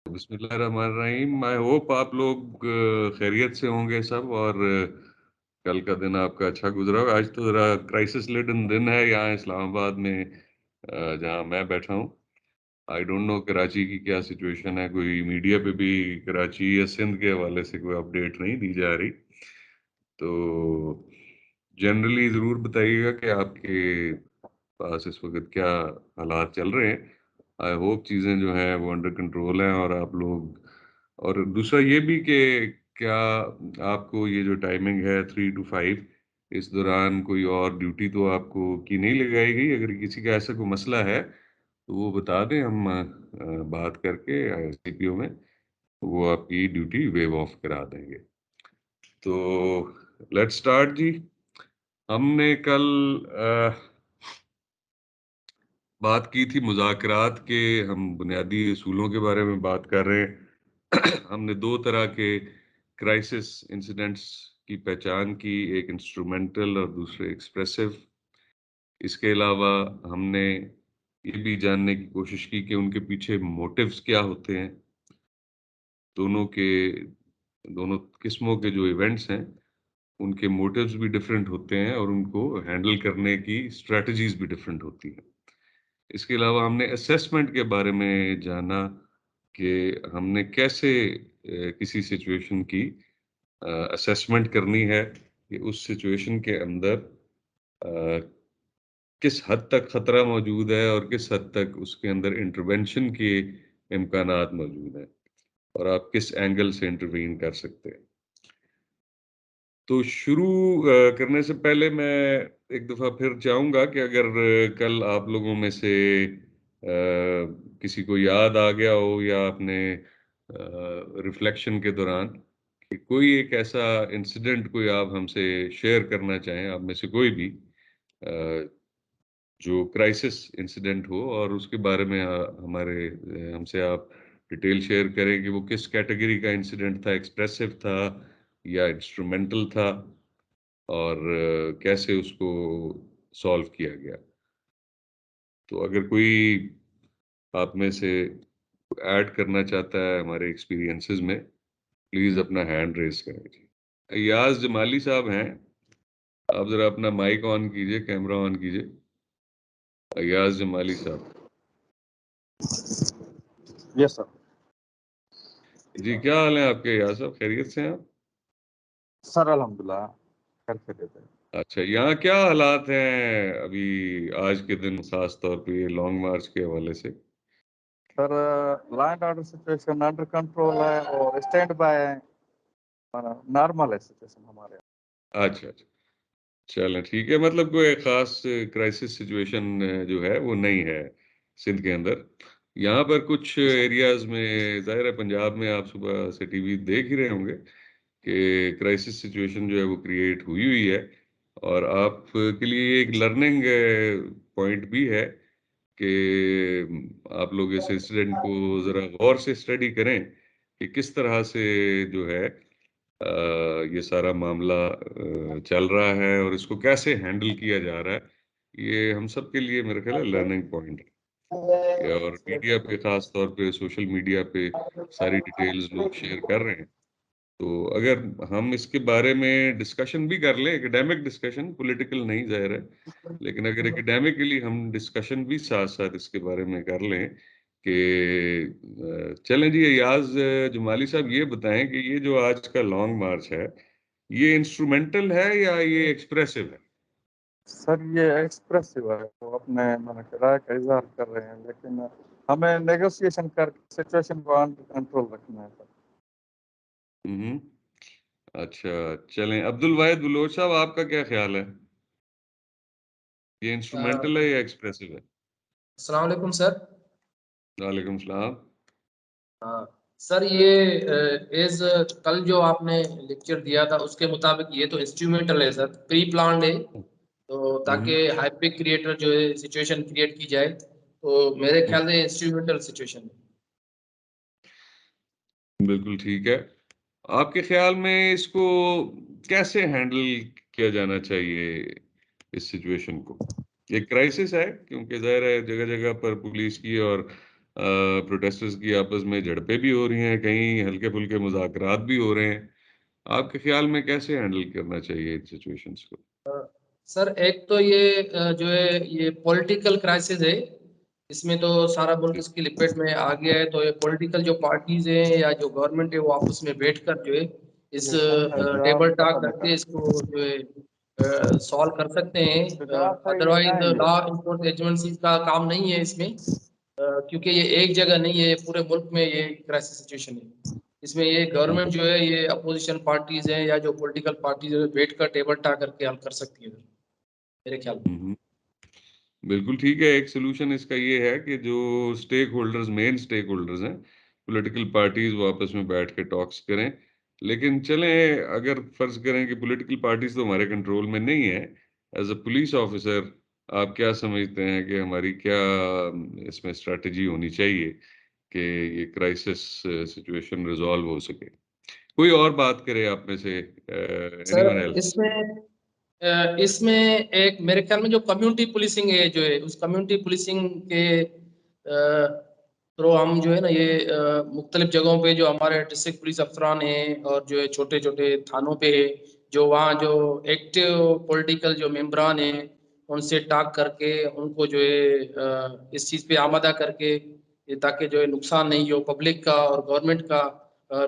بسم اللہ الرحمن الرحیم. آئی ہوپ آپ لوگ خیریت سے ہوں گے سب، اور کل کا دن آپ کا اچھا گزرا ہوگا. آج تو ذرا کرائسس لیڈن دن ہے یہاں اسلام آباد میں جہاں میں بیٹھا ہوں. آئی ڈونٹ نو کراچی کی کیا سچویشن ہے، کوئی میڈیا پہ بھی کراچی یا سندھ کے حوالے سے کوئی اپڈیٹ نہیں دی جا رہی. تو جنرلی ضرور بتائیے گا کہ آپ کے پاس اس وقت کیا حالات چل رہے ہیں. آئی ہوپ چیزیں جو ہیں وہ انڈر کنٹرول ہیں، اور آپ لوگ، اور دوسرا یہ بھی کہ کیا آپ کو یہ جو ٹائمنگ ہے 3 to 5، اس دوران کوئی اور ڈیوٹی تو آپ کو کی نہیں لگائی گئی؟ اگر کسی کا ایسا کوئی مسئلہ ہے تو وہ بتا دیں، ہم بات کر کے سی پی او میں وہ آپ کی ڈیوٹی ویو آف کرا دیں گے. تو لیٹ سٹارٹ جی. ہم نے کل بات کی تھی مذاکرات کے، ہم بنیادی اصولوں کے بارے میں بات کر رہے ہیں. ہم نے دو طرح کے کرائسس انسیڈنٹس کی پہچان کی، ایک انسٹرومنٹل اور دوسرے ایکسپریسو. اس کے علاوہ ہم نے یہ بھی جاننے کی کوشش کی کہ ان کے پیچھے موٹیوز کیا ہوتے ہیں. دونوں قسموں کے جو ایونٹس ہیں ان کے موٹیوز بھی ڈیفرنٹ ہوتے ہیں، اور ان کو ہینڈل کرنے کی اسٹریٹجیز بھی ڈیفرنٹ ہوتی ہیں. اس کے علاوہ ہم نے اسیسمنٹ کے بارے میں جانا کہ ہم نے کیسے کسی سچویشن کی اسیسمنٹ کرنی ہے کہ اس سچویشن کے اندر کس حد تک خطرہ موجود ہے اور کس حد تک اس کے اندر انٹرونشن کے امکانات موجود ہیں، اور آپ کس اینگل سے انٹروین کر سکتے ہیں. تو شروع کرنے سے پہلے میں ایک دفعہ پھر چاہوں گا کہ اگر کل آپ لوگوں میں سے کسی کو یاد آ گیا ہو یا اپنے ریفلیکشن کے دوران کہ کوئی ایک ایسا انسیڈنٹ کوئی آپ ہم سے شیئر کرنا چاہیں، آپ میں سے کوئی بھی جو کرائسس انسیڈنٹ ہو، اور اس کے بارے میں ہم سے آپ ڈیٹیل شیئر کریں کہ وہ کس کیٹیگری کا انسیڈنٹ تھا، ایکسپریسو تھا یا انسٹرومنٹل تھا، اور کیسے اس کو سالو کیا گیا. تو اگر کوئی آپ میں سے ایڈ کرنا چاہتا ہے ہمارے ایکسپیرینسز میں، پلیز اپنا ہینڈ ریز کریں. ایاز جمالی صاحب ہیں، آپ ذرا اپنا مائک آن کیجئے، کیمرہ آن کیجئے. ایاز جمالی صاحب یس سر. جی، کیا حال ہے آپ کے ایاز صاحب؟ خیریت سے ہیں آپ؟ سر الحمدللہ خیر خیریت ہے. اچھا، یہاں کیا حالات ہیں ابھی آج کے دن، خاص طور پہ یہ لانگ مارچ کے حوالے سے؟ Sir law and order situation under control ہے اور اسٹینڈ بائی ہے، نارمل ہے سچویشن ہمارے یہاں. اچھا اچھا، چلیں ٹھیک ہے. مطلب کوئی خاص کرائسس سچویشن جو ہے وہ نہیں ہے سندھ کے اندر. یہاں پر کچھ ایریاز میں، ظاہر ہے پنجاب میں آپ صبح سے ٹی وی دیکھ ہی رہے ہوں گے کہ کرائسس سچویشن جو ہے وہ کریٹ ہوئی ہے، اور آپ کے لیے ایک لرننگ پوائنٹ بھی ہے کہ آپ لوگ اس انسیڈنٹ کو ذرا غور سے اسٹڈی کریں کہ کس طرح سے جو ہے یہ سارا معاملہ چل رہا ہے اور اس کو کیسے ہینڈل کیا جا رہا ہے. یہ ہم سب کے لیے میرا خیال ہے لرننگ پوائنٹ ہے. اور میڈیا پہ، خاص طور پہ سوشل میڈیا پہ ساری ڈیٹیلز لوگ شیئر کر رہے ہیں. تو اگر ہم اس کے بارے میں ڈسکشن بھی کر لیں، اکیڈیمک ڈسکشن، پولیٹیکل نہیں ظاہر ہے، لیکن اگر اکیڈیمکلی ہم ڈسکشن بھی ساتھ ساتھ اس کے بارے میں کر لیں کہ چلیں جی. ایاز جمالی صاحب یہ بتائیں کہ یہ جو آج کا لانگ مارچ ہے یہ انسٹرومنٹل ہے یا یہ ایکسپریسو ہے؟ سر یہ ایکسپریسو ہے، وہ اپنے رائے کا اظہار کر رہے ہیں، لیکن ہمیں نیگوسیشن کر کے سچویشن کو انڈر کنٹرول رکھنا ہے. اچھا چلیں، عبد الواحد بلوچ صاحب آپ کا کیا خیال ہے؟ یہ انسٹرومنٹل ہے یا ایکسپریسو ہے؟ السلام علیکم سر. وعلیکم السلام. سر یہ ایز کل جو آپ نے لیکچر دیا تھا اس کے مطابق یہ تو انسٹرومنٹل ہے سر، پری پلانڈ ہے، تو تاکہ ہائپک کریٹر جو ہے سچویشن کریٹ کی جائے، تو میرے خیال سے انسٹرومنٹل سچویشن ہے. بالکل ٹھیک ہے. آپ کے خیال میں اس کو کیسے ہینڈل کیا جانا چاہیے اس سچویشن کو؟ ایک کرائسس ہے کیونکہ ظاہر ہے جگہ جگہ پر پولیس کی اور پروٹیسٹرز کی آپس میں جھڑپیں بھی ہو رہی ہیں، کہیں ہلکے پھلکے مذاکرات بھی ہو رہے ہیں. آپ کے خیال میں کیسے ہینڈل کرنا چاہیے ان سچویشنز کو؟ سر ایک تو یہ جو ہے یہ پولیٹیکل کرائسس ہے، اس میں تو سارا ملک اس کی لپیٹ میں آ گیا ہے. تو یہ پولیٹیکل جو پارٹیز ہیں یا جو گورنمنٹ ہے وہ آپس میں بیٹھ کر جو ہے اس ٹیبل ٹاک کر کے اس کو جو ہے سالو کر سکتے ہیں. ادروائز لا انفورسمنٹ ایجنسیز کا کام نہیں ہے اس میں، کیونکہ یہ ایک جگہ نہیں ہے، پورے ملک میں یہ کرائسس سچویشن ہے. اس میں یہ گورنمنٹ جو ہے یہ اپوزیشن پارٹیز ہیں یا جو پولیٹیکل پارٹیز ہیں بیٹھ کر ٹیبل ٹاک کر کے حل کر سکتی ہے میرے خیال میں. بالکل ٹھیک ہے. ایک سلوشن اس کا یہ ہے کہ جو مین اسٹیک ہولڈرز ہیں، پولیٹیکل پارٹیز، وہ آپس میں بیٹھ کے ٹاکس کریں. لیکن چلیں اگر فرض کریں کہ پولیٹیکل پارٹیز تو ہمارے کنٹرول میں نہیں ہے، ایز اے پولیس آفیسر آپ کیا سمجھتے ہیں کہ ہماری کیا اس میں اسٹریٹجی ہونی چاہیے کہ یہ کرائسس سچویشن ریزالو ہو سکے؟ کوئی اور بات کرے آپ میں سے؟ سر اس میں ایک میرے خیال میں جو کمیونٹی پولیسنگ ہے جو ہے اس کمیونٹی پولیسنگ کے تھرو ہم جو ہے نا یہ مختلف جگہوں پہ جو ہمارے ڈسٹرکٹ پولیس افسران ہیں اور جو ہے چھوٹے چھوٹے تھانوں پہ جو وہاں جو ایکٹیو پولیٹیکل جو ممبران ہیں ان سے ٹاک کر کے ان کو جو ہے اس چیز پہ آمادہ کر کے تاکہ جو ہے نقصان نہیں ہو پبلک کا اور گورنمنٹ کا،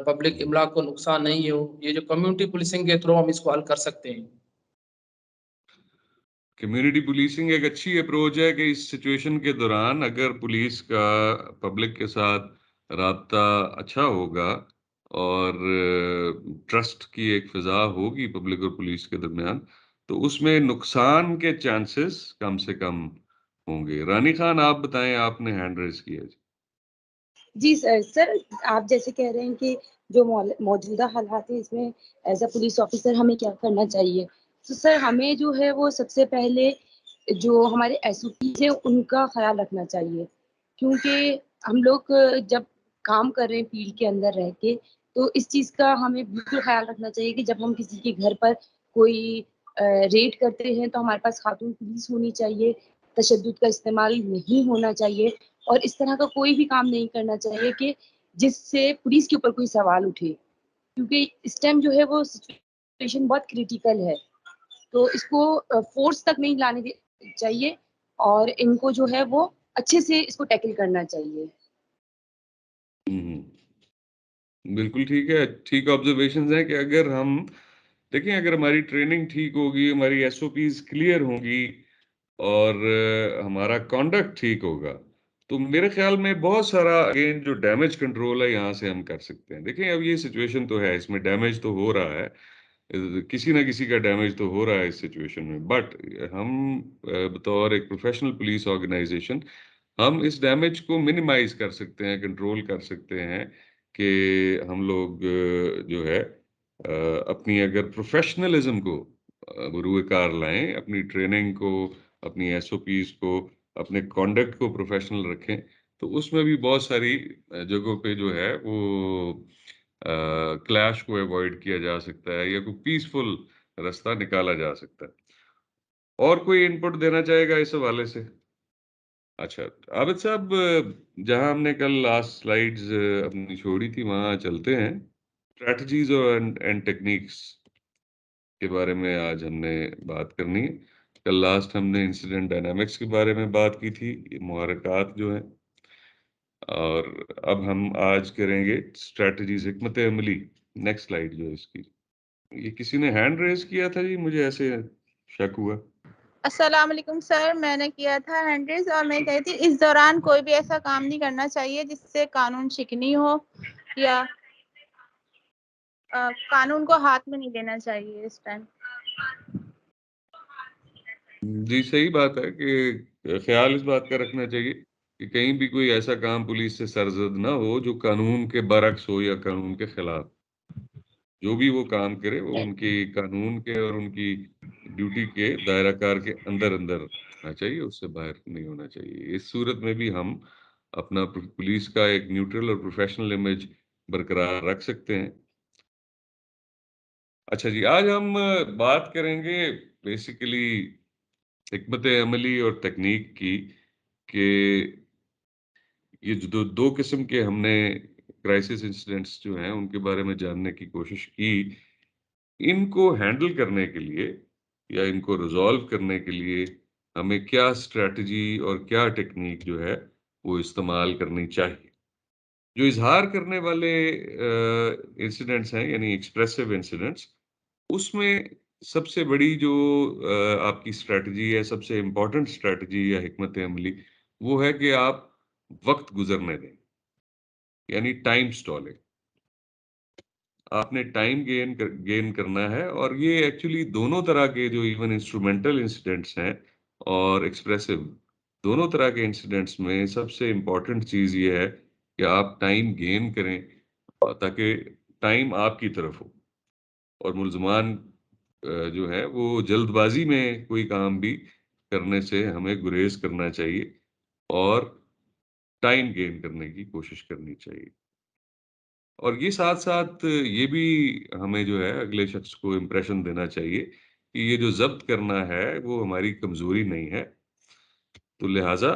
پبلک املاک کو نقصان نہیں ہو، یہ جو کمیونٹی پولیسنگ کے تھرو ہم اس کو حل کر سکتے ہیں. کمیونٹی پولیسنگ ایک اچھی اپروچ ہے کہ اس سچویشن کے دوران اگر پولیس کا پبلک کے ساتھ رابطہ اچھا ہوگا اور ٹرسٹ کی ایک فضا ہوگی پبلک اور پولیس کے درمیان، تو اس میں نقصان کے چانسز کم سے کم ہوں گے. رانی خان آپ بتائیں، آپ نے ہینڈ ریز کیا. جی سر آپ جیسے کہہ رہے ہیں کہ جو موجودہ حالات ہیں اس میں ایز اے پولیس آفیسر ہمیں کیا کرنا چاہیے، تو سر ہمیں جو ہے وہ سب سے پہلے جو ہمارے ایس او پیز ہیں ان کا خیال رکھنا چاہیے. کیونکہ ہم لوگ جب کام کر رہے ہیں فیلڈ کے اندر رہ کے، تو اس چیز کا ہمیں بالکل خیال رکھنا چاہیے کہ جب ہم کسی کے گھر پر کوئی ریڈ کرتے ہیں تو ہمارے پاس خاتون پولیس ہونی چاہیے، تشدد کا استعمال نہیں ہونا چاہیے، اور اس طرح کا کوئی بھی کام نہیں کرنا چاہیے کہ جس سے پولیس کے اوپر کوئی سوال اٹھے. کیونکہ اس ٹائم جو ہے وہ سچویشن بہت کریٹیکل ہے، تو اس کو فورس تک نہیں لانے چاہیے اور ان کو جو ہے وہ اچھے سے اس کو ٹیکل کرنا چاہیے. بالکل ٹھیک ہے. ٹھیک آبزرویشنز ہیں کہ اگر ہم دیکھیں، اگر ہماری ٹریننگ ٹھیک ہوگی، ہماری ایس او پیز کلیئر ہوں گی اور ہمارا کانڈکٹ ٹھیک ہوگا، تو میرے خیال میں بہت سارا اگین جو ڈیمیج کنٹرول ہے یہاں سے ہم کر سکتے ہیں. دیکھیں اب یہ سچویشن تو ہے، اس میں ڈیمیج تو ہو رہا ہے، کسی نہ کسی کا ڈیمیج تو ہو رہا ہے اس سچویشن میں، بٹ ہم بطور ایک پروفیشنل پولیس آرگنائزیشن ہم اس ڈیمیج کو منیمائز کر سکتے ہیں، کنٹرول کر سکتے ہیں کہ ہم لوگ جو ہے اپنی اگر پروفیشنلزم کو بروئے کار لائیں، اپنی ٹریننگ کو، اپنی ایس او پیز کو، اپنے کانڈکٹ کو پروفیشنل رکھیں، تو اس میں بھی بہت ساری جگہوں پہ جو ہے وہ کلیش کو ایوائڈ کیا جا سکتا ہے یا کوئی پیسفل راستہ نکالا جا سکتا ہے. اور کوئی انپٹ دینا چاہے گا اس حوالے سے؟ اچھا عابد صاحب، جہاں ہم نے کل لاسٹ سلائیڈز اپنی چھوڑی تھی وہاں چلتے ہیں. اسٹریٹجیز اینڈ ٹیکنیکس کے بارے میں آج ہم نے بات کرنی ہے. کل لاسٹ ہم نے انسیڈنٹ ڈائنامکس کے بارے میں بات کی تھی، محرکات جو ہیں، اور اب ہم آج کریں گے اسٹریٹجیز، حکمت عملی. نیکسٹ سلائیڈ جو ہے اس کی، یہ کسی نے ہینڈ ریز کیا تھا جی، مجھے ایسے شک ہوا. السلام علیکم سر، میں نے کیا تھا ہینڈ ریز اور میں کہتی اس دوران کوئی بھی ایسا کام نہیں کرنا چاہیے جس سے قانون شکنی ہو یا قانون کو ہاتھ میں نہیں دینا چاہیے اس ٹائم. جی صحیح بات ہے کہ خیال اس بات کا رکھنا چاہیے کہ کہیں بھی کوئی ایسا کام پولیس سے سرزد نہ ہو جو قانون کے برعکس ہو یا قانون کے خلاف. جو بھی وہ کام کرے وہ ان کی قانون کے اور ان کی ڈیوٹی کے دائرہ کار کے اندر ہونا چاہیے، اس سے باہر نہیں ہونا چاہیے. اس صورت میں بھی ہم اپنا پولیس کا ایک نیوٹرل اور پروفیشنل امیج برقرار رکھ سکتے ہیں. اچھا جی، آج ہم بات کریں گے بیسیکلی حکمت عملی اور تکنیک کی، کہ یہ جو دو قسم کے ہم نے کرائسس انسیڈنٹس جو ہیں ان کے بارے میں جاننے کی کوشش کی، ان کو ہینڈل کرنے کے لیے یا ان کو ریزالو کرنے کے لیے ہمیں کیا اسٹریٹجی اور کیا ٹیکنیک جو ہے وہ استعمال کرنی چاہیے. جو اظہار کرنے والے انسیڈنٹس ہیں یعنی ایکسپریسو انسیڈنٹس، اس میں سب سے بڑی جو آپ کی اسٹریٹجی ہے، سب سے امپورٹنٹ اسٹریٹجی یا حکمت عملی، وہ ہے کہ آپ وقت گزرنے دیں، یعنی ٹائم سٹالنگ. آپ نے ٹائم گین کرنا ہے، اور یہ ایکچولی دونوں طرح کے جو ایون انسٹرومنٹل انسیڈنٹس ہیں اور ایکسپریسو، دونوں طرح کے انسیڈنٹس میں سب سے امپورٹنٹ چیز یہ ہے کہ آپ ٹائم گین کریں تاکہ ٹائم آپ کی طرف ہو. اور ملزمان جو ہے وہ جلد بازی میں کوئی کام بھی کرنے سے ہمیں گریز کرنا چاہیے اور ٹائم گین کرنے کی کوشش کرنی چاہیے. اور یہ ساتھ ساتھ یہ بھی ہمیں جو ہے اگلے شخص کو امپریشن دینا چاہیے کہ یہ جو ضبط کرنا ہے وہ ہماری کمزوری نہیں ہے. تو لہٰذا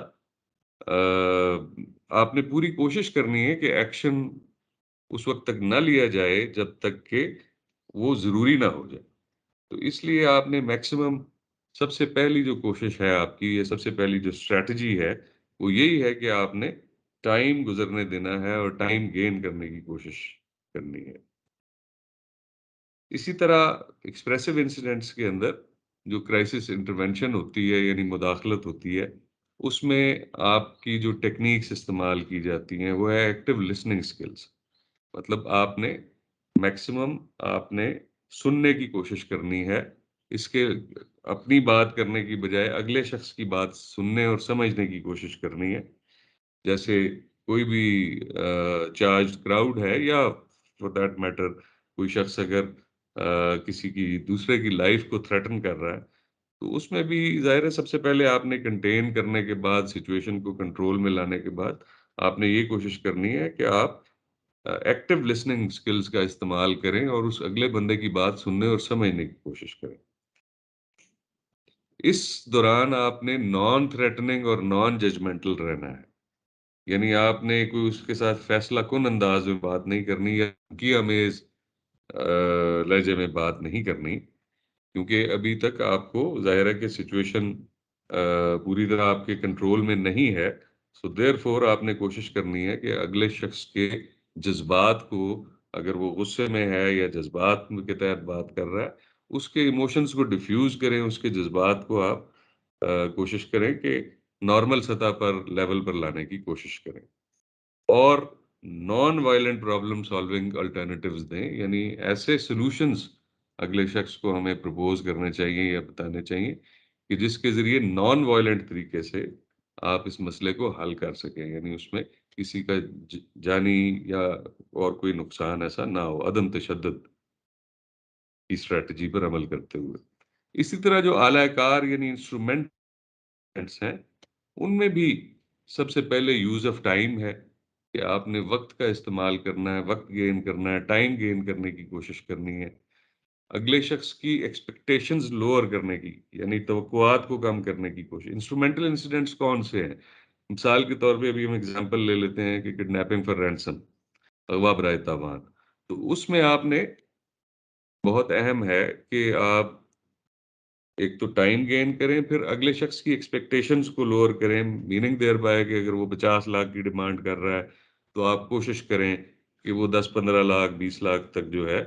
آپ نے پوری کوشش کرنی ہے کہ ایکشن اس وقت تک نہ لیا جائے جب تک کہ وہ ضروری نہ ہو جائے. تو اس لیے آپ نے میکسیمم، سب سے پہلی جو کوشش ہے آپ کی، یہ سب سے پہلی جو اسٹریٹجی ہے وہ یہی ہے کہ آپ نے ٹائم گزرنے دینا ہے اور ٹائم گین کرنے کی کوشش کرنی ہے. اسی طرح ایکسپریسو انسیڈنٹس کے اندر جو کرائسس انٹرونشن ہوتی ہے یعنی مداخلت ہوتی ہے، اس میں آپ کی جو ٹیکنیکس استعمال کی جاتی ہیں وہ ہے ایکٹیو لسننگ سکلز. مطلب آپ نے میکسیمم آپ نے سننے کی کوشش کرنی ہے، اس کے اپنی بات کرنے کی بجائے اگلے شخص کی بات سننے اور سمجھنے کی کوشش کرنی ہے. جیسے کوئی بھی چارج کراؤڈ ہے یا فور دیٹ میٹر کوئی شخص اگر کسی کی دوسرے کی لائف کو تھریٹن کر رہا ہے، تو اس میں بھی ظاہر ہے سب سے پہلے آپ نے کنٹین کرنے کے بعد، سچویشن کو کنٹرول میں لانے کے بعد، آپ نے یہ کوشش کرنی ہے کہ آپ ایکٹیو لسننگ سکلز کا استعمال کریں اور اس اگلے بندے کی بات سننے اور سمجھنے کی کوشش کریں. اس دوران آپ نے نان تھریٹننگ اور نان ججمنٹل رہنا ہے، یعنی آپ نے کوئی اس کے ساتھ فیصلہ کن انداز میں بات نہیں کرنی یا کی امیز لہجے میں بات نہیں کرنی، کیونکہ ابھی تک آپ کو ظاہر ہے کہ سچویشن پوری طرح آپ کے کنٹرول میں نہیں ہے. سو دیر فور آپ نے کوشش کرنی ہے کہ اگلے شخص کے جذبات کو، اگر وہ غصے میں ہے یا جذبات کے تحت بات کر رہا ہے، اس کے ایموشنز کو ڈیفیوز کریں، اس کے جذبات کو آپ کوشش کریں کہ نارمل سطح پر، لیول پر لانے کی کوشش کریں. اور non violent problem solving alternatives دیں، یعنی ایسے سلوشنز اگلے شخص کو ہمیں پرپوز کرنے چاہیے یا بتانے چاہیے کہ جس کے ذریعے نان وائلنٹ طریقے سے آپ اس مسئلے کو حل کر سکیں، یعنی اس میں کسی کا جانی یا اور کوئی نقصان ایسا نہ ہو، عدم تشدد کی اسٹریٹجی پر عمل کرتے ہوئے. اسی طرح جو اعلی کار یعنی انسٹرومنٹس ہیں، ان میں بھی سب سے پہلے یوز آف ٹائم ہے کہ آپ نے وقت کا استعمال کرنا ہے، وقت گین کرنا ہے، ٹائم گین کرنے کی کوشش کرنی ہے. اگلے شخص کی ایکسپیکٹیشنز لوور کرنے کی، یعنی توقعات کو کم کرنے کی کوشش. انسٹرومنٹل انسیڈنٹس کون سے ہیں؟ مثال کے طور پہ ابھی ہم اگزامپل لے لیتے ہیں کہ کڈنیپنگ فار رینسم، اغوا برائے تاوان. تو اس میں آپ نے بہت اہم ہے کہ آپ ایک تو ٹائم گین کریں، پھر اگلے شخص کی ایکسپیکٹیشنز کو لوور کریں، میننگ دیر بائے کہ اگر وہ 50 لاکھ کی ڈیمانڈ کر رہا ہے تو آپ کوشش کریں کہ وہ 10-15 لاکھ 20 لاکھ تک جو ہے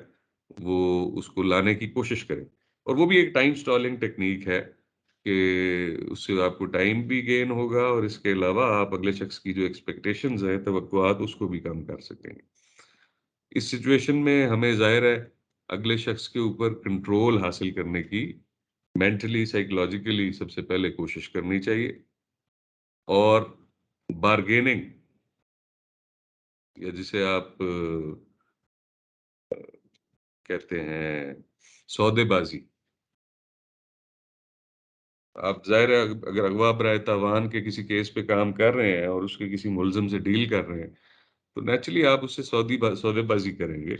وہ اس کو لانے کی کوشش کریں. اور وہ بھی ایک ٹائم سٹالنگ ٹیکنیک ہے کہ اس سے آپ کو ٹائم بھی گین ہوگا اور اس کے علاوہ آپ اگلے شخص کی جو ایکسپیکٹیشنز ہیں، توقعات، اس کو بھی کم کر سکیں گے. اس سچویشن میں ہمیں ظاہر ہے اگلے شخص کے اوپر کنٹرول حاصل کرنے کی مینٹلی، سائیکولوجیکلی سب سے پہلے کوشش کرنی چاہیے. اور بارگیننگ، یا جسے آپ کہتے ہیں سودے بازی، آپ ظاہر ہے اگر اغوا برائے تاوان کے کسی کیس پہ کام کر رہے ہیں اور اس کے کسی ملزم سے ڈیل کر رہے ہیں، تو نیچرلی آپ اس سے سودے بازی کریں گے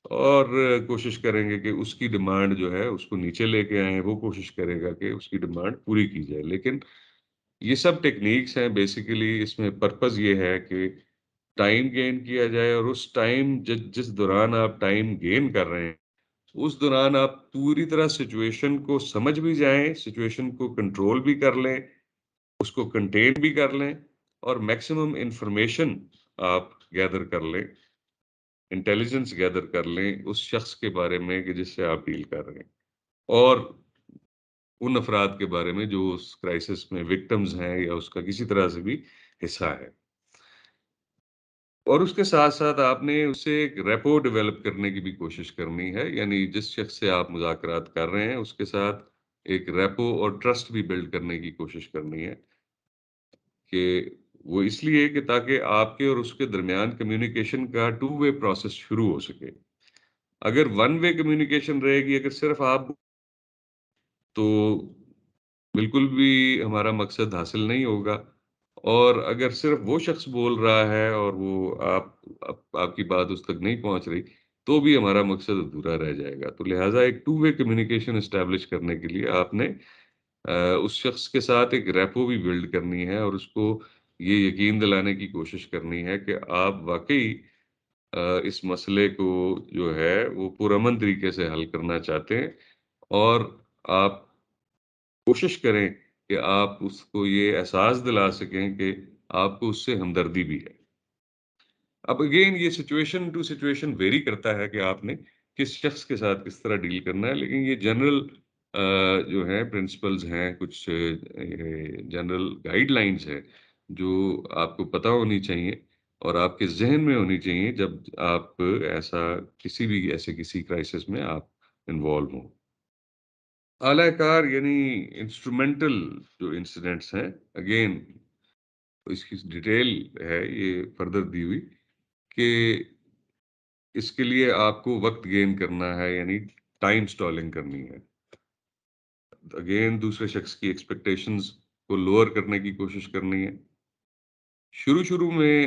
اور کوشش کریں گے کہ اس کی ڈیمانڈ جو ہے اس کو نیچے لے کے آئیں. وہ کوشش کرے گا کہ اس کی ڈیمانڈ پوری کی جائے. لیکن یہ سب ٹیکنیکس ہیں بیسیکلی. اس میں پرپز یہ ہے کہ ٹائم گین کیا جائے، اور اس ٹائم جس دوران آپ ٹائم گین کر رہے ہیں اس دوران آپ پوری طرح سچویشن کو سمجھ بھی جائیں، سچویشن کو کنٹرول بھی کر لیں، اس کو کنٹین بھی کر لیں، اور میکسیمم انفارمیشن آپ گیدر کر لیں، انٹیلیجنس گیدر کر لیں اس شخص کے بارے میں کہ جس سے آپ ڈیل کر رہے ہیں، اور ان افراد کے بارے میں جو اس کرائسس میں وکٹمز ہیں یا اس کا کسی طرح سے بھی حصہ ہے. اور اس کے ساتھ ساتھ آپ نے اس سے ایک ریپو ڈیولپ کرنے کی بھی کوشش کرنی ہے، یعنی جس شخص سے آپ مذاکرات کر رہے ہیں اس کے ساتھ ایک ریپو اور ٹرسٹ بھی بلڈ کرنے کی کوشش کرنی ہے، کہ وہ اس لیے کہ تاکہ آپ کے اور اس کے درمیان کمیونیکیشن کا 2 وے پروسیس شروع ہو سکے. اگر 1 وے کمیونیکیشن رہے گی، اگر صرف آپ، تو بالکل بھی ہمارا مقصد حاصل نہیں ہوگا. اور اگر صرف وہ شخص بول رہا ہے اور وہ آپ کی بات اس تک نہیں پہنچ رہی، تو بھی ہمارا مقصد ادھورا رہ جائے گا. تو لہٰذا ایک 2 وے کمیونیکیشن اسٹیبلش کرنے کے لیے آپ نے اس شخص کے ساتھ ایک ریپو بھی بلڈ کرنی ہے، اور اس کو یہ یقین دلانے کی کوشش کرنی ہے کہ آپ واقعی اس مسئلے کو جو ہے وہ پرامن طریقے سے حل کرنا چاہتے ہیں، اور آپ کوشش کریں کہ آپ اس کو یہ احساس دلا سکیں کہ آپ کو اس سے ہمدردی بھی ہے. اب اگین یہ سچویشن ٹو سچویشن ویری کرتا ہے کہ آپ نے کس شخص کے ساتھ کس طرح ڈیل کرنا ہے، لیکن یہ جنرل جو ہیں پرنسپلز ہیں، کچھ جنرل گائیڈ لائنز ہیں جو آپ کو پتہ ہونی چاہیے اور آپ کے ذہن میں ہونی چاہیے جب آپ کسی کرائسس میں آپ انوالو ہوں. اعلی کار یعنی انسٹرومنٹل جو انسیڈنٹس ہیں، اگین اس کی ڈیٹیل ہے یہ فردر دی ہوئی کہ اس کے لیے آپ کو وقت گین کرنا ہے، یعنی ٹائم سٹالنگ کرنی ہے. اگین دوسرے شخص کی ایکسپیکٹیشنز کو لوور کرنے کی کوشش کرنی ہے. شروع میں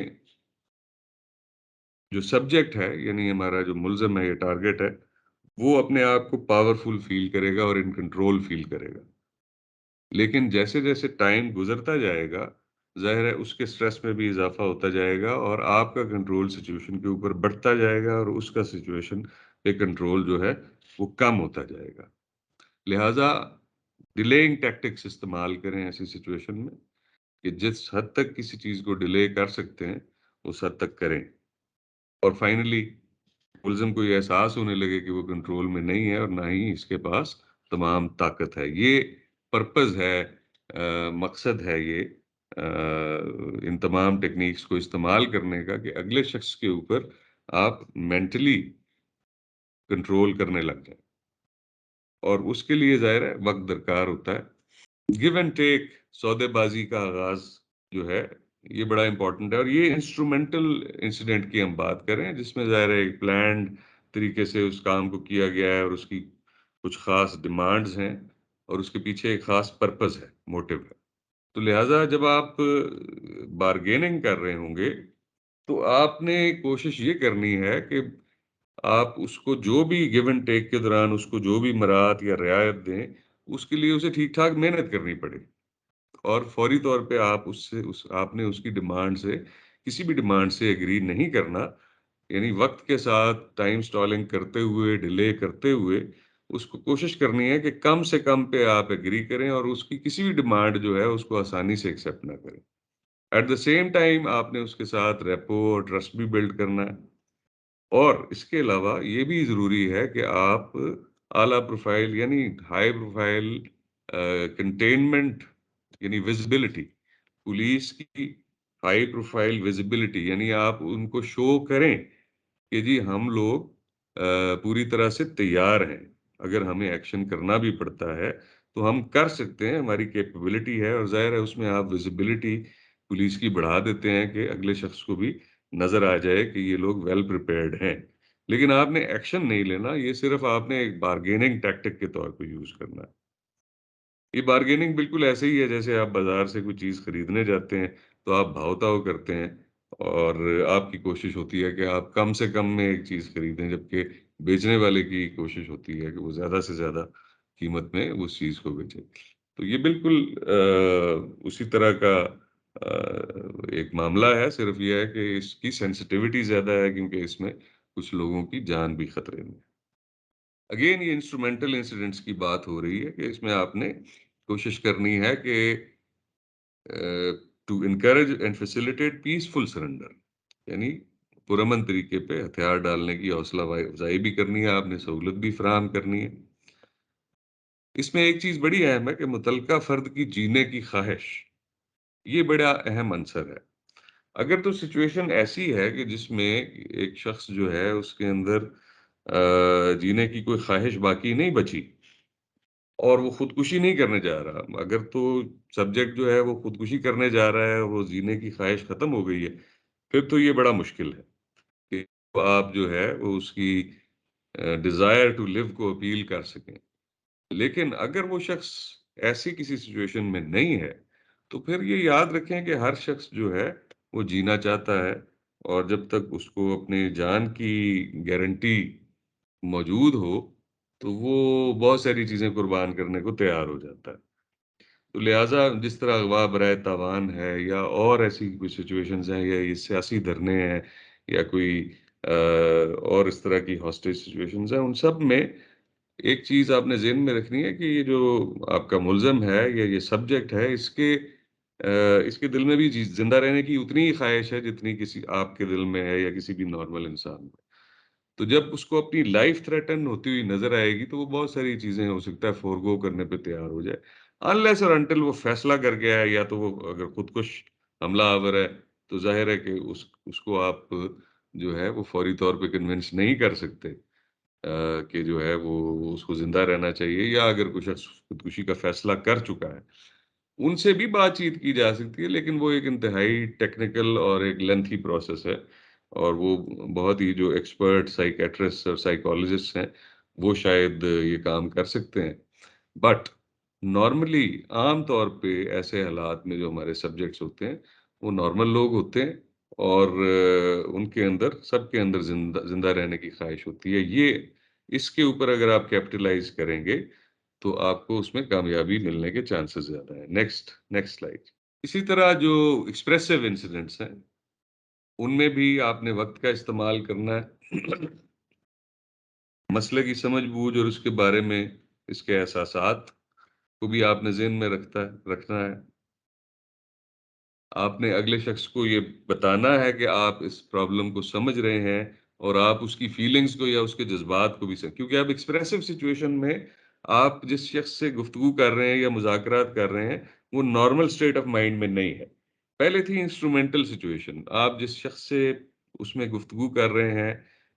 جو سبجیکٹ ہے، یعنی ہمارا جو ملزم ہے یا ٹارگیٹ ہے، وہ اپنے آپ کو پاورفل فیل کرے گا اور ان کنٹرول فیل کرے گا. لیکن جیسے جیسے ٹائم گزرتا جائے گا، ظاہر ہے اس کے سٹریس میں بھی اضافہ ہوتا جائے گا، اور آپ کا کنٹرول سچویشن کے اوپر بڑھتا جائے گا، اور اس کا سچویشن پہ کنٹرول جو ہے وہ کم ہوتا جائے گا. لہٰذا ڈیلیئنگ ٹیکٹکس استعمال کریں ایسی سچویشن میں کہ جس حد تک کسی چیز کو ڈیلے کر سکتے ہیں اس حد تک کریں، اور فائنلی ملزم کو یہ احساس ہونے لگے کہ وہ کنٹرول میں نہیں ہے اور نہ ہی اس کے پاس تمام طاقت ہے. یہ پرپز ہے، مقصد ہے یہ ان تمام ٹیکنیکس کو استعمال کرنے کا، کہ اگلے شخص کے اوپر آپ مینٹلی کنٹرول کرنے لگ جائیں، اور اس کے لیے ظاہر ہے وقت درکار ہوتا ہے. گیو اینڈ ٹیک، سودے بازی کا آغاز جو ہے یہ بڑا امپورٹنٹ ہے. اور یہ انسٹرومنٹل انسیڈنٹ کی ہم بات کریں جس میں ظاہر ہے ایک پلانڈ طریقے سے اس کام کو کیا گیا ہے، اور اس کی کچھ خاص ڈیمانڈز ہیں، اور اس کے پیچھے ایک خاص پرپز ہے، موٹیو ہے. تو لہٰذا جب آپ بارگیننگ کر رہے ہوں گے تو آپ نے کوشش یہ کرنی ہے کہ آپ اس کو جو بھی گیو اینڈ ٹیک کے دوران اس کو جو بھی مراعات یا رعایت دیں، اس کے لیے اسے ٹھیک ٹھاک محنت کرنی پڑے، اور فوری طور پہ آپ نے اس کی ڈیمانڈ سے کسی بھی ڈیمانڈ سے ایگری نہیں کرنا. یعنی وقت کے ساتھ ٹائم سٹالنگ کرتے ہوئے، ڈیلے کرتے ہوئے اس کو کوشش کرنی ہے کہ کم سے کم پہ آپ ایگری کریں، اور اس کی کسی بھی ڈیمانڈ جو ہے اس کو آسانی سے ایکسیپٹ نہ کریں. ایٹ دا سیم ٹائم آپ نے اس کے ساتھ ریپو اور ٹرسٹ بھی بلڈ کرنا ہے. اور اس کے علاوہ یہ بھی ضروری ہے کہ آپ اعلیٰ پروفائل یعنی ہائی پروفائل کنٹینمنٹ یعنی ویزیبلٹی، پولیس کی ہائی پروفائل ویزیبلٹی، یعنی آپ ان کو شو کریں کہ جی ہم لوگ پوری طرح سے تیار ہیں، اگر ہمیں ایکشن کرنا بھی پڑتا ہے تو ہم کر سکتے ہیں، ہماری کیپیبلٹی ہے. اور ظاہر ہے اس میں آپ ویزیبلٹی پولیس کی بڑھا دیتے ہیں کہ اگلے شخص کو بھی نظر آ جائے کہ یہ لوگ ویل پریپیئرڈ ہیں. لیکن آپ نے ایکشن نہیں لینا، یہ صرف آپ نے ایک بارگیننگ ٹیکٹک کے طور پہ یوز کرنا ہے. یہ بارگیننگ بالکل ایسے ہی ہے جیسے آپ بازار سے کوئی چیز خریدنے جاتے ہیں تو آپ بھاؤ تاؤ کرتے ہیں، اور آپ کی کوشش ہوتی ہے کہ آپ کم سے کم میں ایک چیز خریدیں، جبکہ بیچنے والے کی کوشش ہوتی ہے کہ وہ زیادہ سے زیادہ قیمت میں اس چیز کو بیچے. تو یہ بالکل اسی طرح کا ایک معاملہ ہے، صرف یہ ہے کہ اس کی سینسٹیوٹی زیادہ ہے کیونکہ اس میں کچھ لوگوں کی جان بھی خطرے میں ہے۔ اگین یہ انسٹرومنٹل انسیڈنٹس کی بات ہو رہی ہے کہ اس میں آپ نے کوشش کرنی ہے کہ to encourage and facilitate peaceful surrender, یعنی پرامن طریقے پہ ہتھیار ڈالنے کی حوصلہ افزائی بھی کرنی ہے، آپ نے سہولت بھی فراہم کرنی ہے۔ اس میں ایک چیز بڑی اہم ہے کہ متعلقہ فرد کی جینے کی خواہش، یہ بڑا اہم عنصر ہے۔ اگر تو سچویشن ایسی ہے کہ جس میں ایک شخص جو ہے اس کے اندر جینے کی کوئی خواہش باقی نہیں بچی اور وہ خودکشی نہیں کرنے جا رہا، اگر تو سبجیکٹ جو ہے وہ خودکشی کرنے جا رہا ہے، وہ جینے کی خواہش ختم ہو گئی ہے، پھر تو یہ بڑا مشکل ہے کہ آپ جو ہے وہ اس کی ڈیزائر ٹو لیو کو اپیل کر سکیں۔ لیکن اگر وہ شخص ایسی کسی سچویشن میں نہیں ہے تو پھر یہ یاد رکھیں کہ ہر شخص جو ہے وہ جینا چاہتا ہے، اور جب تک اس کو اپنی جان کی گارنٹی موجود ہو تو وہ بہت ساری چیزیں قربان کرنے کو تیار ہو جاتا ہے۔ تو لہٰذا جس طرح اغوا برائے تاوان ہے یا اور ایسی کوئی سچویشنز ہیں یا یہ سیاسی دھرنے ہیں یا کوئی اور اس طرح کی ہاسٹیج سچویشنز ہیں، ان سب میں ایک چیز آپ نے ذہن میں رکھنی ہے کہ یہ جو آپ کا ملزم ہے یا یہ سبجیکٹ ہے، اس کے دل میں بھی زندہ رہنے کی اتنی ہی خواہش ہے جتنی کسی آپ کے دل میں ہے یا کسی بھی نارمل انسان میں۔ تو جب اس کو اپنی لائف تھریٹن ہوتی ہوئی نظر آئے گی تو وہ بہت ساری چیزیں ہو سکتا ہے فورگو کرنے پہ تیار ہو جائے، انلیس اور انٹل وہ فیصلہ کر گیا ہے، یا تو وہ اگر خودکش حملہ آور ہے تو ظاہر ہے کہ اس کو آپ جو ہے وہ فوری طور پہ کنونس نہیں کر سکتے کہ جو ہے وہ اس کو زندہ رہنا چاہیے، یا اگر کوئی شخص خودکشی کا فیصلہ کر چکا ہے ان سے بھی بات چیت کی جا سکتی ہے، لیکن وہ ایک انتہائی ٹیکنیکل اور ایک لینتھی پروسیس ہے، اور وہ بہت ہی جو ایکسپرٹ سائیکیٹرسٹ اور سائیکالوجسٹ ہیں وہ شاید یہ کام کر سکتے ہیں۔ بٹ نارملی عام طور پہ ایسے حالات میں جو ہمارے سبجیکٹس ہوتے ہیں وہ نارمل لوگ ہوتے ہیں، اور ان کے اندر سب کے اندر زندہ رہنے کی خواہش ہوتی ہے۔ یہ اس کے اوپر اگر آپ کیپٹلائز کریں گے تو آپ کو اس میں کامیابی ملنے کے چانسز زیادہ ہیں۔ Next slide. اسی طرح جو ایکسپریسو انسیڈنٹس ہیں ان میں بھی آپ نے وقت کا استعمال کرنا ہے، مسئلے کی سمجھ بوجھ اور اس کے بارے میں اس کے احساسات کو بھی آپ نے ذہن میں رکھنا ہے۔ آپ نے اگلے شخص کو یہ بتانا ہے کہ آپ اس پرابلم کو سمجھ رہے ہیں، اور آپ اس کی فیلنگز کو یا اس کے جذبات کو بھی کیونکہ اب ایکسپریسو سچویشن میں آپ جس شخص سے گفتگو کر رہے ہیں یا مذاکرات کر رہے ہیں وہ نارمل سٹیٹ آف مائنڈ میں نہیں ہے۔ پہلے تھی انسٹرومنٹل سچویشن، آپ جس شخص سے اس میں گفتگو کر رہے ہیں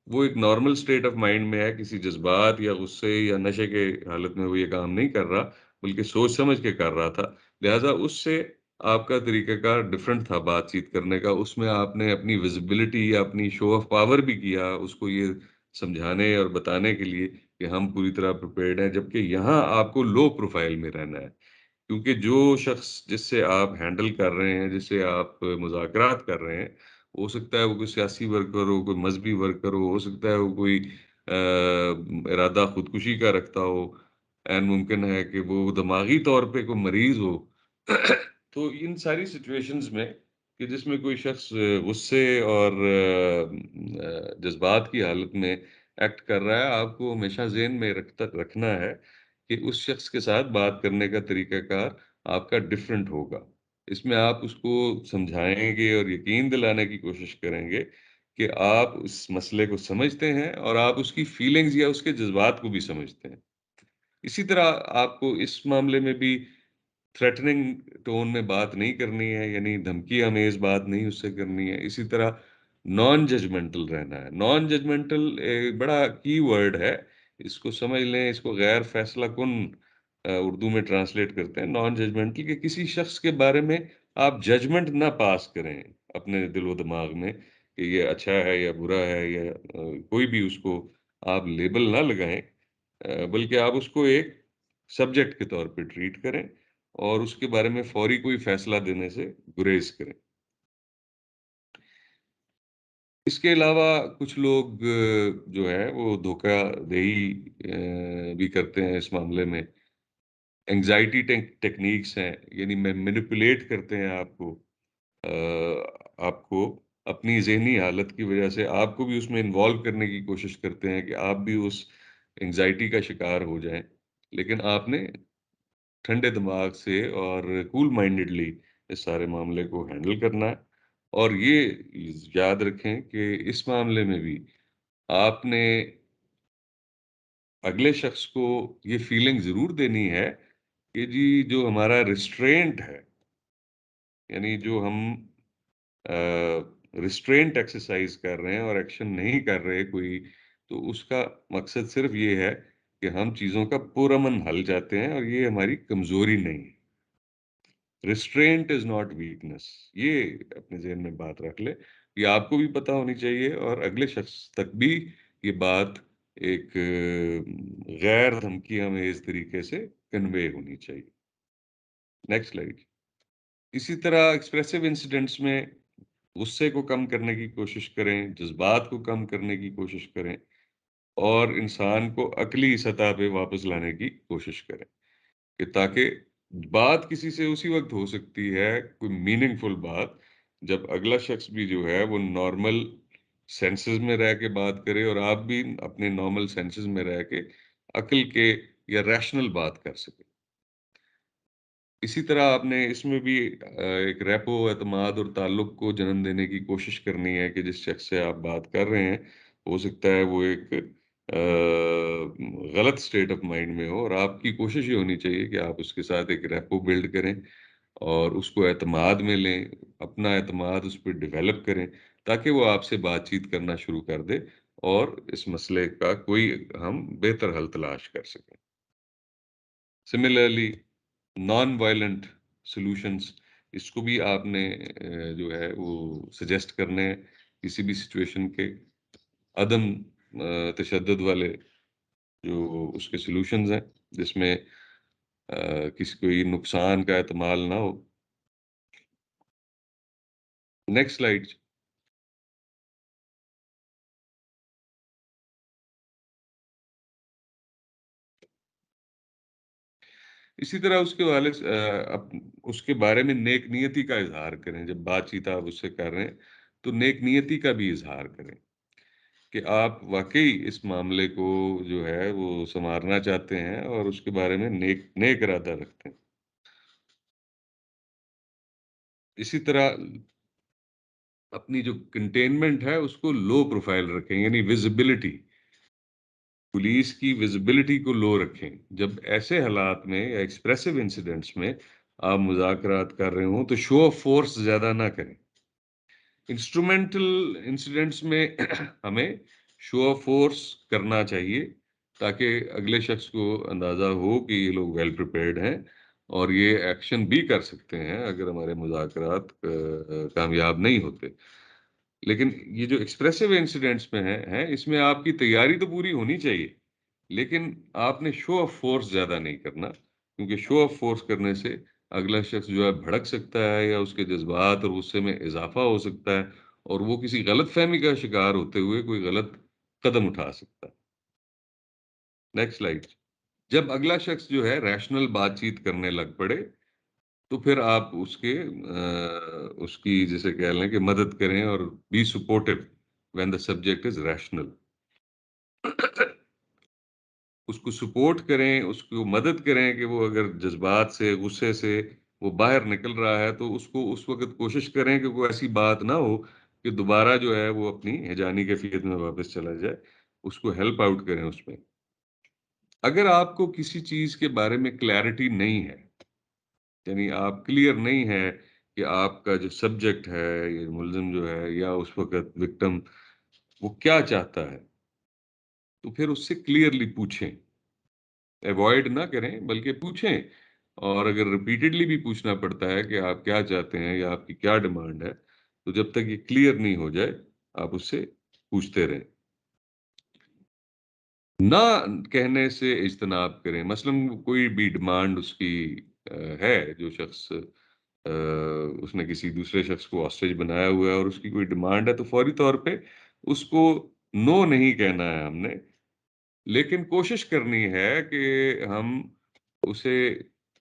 وہ ایک نارمل سٹیٹ آف مائنڈ میں ہے، کسی جذبات یا غصے یا نشے کے حالت میں وہ یہ کام نہیں کر رہا بلکہ سوچ سمجھ کے کر رہا تھا، لہٰذا اس سے آپ کا طریقہ کار ڈفرنٹ تھا بات چیت کرنے کا۔ اس میں آپ نے اپنی ویزیبلٹی یا اپنی شو آف پاور بھی کیا اس کو یہ سمجھانے اور بتانے کے لیے کہ ہم پوری طرح پریپیئرڈ ہیں، جبکہ یہاں آپ کو لو پروفائل میں رہنا ہے، کیونکہ جو شخص جس سے آپ ہینڈل کر رہے ہیں، جس سے آپ مذاکرات کر رہے ہیں، ہو سکتا ہے وہ کوئی سیاسی ورکر ہو، کوئی مذہبی ورکر ہو سکتا ہے وہ کوئی ارادہ خودکشی کا رکھتا ہو، این ممکن ہے کہ وہ دماغی طور پہ کوئی مریض ہو۔ تو ان ساری سچویشنز میں کہ جس میں کوئی شخص غصے اور جذبات کی حالت میں ایکٹ کر رہا ہے، آپ کو ہمیشہ ذہن میں رکھنا ہے کہ اس شخص کے ساتھ بات کرنے کا طریقہ کار آپ کا ڈفرینٹ ہوگا۔ اس میں آپ اس کو سمجھائیں گے اور یقین دلانے کی کوشش کریں گے کہ آپ اس مسئلے کو سمجھتے ہیں اور آپ اس کی فیلنگز یا اس کے جذبات کو بھی سمجھتے ہیں۔ اسی طرح آپ کو اس معاملے میں بھی تھریٹننگ ٹون میں بات نہیں کرنی ہے، یعنی دھمکی آمیز بات نہیں اس سے کرنی ہے۔ اسی طرح نان ججمنٹل رہنا ہے۔ نان ججمنٹل ایک بڑا کی ورڈ ہے، اس کو سمجھ لیں، اس کو غیر فیصلہ کن اردو میں ٹرانسلیٹ کرتے ہیں۔ نان ججمنٹل کہ کسی شخص کے بارے میں آپ ججمنٹ نہ پاس کریں اپنے دل و دماغ میں کہ یہ اچھا ہے یا برا ہے، یا کوئی بھی اس کو آپ لیبل نہ لگائیں، بلکہ آپ اس کو ایک سبجیکٹ کے طور پہ ٹریٹ کریں اور اس کے بارے میں فوری کوئی فیصلہ دینے سے گریز کریں۔ اس کے علاوہ کچھ لوگ جو ہے وہ دھوکہ دہی بھی کرتے ہیں اس معاملے میں۔ انگزائٹی ٹیکنیکس ہیں، یعنی مینیپولیٹ کرتے ہیں آپ کو اپنی ذہنی حالت کی وجہ سے آپ کو بھی اس میں انوالو کرنے کی کوشش کرتے ہیں کہ آپ بھی اس انگزائٹی کا شکار ہو جائیں، لیکن آپ نے ٹھنڈے دماغ سے اور کول مائنڈڈلی اس سارے معاملے کو ہینڈل کرنا ہے. اور یہ یاد رکھیں کہ اس معاملے میں بھی آپ نے اگلے شخص کو یہ فیلنگ ضرور دینی ہے کہ جی جو ہمارا ریسٹرینٹ ہے، یعنی جو ہم ریسٹرینٹ ایکسرسائز کر رہے ہیں اور ایکشن نہیں کر رہے کوئی، تو اس کا مقصد صرف یہ ہے کہ ہم چیزوں کا پرامن حل چاہتے ہیں، اور یہ ہماری کمزوری نہیں ہے. Restraint is not weakness. یہ اپنے ذہن میں بات رکھ لے، یہ آپ کو بھی پتہ ہونی چاہیے اور اگلے شخص تک بھی یہ بات ایک غیر دھمکی آمیز طریقے سے کنوے ہونی چاہیے. Next slide. اسی طرح ایکسپریسو انسیڈنٹس میں غصے کو کم کرنے کی کوشش کریں، جذبات کو کم کرنے کی کوشش کریں، اور انسان کو عقلی سطح پہ واپس لانے کی کوشش کریں، کہ تاکہ بات کسی سے اسی وقت ہو سکتی ہے، کوئی میننگ فل بات، جب اگلا شخص بھی جو ہے وہ نارمل سینسز میں رہ کے بات کرے اور آپ بھی اپنے نارمل سینسز میں رہ کے عقل کے یا ریشنل بات کر سکے. اسی طرح آپ نے اس میں بھی ایک ریپو، اعتماد اور تعلق کو جنم دینے کی کوشش کرنی ہے کہ جس شخص سے آپ بات کر رہے ہیں ہو سکتا ہے وہ ایک غلط سٹیٹ آف مائنڈ میں ہو، اور آپ کی کوشش یہ ہونی چاہیے کہ آپ اس کے ساتھ ایک ریپو بلڈ کریں اور اس کو اعتماد میں لیں، اپنا اعتماد اس پہ ڈیولپ کریں تاکہ وہ آپ سے بات چیت کرنا شروع کر دے اور اس مسئلے کا کوئی ہم بہتر حل تلاش کر سکیں. سملرلی نان وائلنٹ سولوشنز، اس کو بھی آپ نے جو ہے وہ سجیسٹ کرنے ہیں کسی بھی سچویشن کے. عدم تشدد والے جو اس کے سولوشنز ہیں جس میں کسی کوئی نقصان کا احتمال نہ ہو. Next slide. اسی طرح اس کے والے اس کے بارے میں نیک نیتی کا اظہار کریں. جب بات چیت آپ اس سے کر رہے ہیں تو نیک نیتی کا بھی اظہار کریں کہ آپ واقعی اس معاملے کو جو ہے وہ سنوارنا چاہتے ہیں اور اس کے بارے میں نیک ارادہ رکھتے ہیں. اسی طرح اپنی جو کنٹینمنٹ ہے اس کو لو پروفائل رکھیں، یعنی ویزیبلٹی، پولیس کی ویزیبلٹی کو لو رکھیں. جب ایسے حالات میں یا ایکسپریسو انسیڈنٹس میں آپ مذاکرات کر رہے ہوں تو شو آف فورس زیادہ نہ کریں. انسٹرومنٹل انسیڈنٹس میں ہمیں شو آف فورس کرنا چاہیے تاکہ اگلے شخص کو اندازہ ہو کہ یہ لوگ ویل پریپیئرڈ ہیں اور یہ ایکشن بھی کر سکتے ہیں اگر ہمارے مذاکرات کامیاب نہیں ہوتے. لیکن یہ جو ایکسپریسو انسیڈنٹس میں ہیں اس میں آپ کی تیاری تو پوری ہونی چاہیے، لیکن آپ نے شو آف فورس زیادہ نہیں کرنا، کیونکہ شو آف فورس کرنے سے اگلا شخص جو ہے بھڑک سکتا ہے یا اس کے جذبات اور غصے میں اضافہ ہو سکتا ہے اور وہ کسی غلط فہمی کا شکار ہوتے ہوئے کوئی غلط قدم اٹھا سکتا ہے. Next slide. جب اگلا شخص جو ہے ریشنل بات چیت کرنے لگ پڑے تو پھر آپ اس کی جیسے کہہ لیں کہ مدد کریں اور be supportive when the subject is rational. اس کو سپورٹ کریں، اس کو مدد کریں کہ وہ اگر جذبات سے غصے سے وہ باہر نکل رہا ہے تو اس کو اس وقت کوشش کریں کہ کوئی ایسی بات نہ ہو کہ دوبارہ جو ہے وہ اپنی ہیجانی کیفیت میں واپس چلا جائے. اس کو ہیلپ آؤٹ کریں اس میں. اگر آپ کو کسی چیز کے بارے میں کلیئرٹی نہیں ہے، یعنی آپ کلیئر نہیں ہے کہ آپ کا جو سبجیکٹ ہے یا ملزم جو ہے یا اس وقت وکٹم وہ کیا چاہتا ہے، تو پھر اس سے کلیئرلی پوچھیں. ایوائڈ نہ کریں بلکہ پوچھیں، اور اگر ریپیٹڈلی بھی پوچھنا پڑتا ہے کہ آپ کیا چاہتے ہیں یا آپ کی کیا ڈیمانڈ ہے تو جب تک یہ کلیئر نہیں ہو جائے آپ اس سے پوچھتے رہیں. نہ کہنے سے اجتناب کریں. مثلا کوئی بھی ڈیمانڈ اس کی ہے، جو شخص اس نے کسی دوسرے شخص کو ہاسٹیج بنایا ہوا ہے اور اس کی کوئی ڈیمانڈ ہے تو فوری طور پہ اس کو نو نہیں کہنا ہے ہم نے، لیکن کوشش کرنی ہے کہ ہم اسے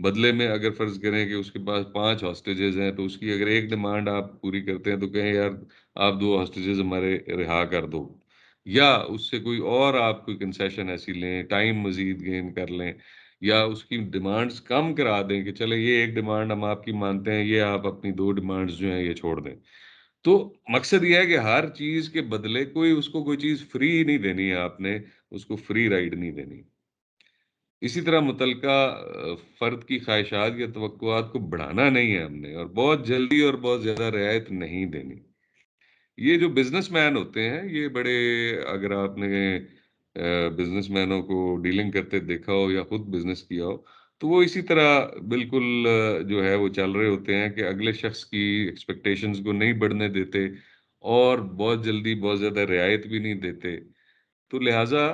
بدلے میں اگر فرض کریں کہ اس کے پاس 5 ہاسٹیجز ہیں تو اس کی اگر ایک ڈیمانڈ آپ پوری کرتے ہیں تو کہیں یار آپ 2 ہاسٹیجز ہمارے رہا کر دو، یا اس سے کوئی اور آپ کوئی کنسیشن ایسی لیں، ٹائم مزید گین کر لیں، یا اس کی ڈیمانڈز کم کرا دیں کہ چلے یہ ایک ڈیمانڈ ہم آپ کی مانتے ہیں، یہ آپ اپنی 2 ڈیمانڈز جو ہیں یہ چھوڑ دیں. تو مقصد یہ ہے کہ ہر چیز کے بدلے اس کو کوئی چیز فری نہیں دینی ہے، آپ نے اس کو فری رائڈ نہیں دینی. اسی طرح متعلقہ فرد کی خواہشات یا توقعات کو بڑھانا نہیں ہے ہم نے، اور بہت جلدی اور بہت زیادہ رعایت نہیں دینی. یہ جو بزنس مین ہوتے ہیں یہ بڑے، اگر آپ نے بزنس مینوں کو ڈیلنگ کرتے دیکھا ہو یا خود بزنس کیا ہو تو وہ اسی طرح بالکل جو ہے وہ چل رہے ہوتے ہیں کہ اگلے شخص کی ایکسپیکٹیشنز کو نہیں بڑھنے دیتے اور بہت جلدی بہت زیادہ رعایت بھی نہیں دیتے. تو لہٰذا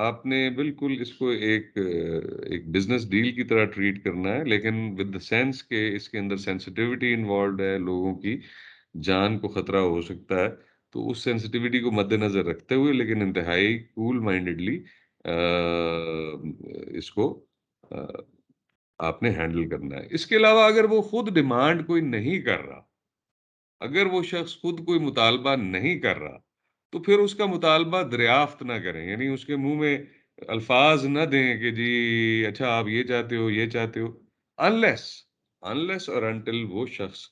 آپ نے بالکل اس کو ایک بزنس ڈیل کی طرح ٹریٹ کرنا ہے، لیکن ود دا سینس کہ اس کے اندر سینسٹیوٹی انوالوڈ ہے، لوگوں کی جان کو خطرہ ہو سکتا ہے. تو اس سینسٹیوٹی کو مد نظر رکھتے ہوئے لیکن انتہائی کول مائنڈڈلی اس کو آپ نے ہینڈل کرنا ہے. اس کے علاوہ اگر وہ خود ڈیمانڈ کوئی نہیں کر رہا، اگر وہ شخص خود کوئی مطالبہ نہیں کر رہا تو پھر اس کا مطالبہ دریافت نہ کریں، یعنی اس کے منہ میں الفاظ نہ دیں کہ جی اچھا آپ یہ چاہتے ہو یہ چاہتے ہو، انلیس اور انٹل وہ شخص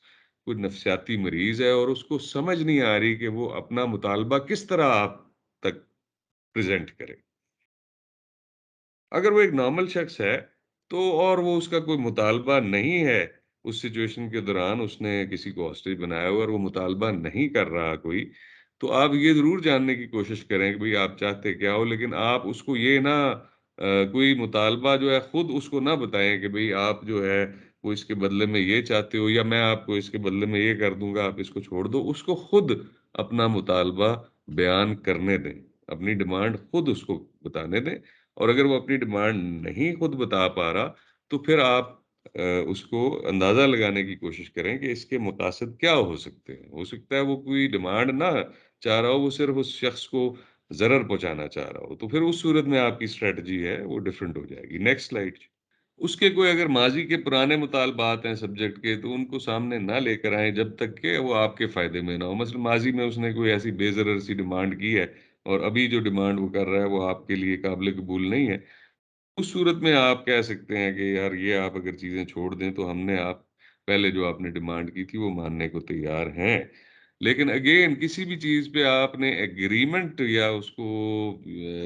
کوئی نفسیاتی مریض ہے اور اس کو سمجھ نہیں آ رہی کہ وہ اپنا مطالبہ کس طرح آپ تک پریزنٹ کرے. اگر وہ ایک نارمل شخص ہے تو اور وہ اس کا کوئی مطالبہ نہیں ہے، اس سچویشن کے دوران اس نے کسی کو ہاسٹیج بنایا ہوا اور وہ مطالبہ نہیں کر رہا کوئی، تو آپ یہ ضرور جاننے کی کوشش کریں کہ بھئی آپ چاہتے کیا ہو، لیکن آپ اس کو یہ نہ کوئی مطالبہ جو ہے خود اس کو نہ بتائیں کہ بھئی آپ جو ہے وہ اس کے بدلے میں یہ چاہتے ہو یا میں آپ کو اس کے بدلے میں یہ کر دوں گا آپ اس کو چھوڑ دو. اس کو خود اپنا مطالبہ بیان کرنے دیں، اپنی ڈیمانڈ خود اس کو بتانے دیں. اور اگر وہ اپنی ڈیمانڈ نہیں خود بتا پا رہا تو پھر آپ اس کو اندازہ لگانے کی کوشش کریں کہ اس کے مقاصد کیا ہو سکتے ہیں. ہو سکتا ہے وہ کوئی ڈیمانڈ نہ چاہ رہا ہو، وہ صرف اس شخص کو ضرر پہنچانا چاہ رہا ہو، تو پھر اس صورت میں آپ کی اسٹریٹجی ہے وہ ڈیفرنٹ ہو جائے گی. Next slide. اس کے کوئی اگر ماضی کے پرانے مطالبات ہیں سبجیکٹ کے تو ان کو سامنے نہ لے کر آئیں جب تک کہ وہ آپ کے فائدے میں نہ ہو. مثلا ماضی میں اس نے کوئی ایسی بے ضرر سی ڈیمانڈ کی ہے اور ابھی جو ڈیمانڈ وہ کر رہا ہے وہ آپ کے لیے قابل قبول نہیں ہے. اس صورت میں آپ کہہ سکتے ہیں کہ یار یہ آپ اگر چیزیں چھوڑ دیں تو ہم نے آپ پہلے جو آپ نے ڈیمانڈ کی تھی وہ ماننے کو تیار ہیں، لیکن اگین کسی بھی چیز پہ آپ نے ایگریمنٹ یا اس کو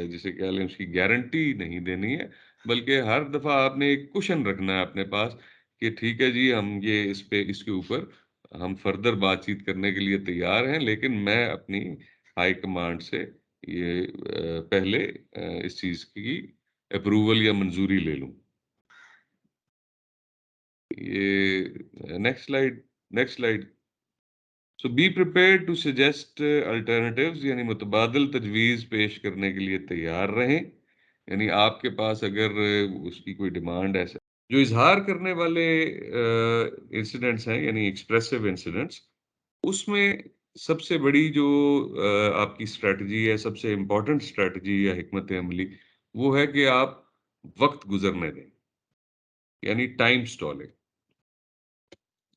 جسے کہہ لیں اس کی گارنٹی نہیں دینی ہے، بلکہ ہر دفعہ آپ نے ایک کوشن رکھنا ہے اپنے پاس کہ ٹھیک ہے جی ہم یہ اس کے اوپر ہم فردر بات چیت کرنے کے لیے تیار ہیں، لیکن میں اپنی ہائی کمانڈ سے یہ پہلے اس چیز کی اپروول یا منظوری لے لوں. یہ next slide. So be prepared to suggest alternatives, یعنی متبادل تجویز پیش کرنے کے لیے تیار رہیں. یعنی آپ کے پاس اگر اس کی کوئی ڈیمانڈ ہے جو اظہار کرنے والے انسیڈنٹس ہیں یعنی ایکسپریسو انسیڈنٹس، اس میں سب سے بڑی جو آپ کی اسٹریٹجی ہے، سب سے امپورٹنٹ اسٹریٹجی یا حکمت عملی وہ ہے کہ آپ وقت گزرنے دیں، یعنی ٹائم سٹالنگ.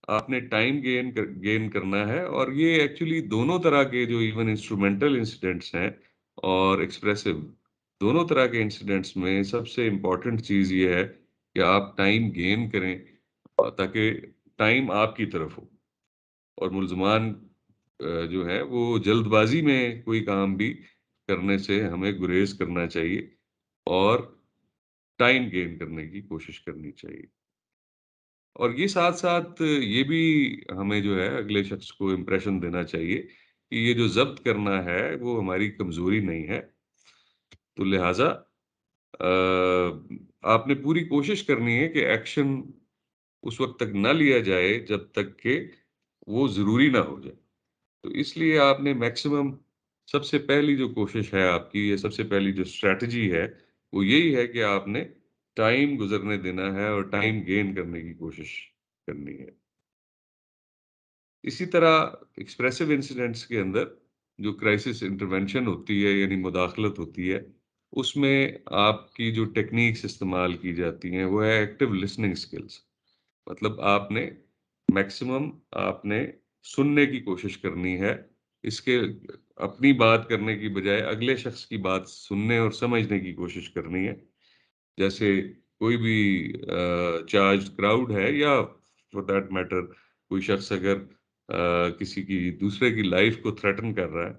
آپ نے ٹائم گین کرنا ہے، اور یہ ایکچولی دونوں طرح کے جو ایون انسٹرومنٹل انسیڈنٹس ہیں اور ایکسپریسو، دونوں طرح کے انسیڈنٹس میں سب سے امپورٹنٹ چیز یہ ہے کہ آپ ٹائم گین کریں تاکہ ٹائم آپ کی طرف ہو. اور ملزمان جو ہے وہ جلد بازی میں کوئی کام بھی کرنے سے ہمیں گریز کرنا چاہیے اور ٹائم گین کرنے کی کوشش کرنی چاہیے. اور یہ ساتھ ساتھ یہ بھی ہمیں جو ہے اگلے شخص کو امپریشن دینا چاہیے کہ یہ جو ضبط کرنا ہے وہ ہماری کمزوری نہیں ہے. تو لہٰذا آپ نے پوری کوشش کرنی ہے کہ ایکشن اس وقت تک نہ لیا جائے جب تک کہ وہ ضروری نہ ہو جائے. تو اس لیے آپ نے میکسیمم سب سے پہلی جو کوشش ہے آپ کی، یہ سب سے پہلی جو اسٹریٹجی ہے وہ یہی ہے کہ آپ نے ٹائم گزرنے دینا ہے اور ٹائم گین کرنے کی کوشش کرنی ہے. اسی طرح ایکسپریسو انسیڈنٹس کے اندر جو کرائسس انٹرونشن ہوتی ہے یعنی مداخلت ہوتی ہے، اس میں آپ کی جو ٹیکنیکس استعمال کی جاتی ہیں وہ ہے ایکٹیو لسننگ سکلز. مطلب آپ نے میکسیمم آپ نے سننے کی کوشش کرنی ہے، اس کے اپنی بات کرنے کی بجائے اگلے شخص کی بات سننے اور سمجھنے کی کوشش کرنی ہے. جیسے کوئی بھی چارج کراؤڈ ہے یا فور دیٹ میٹر کوئی شخص اگر کسی کی دوسرے کی لائف کو تھریٹن کر رہا ہے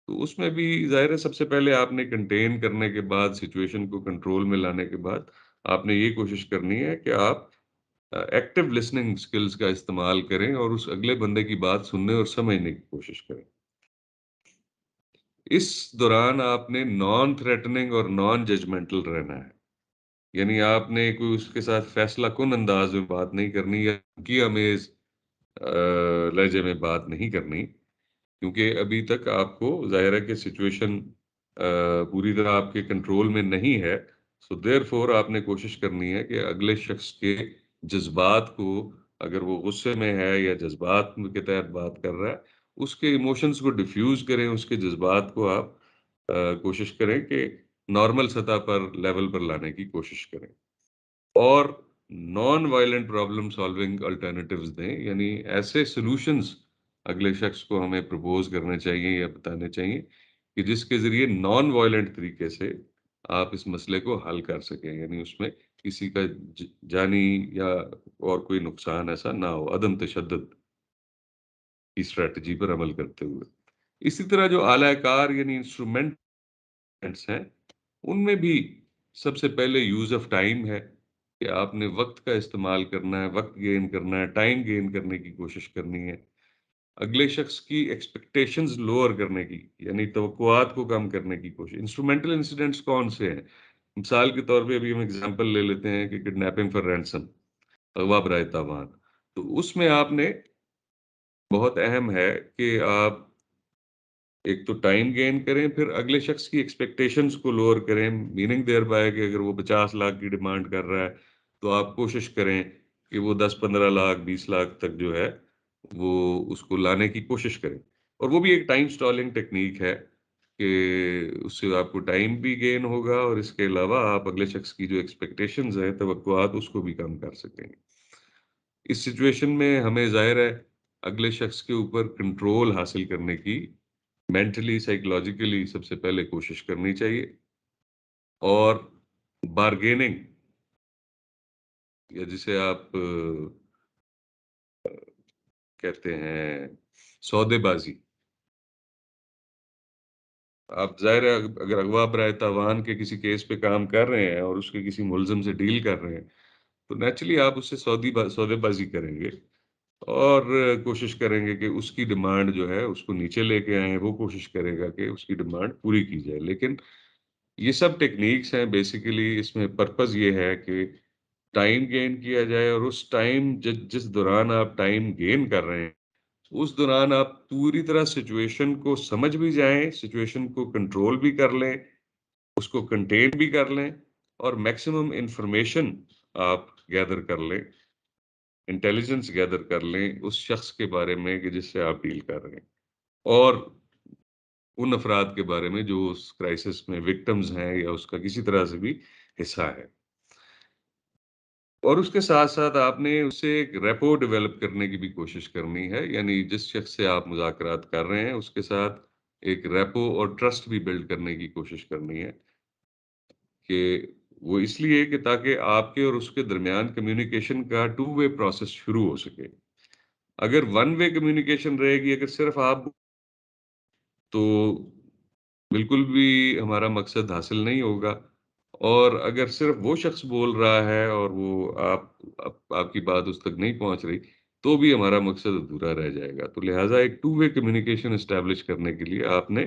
تو اس میں بھی ظاہر ہے سب سے پہلے آپ نے کنٹین کرنے کے بعد سچویشن کو کنٹرول میں لانے کے بعد آپ نے یہ کوشش کرنی ہے کہ آپ ایکٹیو لسننگ سکلز کا استعمال کریں اور اس اگلے بندے کی بات سننے اور سمجھنے کی کوشش کریں. اس دوران آپ نے نان تھریٹننگ اور نان ججمنٹل رہنا ہے، یعنی آپ نے کوئی اس کے ساتھ فیصلہ کن انداز میں بات نہیں کرنی یا کی امیز لہجے میں بات نہیں کرنی، کیونکہ ابھی تک آپ کو ظاہر ہے کہ سچویشن پوری طرح آپ کے کنٹرول میں نہیں ہے. سو دیر فور آپ نے کوشش کرنی ہے کہ اگلے شخص کے جذبات کو، اگر وہ غصے میں ہے یا جذبات کے تحت بات کر رہا ہے، اس کے ایموشنز کو ڈیفیوز کریں، اس کے جذبات کو آپ کوشش کریں کہ نارمل سطح پر لیول پر لانے کی کوشش کریں اور non violent problem solving alternatives دیں، یعنی ایسے سلوشنز اگلے شخص کو ہمیں پروپوز کرنے چاہیے یا بتانے چاہیے کہ جس کے ذریعے نان وائلنٹ طریقے سے آپ اس مسئلے کو حل کر سکیں، یعنی اس میں کسی کا جانی یا اور کوئی نقصان ایسا نہ ہو، عدم تشدد کی اسٹریٹجی پر عمل کرتے ہوئے. اسی طرح جو اعلی کار یعنی انسٹرومنٹس ہیں ان میں بھی سب سے پہلے یوز آف ٹائم ہے کہ آپ نے وقت کا استعمال کرنا ہے، وقت گین کرنا ہے، ٹائم گین کرنے کی کوشش کرنی ہے، اگلے شخص کی ایکسپیکٹیشنز لوور کرنے کی یعنی توقعات کو کم کرنے کی کوشش. انسٹرومنٹل انسیڈنٹس کون سے ہیں؟ مثال کے طور پہ ابھی ہم اگزامپل لے لیتے ہیں کہ کڈنیپنگ فار رینسم، اغوا برائے تاوان. تو اس میں آپ نے بہت اہم ہے کہ آپ ایک تو ٹائم گین کریں، پھر اگلے شخص کی ایکسپیکٹیشنز کو لوور کریں، میننگ دیر بائے کہ اگر وہ 50 لاکھ کی ڈیمانڈ کر رہا ہے تو آپ کوشش کریں کہ وہ 10-15 لاکھ 20 لاکھ تک جو ہے وہ اس کو لانے کی کوشش کریں. اور وہ بھی ایک ٹائم سٹالنگ ٹیکنیک ہے کہ اس سے آپ کو ٹائم بھی گین ہوگا اور اس کے علاوہ آپ اگلے شخص کی جو ایکسپیکٹیشنز ہیں، توقعات، اس کو بھی کم کر سکیں گے. اس سچویشن میں ہمیں ظاہر ہے اگلے شخص کے اوپر کنٹرول حاصل کرنے کی مینٹلی سائیکولوجیکلی سب سے پہلے کوشش کرنی چاہیے اور بارگیننگ یا جسے آپ کہتے ہیں سودے بازی. آپ ظاہر ہے اگر اغوا برائے تاوان کے کسی کیس پہ کام کر رہے ہیں اور اس کے کسی ملزم سے ڈیل کر رہے ہیں تو نیچرلی آپ اس سے سودے بازی کریں گے اور کوشش کریں گے کہ اس کی ڈیمانڈ جو ہے اس کو نیچے لے کے آئیں، وہ کوشش کرے گا کہ اس کی ڈیمانڈ پوری کی جائے. لیکن یہ سب ٹیکنیکس ہیں، بیسیکلی اس میں پرپز یہ ہے کہ ٹائم گین کیا جائے اور اس ٹائم جس دوران آپ ٹائم گین کر رہے ہیں اس دوران آپ پوری طرح سچویشن کو سمجھ بھی جائیں، سچویشن کو کنٹرول بھی کر لیں، اس کو کنٹین بھی کر لیں اور میکسیمم انفارمیشن آپ گیدر کر لیں، انٹیلیجنس گیدر کر لیں اس شخص کے بارے میں کہ جس سے آپ ڈیل کر رہے ہیں اور ان افراد کے بارے میں جو اس کرائسس میں وکٹمز ہیں یا اس کا کسی طرح سے بھی حصہ ہے. اور اس کے ساتھ ساتھ آپ نے اسے ایک ریپو ڈیولپ کرنے کی بھی کوشش کرنی ہے، یعنی جس شخص سے آپ مذاکرات کر رہے ہیں اس کے ساتھ ایک ریپو اور ٹرسٹ بھی بلڈ کرنے کی کوشش کرنی ہے کہ وہ اس لیے کہ تاکہ آپ کے اور اس کے درمیان کمیونیکیشن کا 2 وے پروسیس شروع ہو سکے. اگر 1 وے کمیونیکیشن رہے گی، اگر صرف آپ تو بالکل بھی ہمارا مقصد حاصل نہیں ہوگا، اور اگر صرف وہ شخص بول رہا ہے اور وہ آپ کی بات اس تک نہیں پہنچ رہی تو بھی ہمارا مقصد ادھورا رہ جائے گا. تو لہٰذا ایک 2 وے کمیونیکیشن اسٹیبلش کرنے کے لیے آپ نے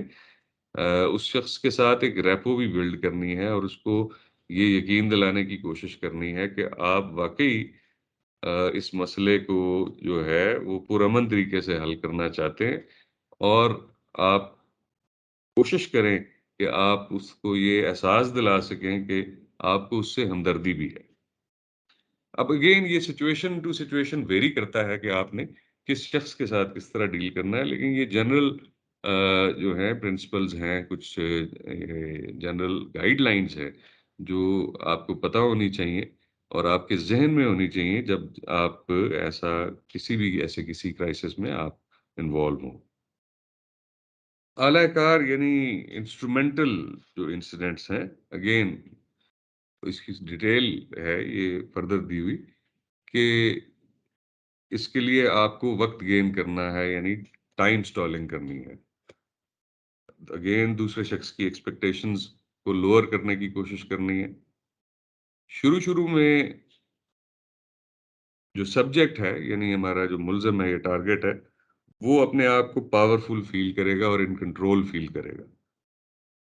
اس شخص کے ساتھ ایک ریپو بھی بلڈ کرنی ہے اور اس کو یہ یقین دلانے کی کوشش کرنی ہے کہ آپ واقعی اس مسئلے کو جو ہے وہ پرامن طریقے سے حل کرنا چاہتے ہیں اور آپ کوشش کریں کہ آپ اس کو یہ احساس دلا سکیں کہ آپ کو اس سے ہمدردی بھی ہے. اب اگین یہ سچویشن ٹو سچویشن ویری کرتا ہے کہ آپ نے کس شخص کے ساتھ کس طرح ڈیل کرنا ہے، لیکن یہ جنرل جو ہیں پرنسپلز ہیں، کچھ جنرل گائیڈ لائنز ہیں جو آپ کو پتہ ہونی چاہیے اور آپ کے ذہن میں ہونی چاہیے جب آپ کسی کرائسس میں آپ انوالو ہوں۔ اعلی کار یعنی انسٹرومنٹل جو انسیڈنٹس ہیں، اگین اس کی ڈیٹیل ہے یہ فردر دی ہوئی کہ اس کے لیے آپ کو وقت گین کرنا ہے، یعنی ٹائم سٹالنگ کرنی ہے۔ اگین دوسرے شخص کی ایکسپیکٹیشنز کو لوور کرنے کی کوشش کرنی ہے۔ شروع میں جو سبجیکٹ ہے، یعنی ہمارا جو ملزم ہے یا ٹارگٹ ہے، وہ اپنے آپ کو پاورفل فیل کرے گا اور ان کنٹرول فیل کرے گا،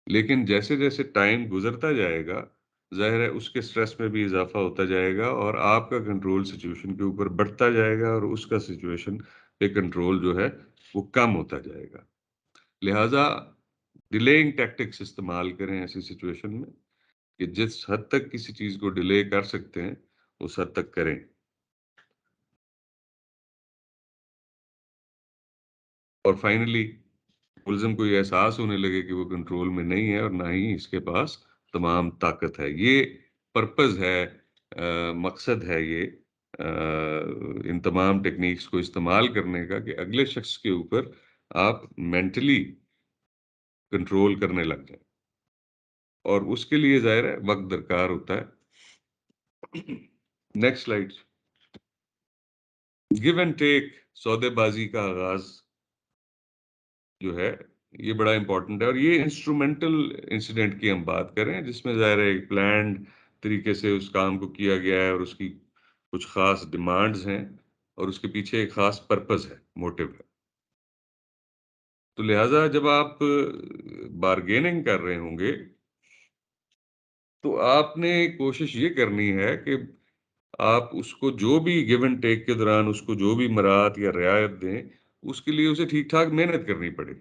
لیکن جیسے جیسے ٹائم گزرتا جائے گا ظاہر ہے اس کے سٹریس میں بھی اضافہ ہوتا جائے گا اور آپ کا کنٹرول سچویشن کے اوپر بڑھتا جائے گا اور اس کا سچویشن پہ کنٹرول جو ہے وہ کم ہوتا جائے گا۔ لہٰذا ڈیلیئنگ ٹیکٹکس استعمال کریں ایسی سچویشن میں کہ جس حد تک کسی چیز کو ڈیلے کر سکتے ہیں اس حد تک کریں۔ اور فائنلی ملزم کو یہ احساس ہونے لگے کہ وہ کنٹرول میں نہیں ہے اور نہ ہی اس کے پاس تمام طاقت ہے۔ یہ پرپز ہے، مقصد ہے یہ ان تمام ٹیکنیکس کو استعمال کرنے کا کہ اگلے شخص کے اوپر آپ مینٹلی کنٹرول کرنے لگ جائیں، اور اس کے لیے ظاہر ہے وقت درکار ہوتا ہے۔ Next slide. Give and take, سودے بازی کا آغاز جو ہے یہ بڑا امپورٹنٹ ہے، اور یہ انسٹرومنٹل انسیڈنٹ کی ہم بات کریں جس میں ظاہر ہے ایک پلانڈ طریقے سے اس کام کو کیا گیا ہے اور اس کی کچھ خاص ڈیمانڈز ہیں اور اس کے پیچھے ایک خاص پرپز ہے، موٹیو ہے۔ تو لہٰذا جب آپ بارگیننگ کر رہے ہوں گے تو آپ نے کوشش یہ کرنی ہے کہ آپ اس کو جو بھی گیو اینڈ ٹیک کے دوران اس کو جو بھی مراعات یا رعایت دیں، اس کے لیے اسے ٹھیک ٹھاک محنت کرنی پڑے،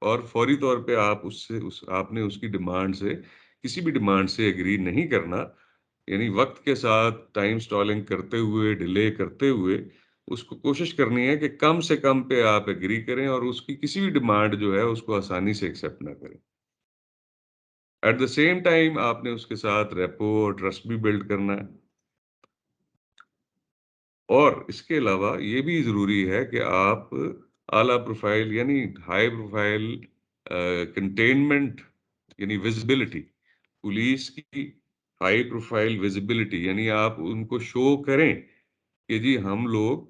اور فوری طور پہ آپ نے اس کی ڈیمانڈ سے کسی بھی ڈیمانڈ سے ایگری نہیں کرنا، یعنی وقت کے ساتھ ٹائم سٹالنگ کرتے ہوئے، ڈیلے کرتے ہوئے اس کو کوشش کرنی ہے کہ کم سے کم پہ آپ ایگری کریں اور اس کی کسی بھی ڈیمانڈ جو ہے اس کو آسانی سے ایکسیپٹ نہ کریں۔ ایٹ دا سیم ٹائم آپ نے اس کے ساتھ ریپو اور ٹرسٹ بھی بلڈ کرنا ہے، اور اس کے علاوہ یہ بھی ضروری ہے کہ آپ اعلیٰ پروفائل یعنی ہائی پروفائل کنٹینمنٹ یعنی ویزیبلٹی، پولیس کی ہائی پروفائل ویزیبلٹی، یعنی آپ ان کو شو کریں کہ جی ہم لوگ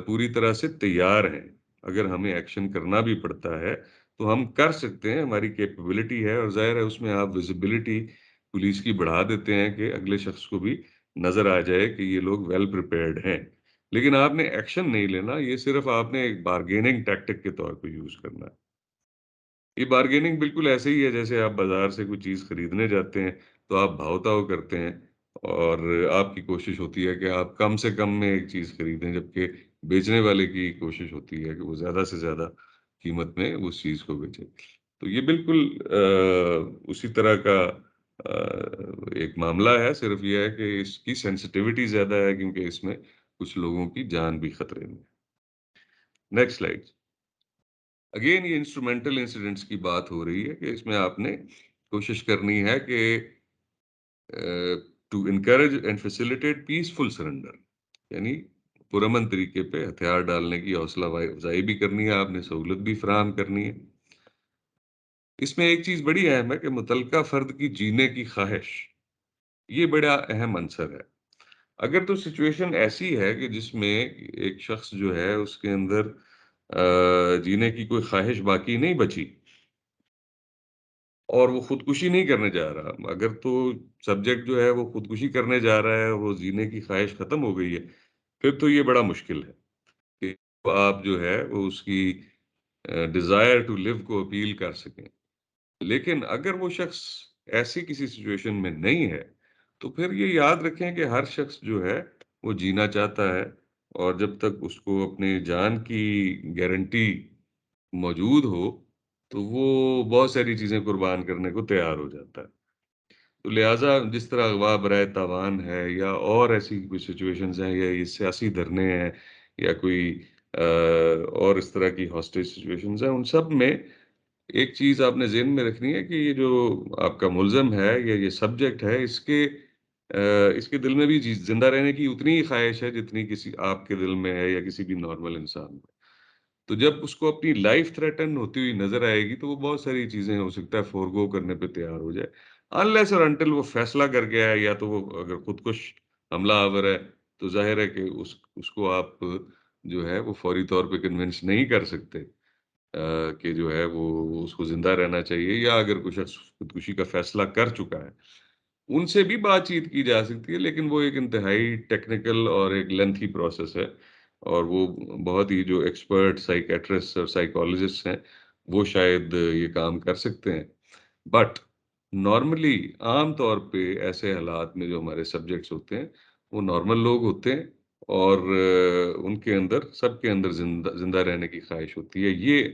پوری طرح سے تیار ہیں، اگر ہمیں ایکشن کرنا بھی پڑتا ہے تو ہم کر سکتے ہیں، ہماری کیپیبلٹی ہے، اور ظاہر ہے اس میں آپ ویزیبلٹی پولیس کی بڑھا دیتے ہیں کہ اگلے شخص کو بھی نظر آ جائے کہ یہ لوگ ویل پریپیئرڈ ہیں، لیکن آپ نے ایکشن نہیں لینا، یہ صرف آپ نے ایک بارگیننگ ٹیکٹک کے طور پہ یوز کرنا ہے۔ یہ بارگیننگ بالکل ایسے ہی ہے جیسے آپ بازار سے کوئی چیز خریدنے جاتے ہیں تو آپ بھاؤ تاؤ کرتے ہیں اور آپ کی کوشش ہوتی ہے کہ آپ کم سے کم میں ایک چیز خریدیں، جبکہ بیچنے والے کی کوشش ہوتی ہے کہ وہ زیادہ سے زیادہ قیمت میں اس چیز کو بیچے۔ تو یہ بالکل اسی طرح کا ایک معاملہ ہے، صرف یہ ہے کہ اس کی سینسٹیوٹی زیادہ ہے کیونکہ اس میں کچھ لوگوں کی جان بھی خطرے میں۔ Next slide. اگین یہ انسٹرومنٹل انسیڈنٹس کی بات ہو رہی ہے کہ اس میں آپ نے کوشش کرنی ہے کہ to encourage and facilitate peaceful surrender, یعنی پرامن طریقے پہ ہتھیار ڈالنے کی حوصلہ افزائی بھی کرنی ہے، آپ نے سہولت بھی فراہم کرنی ہے۔ اس میں ایک چیز بڑی اہم ہے کہ متعلقہ فرد کی جینے کی خواہش، یہ بڑا اہم عنصر ہے۔ اگر تو سچویشن ایسی ہے کہ جس میں ایک شخص جو ہے اس کے اندر جینے کی کوئی خواہش باقی نہیں بچی اور وہ خودکشی نہیں کرنے جا رہا، اگر تو سبجیکٹ جو ہے وہ خودکشی کرنے جا رہا ہے، وہ جینے کی خواہش ختم ہو گئی ہے، پھر تو یہ بڑا مشکل ہے کہ آپ جو ہے وہ اس کی ڈیزائر ٹو لیو کو اپیل کر سکیں۔ لیکن اگر وہ شخص ایسی کسی سچویشن میں نہیں ہے تو پھر یہ یاد رکھیں کہ ہر شخص جو ہے وہ جینا چاہتا ہے، اور جب تک اس کو اپنے جان کی گارنٹی موجود ہو تو وہ بہت ساری چیزیں قربان کرنے کو تیار ہو جاتا ہے۔ تو لہٰذا جس طرح اغوا برائے تاوان ہے یا اور ایسی کوئی سچویشنز ہیں یا یہ سیاسی دھرنے ہیں یا کوئی اور اس طرح کی ہاسٹیج سچویشنز ہیں، ان سب میں ایک چیز آپ نے ذہن میں رکھنی ہے کہ یہ جو آپ کا ملزم ہے یا یہ سبجیکٹ ہے، اس کے دل میں بھی زندہ رہنے کی اتنی ہی خواہش ہے جتنی کسی آپ کے دل میں ہے یا کسی بھی نارمل انسان میں۔ تو جب اس کو اپنی لائف تھریٹن ہوتی ہوئی نظر آئے گی تو وہ بہت ساری چیزیں ہو سکتا ہے فورگو کرنے پہ تیار ہو جائے، انلیس اور انٹل وہ فیصلہ کر کے آئے، یا تو وہ اگر خودکش حملہ آور ہے تو ظاہر ہے کہ اس کو آپ جو ہے وہ فوری طور پہ کنونس نہیں کر سکتے کہ جو ہے وہ اس کو زندہ رہنا چاہیے، یا اگر کوئی شخص خودکشی کا فیصلہ کر چکا ہے ان سے بھی بات چیت کی جا سکتی ہے، لیکن وہ ایک انتہائی ٹیکنیکل اور ایک لینتھی پروسیس ہے، اور وہ بہت ہی جو ایکسپرٹ سائیکیٹرسٹ اور سائیکالوجسٹ ہیں وہ شاید یہ کام کر سکتے ہیں۔ بٹ نارملی عام طور پہ ایسے حالات میں جو ہمارے سبجیکٹس ہوتے ہیں وہ نارمل لوگ ہوتے ہیں، اور ان کے اندر سب کے اندر زندہ رہنے کی خواہش ہوتی ہے۔ یہ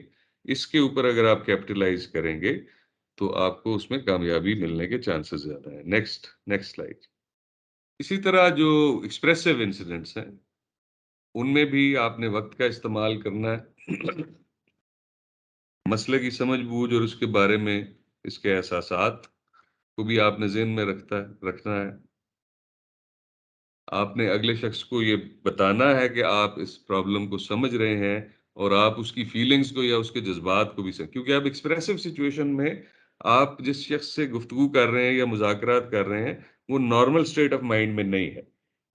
اس کے اوپر اگر آپ کیپٹلائز کریں گے تو آپ کو اس میں کامیابی ملنے کے چانسز زیادہ ہیں۔ Next slide. اسی طرح جو ایکسپریسو انسیڈنٹس ہیں ان میں بھی آپ نے وقت کا استعمال کرنا ہے، مسئلے کی سمجھ بوجھ اور اس کے بارے میں اس کے احساسات کو بھی آپ نے ذہن میں رکھنا ہے۔ آپ نے اگلے شخص کو یہ بتانا ہے کہ آپ اس پرابلم کو سمجھ رہے ہیں، اور آپ اس کی فیلنگز کو یا اس کے جذبات کو بھی کیونکہ اب ایکسپریسو سچویشن میں آپ جس شخص سے گفتگو کر رہے ہیں یا مذاکرات کر رہے ہیں وہ نارمل سٹیٹ آف مائنڈ میں نہیں ہے۔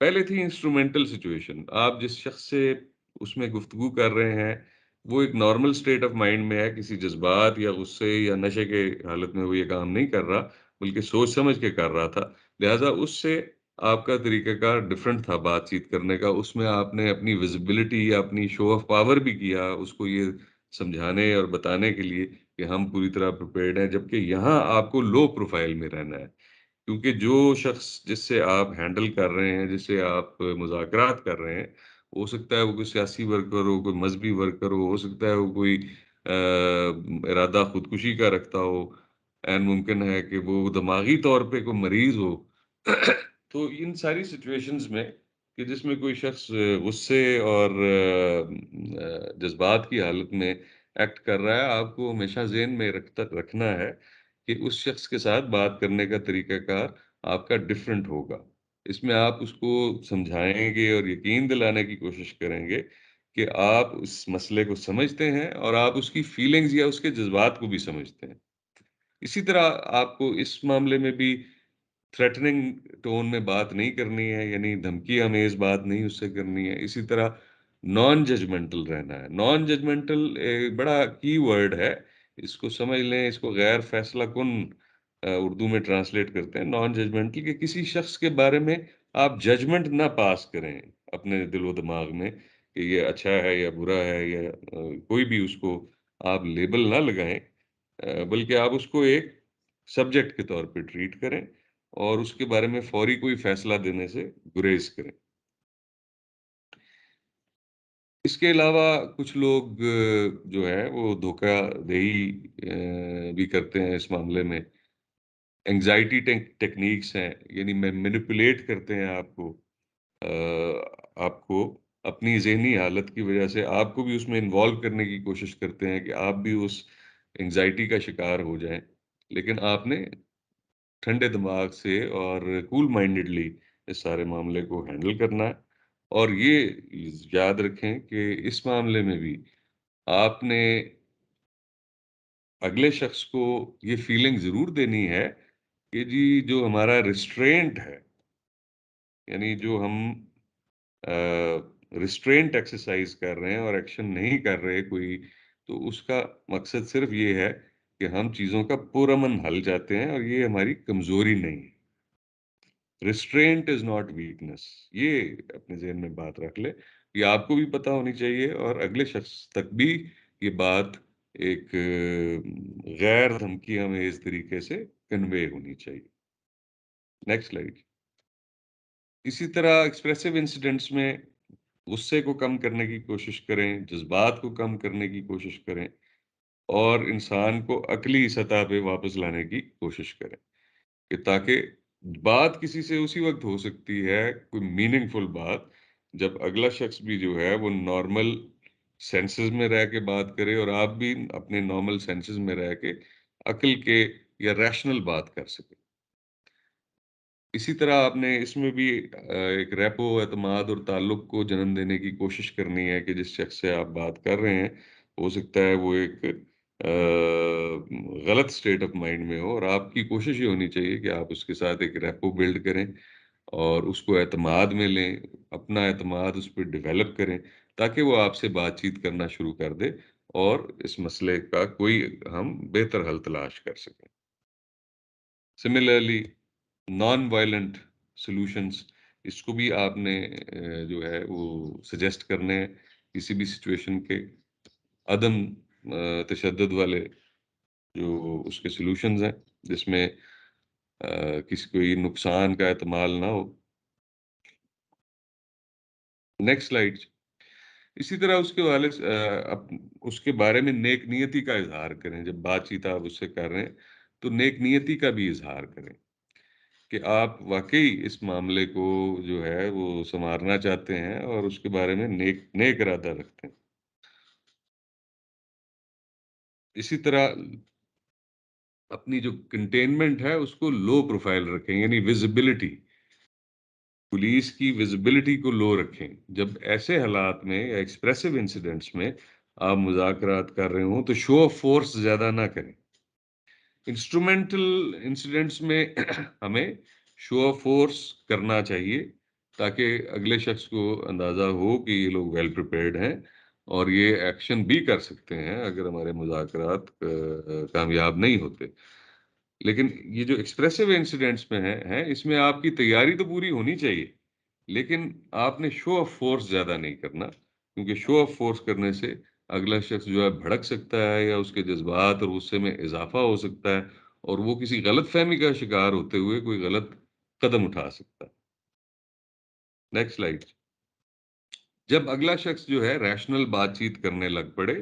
پہلے تھی انسٹرومنٹل سچویشن، آپ جس شخص سے اس میں گفتگو کر رہے ہیں وہ ایک نارمل سٹیٹ آف مائنڈ میں ہے، کسی جذبات یا غصے یا نشے کے حالت میں وہ یہ کام نہیں کر رہا بلکہ سوچ سمجھ کے کر رہا تھا، لہٰذا اس سے آپ کا طریقہ کار ڈفرنٹ تھا بات چیت کرنے کا۔ اس میں آپ نے اپنی ویزیبلٹی یا اپنی شو آف پاور بھی کیا اس کو یہ سمجھانے اور بتانے کے لیے کہ ہم پوری طرح پریپیئرڈ ہیں، جبکہ یہاں آپ کو لو پروفائل میں رہنا ہے، کیونکہ جو شخص جس سے آپ ہینڈل کر رہے ہیں، جس سے آپ مذاکرات کر رہے ہیں، ہو سکتا ہے وہ کوئی سیاسی ورکر ہو، کوئی مذہبی ورکر ہو سکتا ہے وہ کوئی ارادہ خودکشی کا رکھتا ہو، این ممکن ہے کہ وہ دماغی طور پہ کوئی مریض ہو۔ تو ان ساری سچویشنز میں کہ جس میں کوئی شخص غصے اور جذبات کی حالت میں ایکٹ کر رہا ہے، آپ کو ہمیشہ ذہن میں رکھنا ہے کہ اس شخص کے ساتھ بات کرنے کا طریقہ کار آپ کا ڈفرنٹ ہوگا۔ اس میں آپ اس کو سمجھائیں گے اور یقین دلانے کی کوشش کریں گے کہ آپ اس مسئلے کو سمجھتے ہیں اور آپ اس کی فیلنگز یا اس کے جذبات کو بھی سمجھتے ہیں۔ اسی طرح آپ کو اس معاملے میں بھی تھریٹننگ ٹون میں بات نہیں کرنی ہے، یعنی دھمکی امیز بات نہیں اس سے کرنی ہے۔ اسی طرح نان ججمنٹل رہنا ہے۔ نان ججمنٹل ایک بڑا کی ورڈ ہے، اس کو سمجھ لیں، اس کو غیر فیصلہ کن اردو میں ٹرانسلیٹ کرتے ہیں۔ نان ججمنٹل کہ کسی شخص کے بارے میں آپ ججمنٹ نہ پاس کریں اپنے دل و دماغ میں کہ یہ اچھا ہے یا برا ہے، یا کوئی بھی اس کو آپ لیبل نہ لگائیں، بلکہ آپ اس کو ایک سبجیکٹ کے طور پہ ٹریٹ کریں اور اس کے بارے میں فوری کوئی فیصلہ دینے سے گریز کریں۔ اس کے علاوہ کچھ لوگ جو ہے وہ دھوکہ دہی بھی کرتے ہیں اس معاملے میں۔ انگزائٹی ٹیکنیکس ہیں، یعنی مینیپولیٹ کرتے ہیں آپ کو اپنی ذہنی حالت کی وجہ سے آپ کو بھی اس میں انوالو کرنے کی کوشش کرتے ہیں کہ آپ بھی اس انگزائٹی کا شکار ہو جائیں، لیکن آپ نے ٹھنڈے دماغ سے اور کول مائنڈڈلی اس سارے معاملے کو ہینڈل کرنا ہے۔ اور یہ یاد رکھیں کہ اس معاملے میں بھی آپ نے اگلے شخص کو یہ فیلنگ ضرور دینی ہے کہ جی جو ہمارا ریسٹرینٹ ہے، یعنی جو ہم ریسٹرینٹ ایکسرسائز کر رہے ہیں اور ایکشن نہیں کر رہے کوئی، تو اس کا مقصد صرف یہ ہے کہ ہم چیزوں کا پرامن حل چاہتے ہیں، اور یہ ہماری کمزوری نہیں ہے۔ ریسٹرینٹ از ناٹ ویکنس، یہ اپنے ذہن میں بات رکھ لے، یہ آپ کو بھی پتہ ہونی چاہیے اور اگلے شخص تک بھی یہ بات ایک غیر دھمکی امیز طریقے سے کنوے ہونی چاہیے۔ Next slide. اسی طرح ایکسپریسو انسیڈنٹس میں غصے کو کم کرنے کی کوشش کریں، جذبات کو کم کرنے کی کوشش کریں، اور انسان کو عقلی سطح پہ واپس لانے کی کوشش کریں، کہ تاکہ بات کسی سے اسی وقت ہو سکتی ہے کوئی میننگ فل بات جب اگلا شخص بھی جو ہے وہ نارمل سینسز میں رہ کے بات کرے اور آپ بھی اپنے نارمل سینسز میں رہ کے عقل کے یا ریشنل بات کر سکے. اسی طرح آپ نے اس میں بھی ایک ریپو، اعتماد اور تعلق کو جنم دینے کی کوشش کرنی ہے کہ جس شخص سے آپ بات کر رہے ہیں ہو سکتا ہے وہ ایک غلط سٹیٹ آف مائنڈ میں ہو، اور آپ کی کوشش یہ ہونی چاہیے کہ آپ اس کے ساتھ ایک ریپو بلڈ کریں اور اس کو اعتماد میں لیں، اپنا اعتماد اس پہ ڈیولپ کریں تاکہ وہ آپ سے بات چیت کرنا شروع کر دے اور اس مسئلے کا کوئی ہم بہتر حل تلاش کر سکیں. سملرلی نان وائلنٹ سولوشنس، اس کو بھی آپ نے جو ہے وہ سجیسٹ کرنے ہیں کسی بھی سچویشن کے. عدم تشدد والے جو اس کے سولوشنز ہیں جس میں کسی کوئی نقصان کا احتمال نہ ہو. Next slide. اسی طرح اس کے والد اس کے بارے میں نیک نیتی کا اظہار کریں. جب بات چیت آپ اس سے کر رہے ہیں تو نیک نیتی کا بھی اظہار کریں کہ آپ واقعی اس معاملے کو جو ہے وہ سنوارنا چاہتے ہیں اور اس کے بارے میں نیک ارادہ رکھتے ہیں. اسی طرح اپنی جو کنٹینمنٹ ہے اس کو لو پروفائل رکھیں، یعنی ویزیبلٹی، پولیس کی ویزیبلٹی کو لو رکھیں. جب ایسے حالات میں یا ایکسپریسو انسیڈنٹس میں آپ مذاکرات کر رہے ہوں تو شو آف فورس زیادہ نہ کریں. انسٹرومنٹل انسیڈنٹس میں ہمیں شو آف فورس کرنا چاہیے تاکہ اگلے شخص کو اندازہ ہو کہ یہ لوگ ویل پریپیئرڈ ہیں اور یہ ایکشن بھی کر سکتے ہیں اگر ہمارے مذاکرات کامیاب نہیں ہوتے. لیکن یہ جو ایکسپریسو انسیڈنٹس میں ہیں اس میں آپ کی تیاری تو پوری ہونی چاہیے لیکن آپ نے شو آف فورس زیادہ نہیں کرنا، کیونکہ شو آف فورس کرنے سے اگلا شخص جو ہے بھڑک سکتا ہے یا اس کے جذبات اور غصے میں اضافہ ہو سکتا ہے اور وہ کسی غلط فہمی کا شکار ہوتے ہوئے کوئی غلط قدم اٹھا سکتا ہے. Next slide. جب اگلا شخص جو ہے ریشنل بات چیت کرنے لگ پڑے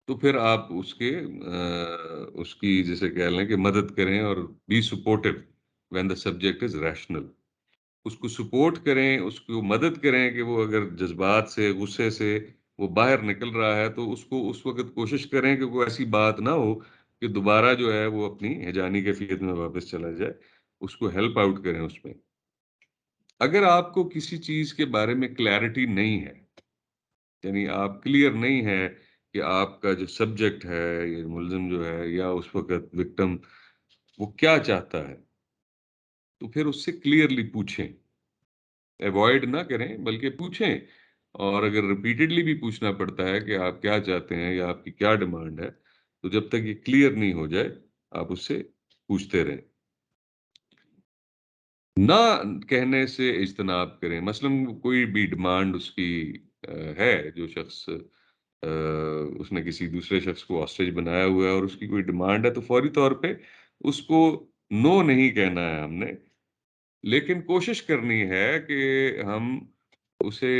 تو پھر آپ اس کی جیسے کہہ لیں کہ مدد کریں اور be supportive when the subject is rational. اس کو سپورٹ کریں، اس کو مدد کریں کہ وہ اگر جذبات سے غصے سے وہ باہر نکل رہا ہے تو اس کو اس وقت کوشش کریں کہ کوئی ایسی بات نہ ہو کہ دوبارہ جو ہے وہ اپنی ہیجانی کیفیت میں واپس چلا جائے. اس کو ہیلپ آؤٹ کریں اس میں. اگر آپ کو کسی چیز کے بارے میں کلیئرٹی نہیں ہے، یعنی آپ کلیئر نہیں ہے کہ آپ کا جو سبجیکٹ ہے یا ملزم جو ہے یا اس وقت وکٹم وہ کیا چاہتا ہے تو پھر اس سے کلیئرلی پوچھیں. ایوائڈ نہ کریں بلکہ پوچھیں، اور اگر ریپیٹڈلی بھی پوچھنا پڑتا ہے کہ آپ کیا چاہتے ہیں یا آپ کی کیا ڈیمانڈ ہے تو جب تک یہ کلیئر نہیں ہو جائے آپ اس سے پوچھتے رہیں. نہ کہنے سے اجتناب کریں. مثلا کوئی بھی ڈیمانڈ اس کی ہے، جو شخص اس نے کسی دوسرے شخص کو ہاسٹیج بنایا ہوا ہے اور اس کی کوئی ڈیمانڈ ہے تو فوری طور پہ اس کو نو نہیں کہنا ہے ہم نے، لیکن کوشش کرنی ہے کہ ہم اسے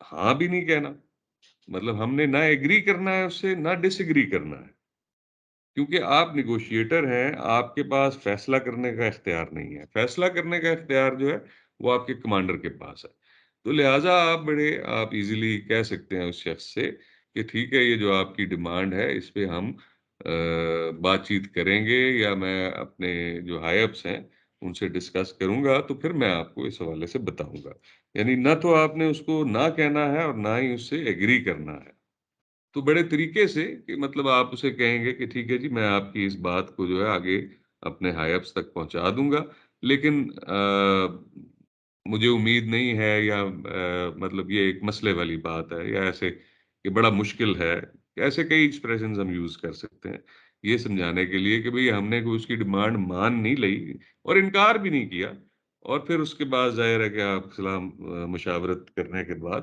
ہاں بھی نہیں کہنا. مطلب ہم نے نہ ایگری کرنا ہے اس سے نہ ڈس ایگری کرنا ہے، کیونکہ آپ نیگوشیٹر ہیں، آپ کے پاس فیصلہ کرنے کا اختیار نہیں ہے. فیصلہ کرنے کا اختیار جو ہے وہ آپ کے کمانڈر کے پاس ہے. تو لہٰذا آپ ایزیلی کہہ سکتے ہیں اس شخص سے کہ ٹھیک ہے یہ جو آپ کی ڈیمانڈ ہے اس پہ ہم بات چیت کریں گے یا میں اپنے جو ہائی اپس ہیں ان سے ڈسکس کروں گا تو پھر میں آپ کو اس حوالے سے بتاؤں گا. یعنی نہ تو آپ نے اس کو نہ کہنا ہے اور نہ ہی اس سے ایگری کرنا ہے. تو بڑے طریقے سے کہ مطلب آپ اسے کہیں گے کہ ٹھیک ہے جی میں آپ کی اس بات کو جو ہے آگے اپنے ہائی اپس تک پہنچا دوں گا، لیکن مجھے امید نہیں ہے یا مطلب یہ ایک مسئلے والی بات ہے یا ایسے کہ بڑا مشکل ہے. ایسے کئی ایکسپریشنز ہم یوز کر سکتے ہیں یہ سمجھانے کے لیے کہ بھئی ہم نے کوئی اس کی ڈیمانڈ مان نہیں لئی اور انکار بھی نہیں کیا، اور پھر اس کے بعد ظاہر ہے کہ آپ سلام مشاورت کرنے کے بعد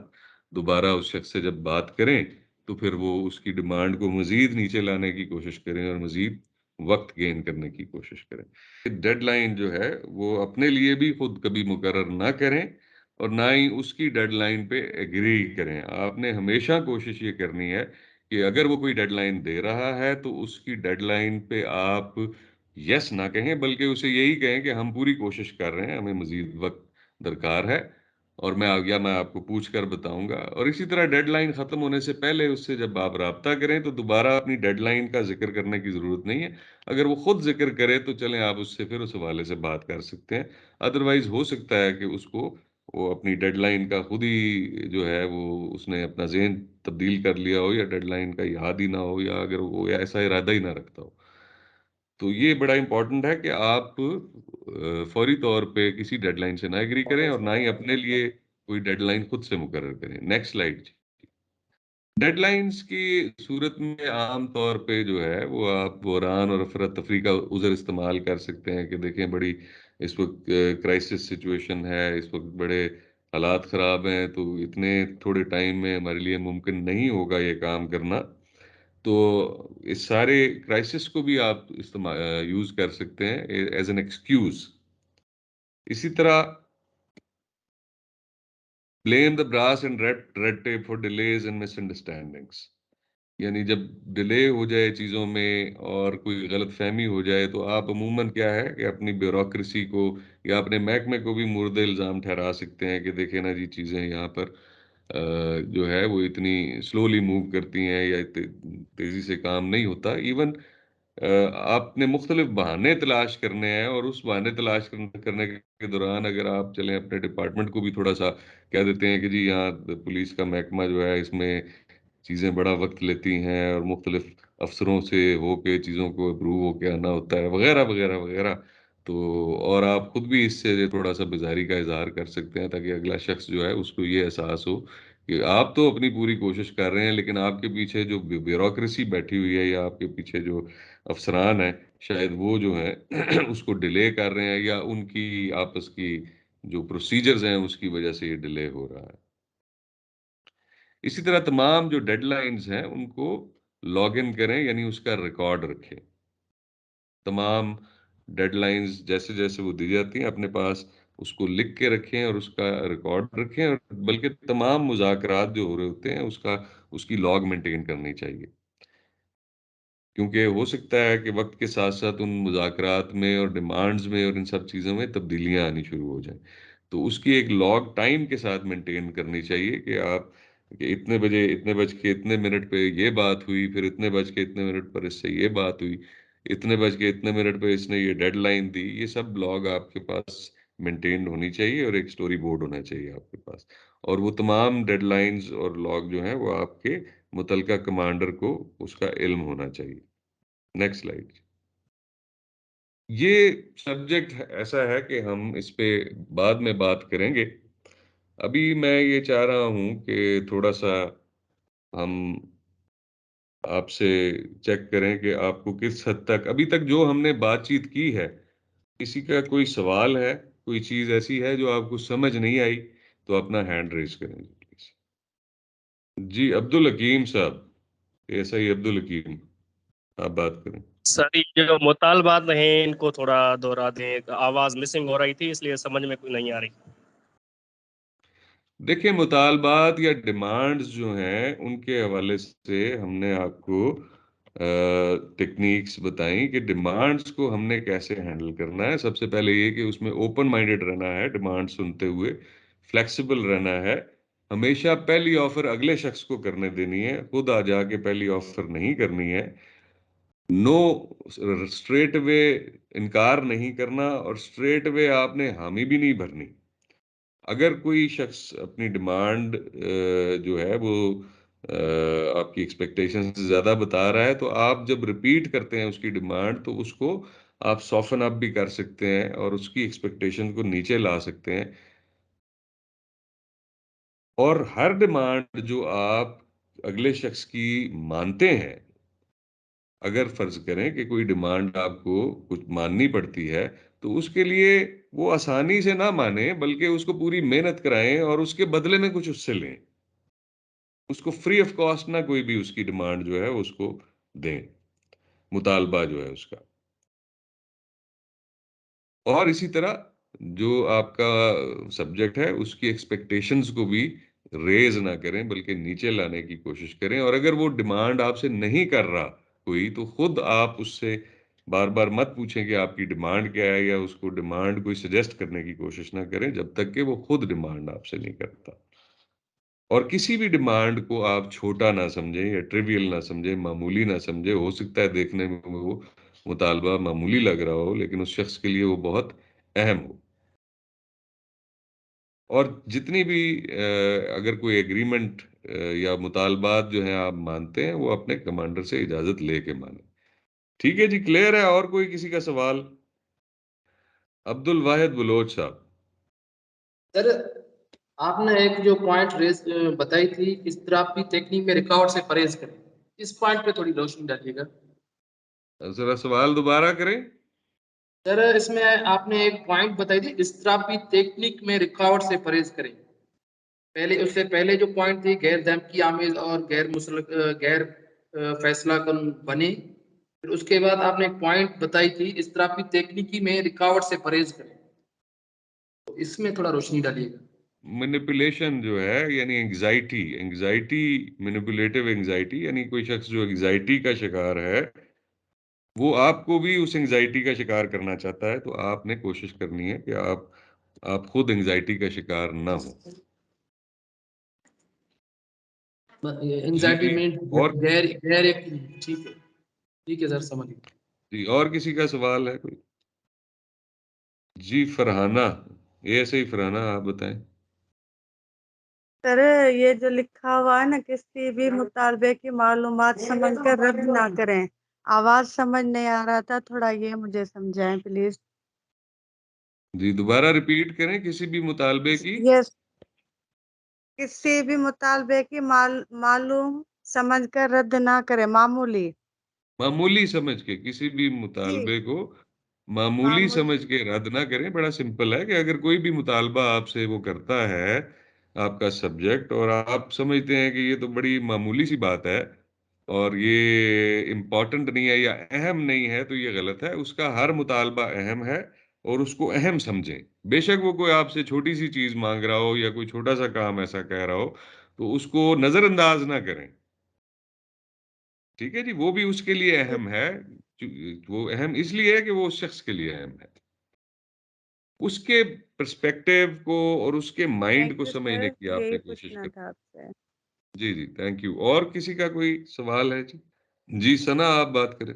دوبارہ اس شخص سے جب بات کریں تو پھر وہ اس کی ڈیمانڈ کو مزید نیچے لانے کی کوشش کریں اور مزید وقت گین کرنے کی کوشش کریں. ڈیڈ لائن جو ہے وہ اپنے لیے بھی خود کبھی مقرر نہ کریں اور نہ ہی اس کی ڈیڈ لائن پہ ایگری کریں. آپ نے ہمیشہ کوشش یہ کرنی ہے کہ اگر وہ کوئی ڈیڈ لائن دے رہا ہے تو اس کی ڈیڈ لائن پہ آپ یس نہ کہیں بلکہ اسے یہی کہیں کہ ہم پوری کوشش کر رہے ہیں، ہمیں مزید وقت درکار ہے اور میں آپ کو پوچھ کر بتاؤں گا. اور اسی طرح ڈیڈ لائن ختم ہونے سے پہلے اس سے جب آپ رابطہ کریں تو دوبارہ اپنی ڈیڈ لائن کا ذکر کرنے کی ضرورت نہیں ہے. اگر وہ خود ذکر کرے تو چلیں آپ اس سے پھر اس حوالے سے بات کر سکتے ہیں. ادروائز ہو سکتا ہے کہ اس کو وہ اپنی ڈیڈ لائن کا خود ہی جو ہے وہ اس نے اپنا ذہن تبدیل کر لیا ہو، یا ڈیڈ لائن کا یاد ہی نہ ہو، یا اگر وہ ایسا ارادہ ہی نہ رکھتا ہو. تو یہ بڑا امپورٹنٹ ہے کہ آپ فوری طور پہ کسی ڈیڈ لائن سے نہ ایگری کریں اور نہ ہی اپنے لیے کوئی ڈیڈ لائن خود سے مقرر کریں. Next slide. ڈیڈ لائنز کی صورت میں عام طور پہ جو ہے وہ آپ بحران اور افراتفری کا عذر استعمال کر سکتے ہیں کہ دیکھیں بڑی اس وقت کرائسس سچویشن ہے، اس وقت بڑے حالات خراب ہیں، تو اتنے تھوڑے ٹائم میں ہمارے لیے ممکن نہیں ہوگا یہ کام کرنا. تو اس سارے کرائسس کو بھی آپ یوز کر سکتے ہیں ایز این ایکسکیوز. اسی طرح blame the brass and red tape for delays and misunderstandings. یعنی جب ڈیلے ہو جائے چیزوں میں اور کوئی غلط فہمی ہو جائے تو آپ عموماً کیا ہے کہ اپنی بیوروکریسی کو یا اپنے محکمے کو بھی مورد الزام ٹھہرا سکتے ہیں کہ دیکھیں نا جی چیزیں یہاں پر جو ہے وہ اتنی سلولی موو کرتی ہیں یا تیزی سے کام نہیں ہوتا. ایون آپ نے مختلف بہانے تلاش کرنے ہیں، اور اس بہانے تلاش کرنے کے دوران اگر آپ چلیں اپنے ڈپارٹمنٹ کو بھی تھوڑا سا کہہ دیتے ہیں کہ جی یہاں پولیس کا محکمہ جو ہے اس میں چیزیں بڑا وقت لیتی ہیں اور مختلف افسروں سے ہو کے چیزوں کو اپروو ہو کے آنا ہوتا ہے وغیرہ وغیرہ وغیرہ. تو اور آپ خود بھی اس سے تھوڑا سا بیزاری کا اظہار کر سکتے ہیں تاکہ اگلا شخص جو ہے اس کو یہ احساس ہو کہ آپ تو اپنی پوری کوشش کر رہے ہیں، لیکن آپ کے پیچھے جو بیوروکریسی بیٹھی ہوئی ہے یا آپ کے پیچھے جو افسران ہیں شاید وہ جو ہیں اس کو ڈیلے کر رہے ہیں، یا ان کی آپس کی جو پروسیجرز ہیں اس کی وجہ سے یہ ڈیلے ہو رہا ہے. اسی طرح تمام جو ڈیڈ لائنز ہیں ان کو لاگ ان کریں، یعنی اس کا ریکارڈ رکھیں. تمام ڈیڈ لائنز جیسے جیسے وہ دی جاتی ہیں اپنے پاس اس کو لکھ کے رکھیں اور اس کا ریکارڈ رکھیں، اور بلکہ تمام مذاکرات جو ہو رہے ہوتے ہیں اس کی لاگ مینٹین کرنی چاہیے. کیونکہ ہو سکتا ہے کہ وقت کے ساتھ ساتھ ان مذاکرات میں اور ڈیمانڈز میں اور ان سب چیزوں میں تبدیلیاں آنی شروع ہو جائیں. تو اس کی ایک لاگ ٹائم کے ساتھ مینٹین کرنی چاہیے کہ آپ کہ اتنے بجے اتنے بج کے اتنے منٹ پہ یہ بات ہوئی، پھر اتنے بج کے اتنے منٹ پر اس سے یہ بات ہوئی، اتنے بج کے اتنے منٹ پہ اس نے یہ ڈیڈ لائن دی. یہ سب لاگ آپ کے پاس مینٹینڈ ہونی چاہیے اور ایک سٹوری بورڈ ہونا چاہیے آپ کے پاس. اور وہ تمام ڈیڈ لائنز اور لاگ جو ہیں وہ آپ کے متعلقہ کمانڈر کو اس کا علم ہونا چاہیے. Next slide. یہ سبجیکٹ ایسا ہے کہ ہم اس پہ بعد میں بات کریں گے. ابھی میں یہ چاہ رہا ہوں کہ تھوڑا سا ہم آپ سے چیک کریں کہ آپ کو کس حد تک ابھی تک جو ہم نے بات چیت کی ہے، کسی کا کوئی سوال ہے، کوئی چیز ایسی ہے جو آپ کو سمجھ نہیں آئی تو اپنا ہینڈ ریز کریں پلیز. جی عبدالحکیم صاحب، ایسا ہی عبدالحکیم، آپ بات کریں. سر یہ جو مطالبات ہیں ان کو تھوڑا دوہرا دیں، آواز مسنگ ہو رہی تھی اس لیے سمجھ میں نہیں آ رہی. دیکھیں مطالبات یا ڈیمانڈز جو ہیں ان کے حوالے سے ہم نے آپ کو ٹیکنیکس بتائیں کہ ڈیمانڈز کو ہم نے کیسے ہینڈل کرنا ہے. سب سے پہلے یہ کہ اس میں اوپن مائنڈڈ رہنا ہے، ڈیمانڈ سنتے ہوئے فلیکسیبل رہنا ہے. ہمیشہ پہلی آفر اگلے شخص کو کرنے دینی ہے، خود آ جا کے پہلی آفر نہیں کرنی ہے. نو اسٹریٹ وے انکار نہیں کرنا، اور اسٹریٹ وے آپ نے حامی بھی نہیں بھرنی. اگر کوئی شخص اپنی ڈیمانڈ جو ہے وہ آپ کی ایکسپیکٹیشن سے زیادہ بتا رہا ہے تو آپ جب ریپیٹ کرتے ہیں اس کی ڈیمانڈ تو اس کو آپ سافن اپ بھی کر سکتے ہیں اور اس کی ایکسپیکٹیشن کو نیچے لا سکتے ہیں. اور ہر ڈیمانڈ جو آپ اگلے شخص کی مانتے ہیں، اگر فرض کریں کہ کوئی ڈیمانڈ آپ کو کچھ ماننی پڑتی ہے تو اس کے لیے وہ آسانی سے نہ مانیں بلکہ اس کو پوری محنت کرائیں اور اس کے بدلے میں کچھ اس سے لیں. اس کو فری آف کاسٹ نہ کوئی بھی اس کی ڈیمانڈ جو ہے اس کو دیں، مطالبہ جو ہے اس کا. اور اسی طرح جو آپ کا سبجیکٹ ہے اس کی ایکسپیکٹیشنز کو بھی ریز نہ کریں بلکہ نیچے لانے کی کوشش کریں. اور اگر وہ ڈیمانڈ آپ سے نہیں کر رہا کوئی تو خود آپ اس سے بار بار مت پوچھیں کہ آپ کی ڈیمانڈ کیا ہے، یا اس کو ڈیمانڈ کوئی سجیسٹ کرنے کی کوشش نہ کریں جب تک کہ وہ خود ڈیمانڈ آپ سے نہیں کرتا. اور کسی بھی ڈیمانڈ کو آپ چھوٹا نہ سمجھیں یا ٹریویل نہ سمجھیں، معمولی نہ سمجھیں. ہو سکتا ہے دیکھنے میں وہ مطالبہ معمولی لگ رہا ہو، لیکن اس شخص کے لیے وہ بہت اہم ہو. اور جتنی بھی اگر کوئی ایگریمنٹ یا مطالبات جو ہیں آپ مانتے ہیں، وہ اپنے کمانڈر سے اجازت لے کے مانیں. ٹھیک ہے جی، کلیئر ہے؟ اور کوئی کسی کا سوال؟ عبد الواحد بلوچ صاحب. سر آپ نے ایک جو پوائنٹ ریز بتائی تھی، اضطرابی تکنیک میں رکاوٹ سے پرہیز کریں، اس پوائنٹ پہ تھوڑی روشنی ڈالیے گا. ذرا سوال دوبارہ کریں. سر اس میں آپ نے ایک پوائنٹ بتائی تھی، اضطرابی تکنیک میں رکاوٹ سے پرہیز کریں. پہلے اس سے پہلے جو پوائنٹ تھی غیر دھمکی آمیز اور غیر فیصلہ کن بنے. پھر اس کے بعد آپ نے ایک پوائنٹ بتائی تھی، اضطرابی تکنیکی میں رکاوٹ سے پرہیز کریں. تو اس میں تھوڑا روشنی ڈالیے گا. مینیپولیشن جو ہے، یعنی انگزائٹی مینیپولیٹو انگزائٹی، یعنی کوئی شخص جو انگزائٹی کا شکار ہے، وہ آپ کو بھی اس انگزائٹی کا شکار کرنا چاہتا ہے. تو آپ نے کوشش کرنی ہے کہ آپ خود انگزائٹی کا شکار نہ ہوں. انگزائٹی جی. میں اور غیر یقینی. ٹھیک ہے سر، سمجھ گیا. جی، اور کسی کا سوال ہے کوئی؟ جی فرحانہ، ایسے ہی فرحانہ، آپ بتائیں. سر یہ جو لکھا ہوا ہے نا، کسی بھی مطالبے کی معلومات سمجھ کر رد نہ کریں، آواز سمجھ نہیں آ رہا تھا، تھوڑا یہ مجھے سمجھائیں پلیز. جی دوبارہ ریپیٹ کریں. کسی بھی مطالبے کی یس، کسی بھی مطالبے کی معلوم سمجھ کر رد نہ کریں، معمولی سمجھ کے کسی بھی جی مطالبے کو معمولی معمولی. سمجھ کے رد نہ کریں. بڑا سمپل ہے کہ اگر کوئی بھی مطالبہ آپ سے وہ کرتا ہے، آپ کا سبجیکٹ، اور آپ سمجھتے ہیں کہ یہ تو بڑی معمولی سی بات ہے اور یہ امپورٹنٹ نہیں ہے یا اہم نہیں ہے، تو یہ غلط ہے. اس کا ہر مطالبہ اہم ہے اور اس کو اہم سمجھیں. بے شک وہ کوئی آپ سے چھوٹی سی چیز مانگ رہا ہو یا کوئی چھوٹا سا کام ایسا کہہ رہا ہو، تو اس کو نظر انداز نہ کریں. ٹھیک ہے جی، وہ بھی اس کے لیے اہم ہے. وہ اہم اس لیے ہے کہ وہ اس شخص کے لیے اہم ہے. اس کے پرسپیکٹیو کو اور اس کے تھینک مائنڈ کو یو سر، سمجھنے کی آپ یہی نے کوشش پوچھنا کریں. تھا آپ سے. جی جی، تھینک یو. اور کسی کا کوئی سوال ہے؟ جی جی ثنا، آپ بات کریں.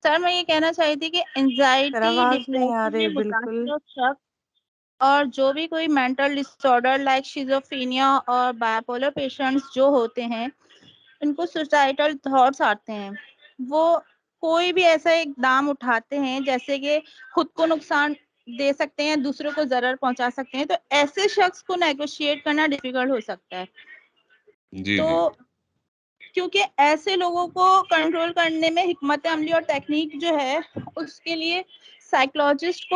سر میں یہ کہنا چاہی تھی کہ سر انزائٹی آواز نہیں آ ڈپریشن میں رہی بالکل. متاثرہ شخص اور جو بھی کوئی مینٹل ڈس آرڈر لائک شیزوفرینیا اور بائیپولر پیشنٹس جو ہوتے ہیں، ان کو سوسائٹل تھاٹس آتے ہیں. وہ کوئی بھی ایسا اقدام اٹھاتے ہیں جیسے کہ خود کو نقصان دے سکتے ہیں، دوسروں کو ضرر پہنچا سکتے ہیں. تو ایسے شخص کو نیگوشیٹ کرنا ڈیفیکلٹ ہو سکتا ہے. جی تو جی کیونکہ ایسے لوگوں کو کنٹرول کرنے میں حکمت عملی اور تکنیک جو ہے، اس کے لیے سائیکولوجسٹ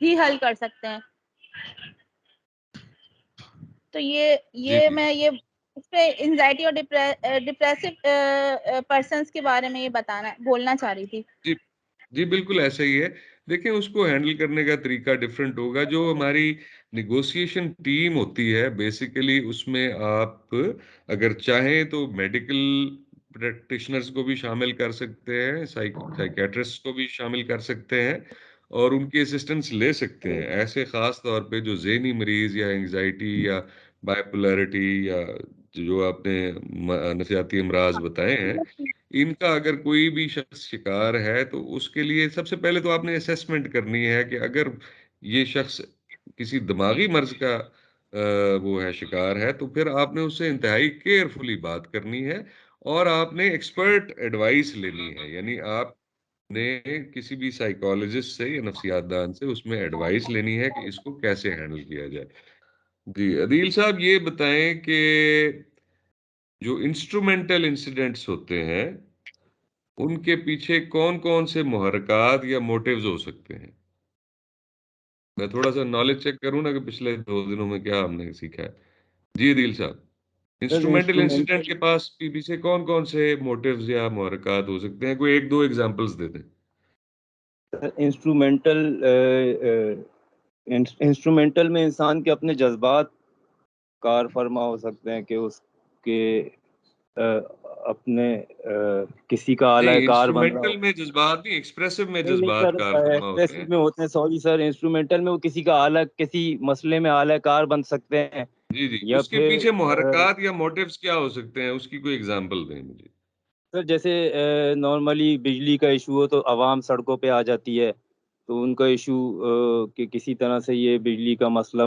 ہی حل کر سکتے ہیں. تو جی یہ جی میں یہ اس پہ انزائٹی اور ڈپریسو پرسنس کے بارے میں یہ بولنا چاہ رہی تھی. جی جی، بالکل ایسا ہی ہے. دیکھیں، اس کو ہینڈل کرنے کا طریقہ ڈیفرنٹ ہوگا. جو ہماری نیگوسیشن ٹیم ہوتی ہے، بیسیکلی اس میں آپ اگر چاہیں تو میڈیکل پریکٹیشنرز کو بھی شامل کر سکتے ہیں، سائیکیٹرسٹ کو بھی شامل کر سکتے ہیں، اور ان کی اسسٹنس لے سکتے ہیں. ایسے خاص طور پہ جو ذہنی مریض یا انگزائٹی یا بائیپولرٹی یا جو آپ نے نفسیاتی امراض بتائے ہیں، ان کا اگر کوئی بھی شخص شکار ہے، تو اس کے لیے سب سے پہلے تو آپ نے اسیسمنٹ کرنی ہے کہ اگر یہ شخص کسی دماغی مرض کا وہ ہے، شکار ہے، تو پھر آپ نے اس سے انتہائی کیئرفلی بات کرنی ہے اور آپ نے ایکسپرٹ ایڈوائس لینی ہے. یعنی آپ نے کسی بھی سائیکالوجسٹ سے یا نفسیات دان سے اس میں ایڈوائس لینی ہے کہ اس کو کیسے ہینڈل کیا جائے. جی عدیل صاحب، یہ بتائیں کہ جو انسٹرومنٹل انسیڈنٹس ہوتے ہیں، ان کے پیچھے کون کون سے محرکات یا موٹیوز ہو سکتے ہیں؟ میں تھوڑا سا نالج چیک کروں نا کہ پچھلے 2 دنوں میں کیا ہم نے سیکھا ہے. جی عدیل صاحب، سر انسٹرومنٹل انسیڈنٹ کے پاس پیچھے کون کون سے موٹیوز یا محرکات ہو سکتے ہیں؟ کوئی 1-2 ایگزامپلس دے دیں. انسٹرومنٹل میں انسان کے اپنے جذبات کار فرما ہو سکتے ہیں کہ اس کے اپنے کسی کا اعلی نہیں کار بن رہا انسٹرومنٹل ہو. میں جذبات نہیں، ایکسپریسو میں نہیں جذبات سر، کارفرما ہوتے ایکسپریسو ہیں. میں ہوتے ہیں. سوری سر، انسٹرومنٹل میں وہ کسی کا اعلی، کسی مسئلے میں اعلی کار بن سکتے ہیں. جی جی، یا اس کے پھر پیچھے محرکات یا موٹیوز کیا ہو سکتے ہیں، اس کی کوئی اگزامپل دیں مجھے. سر جیسے نارملی بجلی کا ایشو ہو تو عوام سڑکوں پہ آ جاتی ہے، تو ان کا ایشو کہ کسی طرح سے یہ بجلی کا مسئلہ،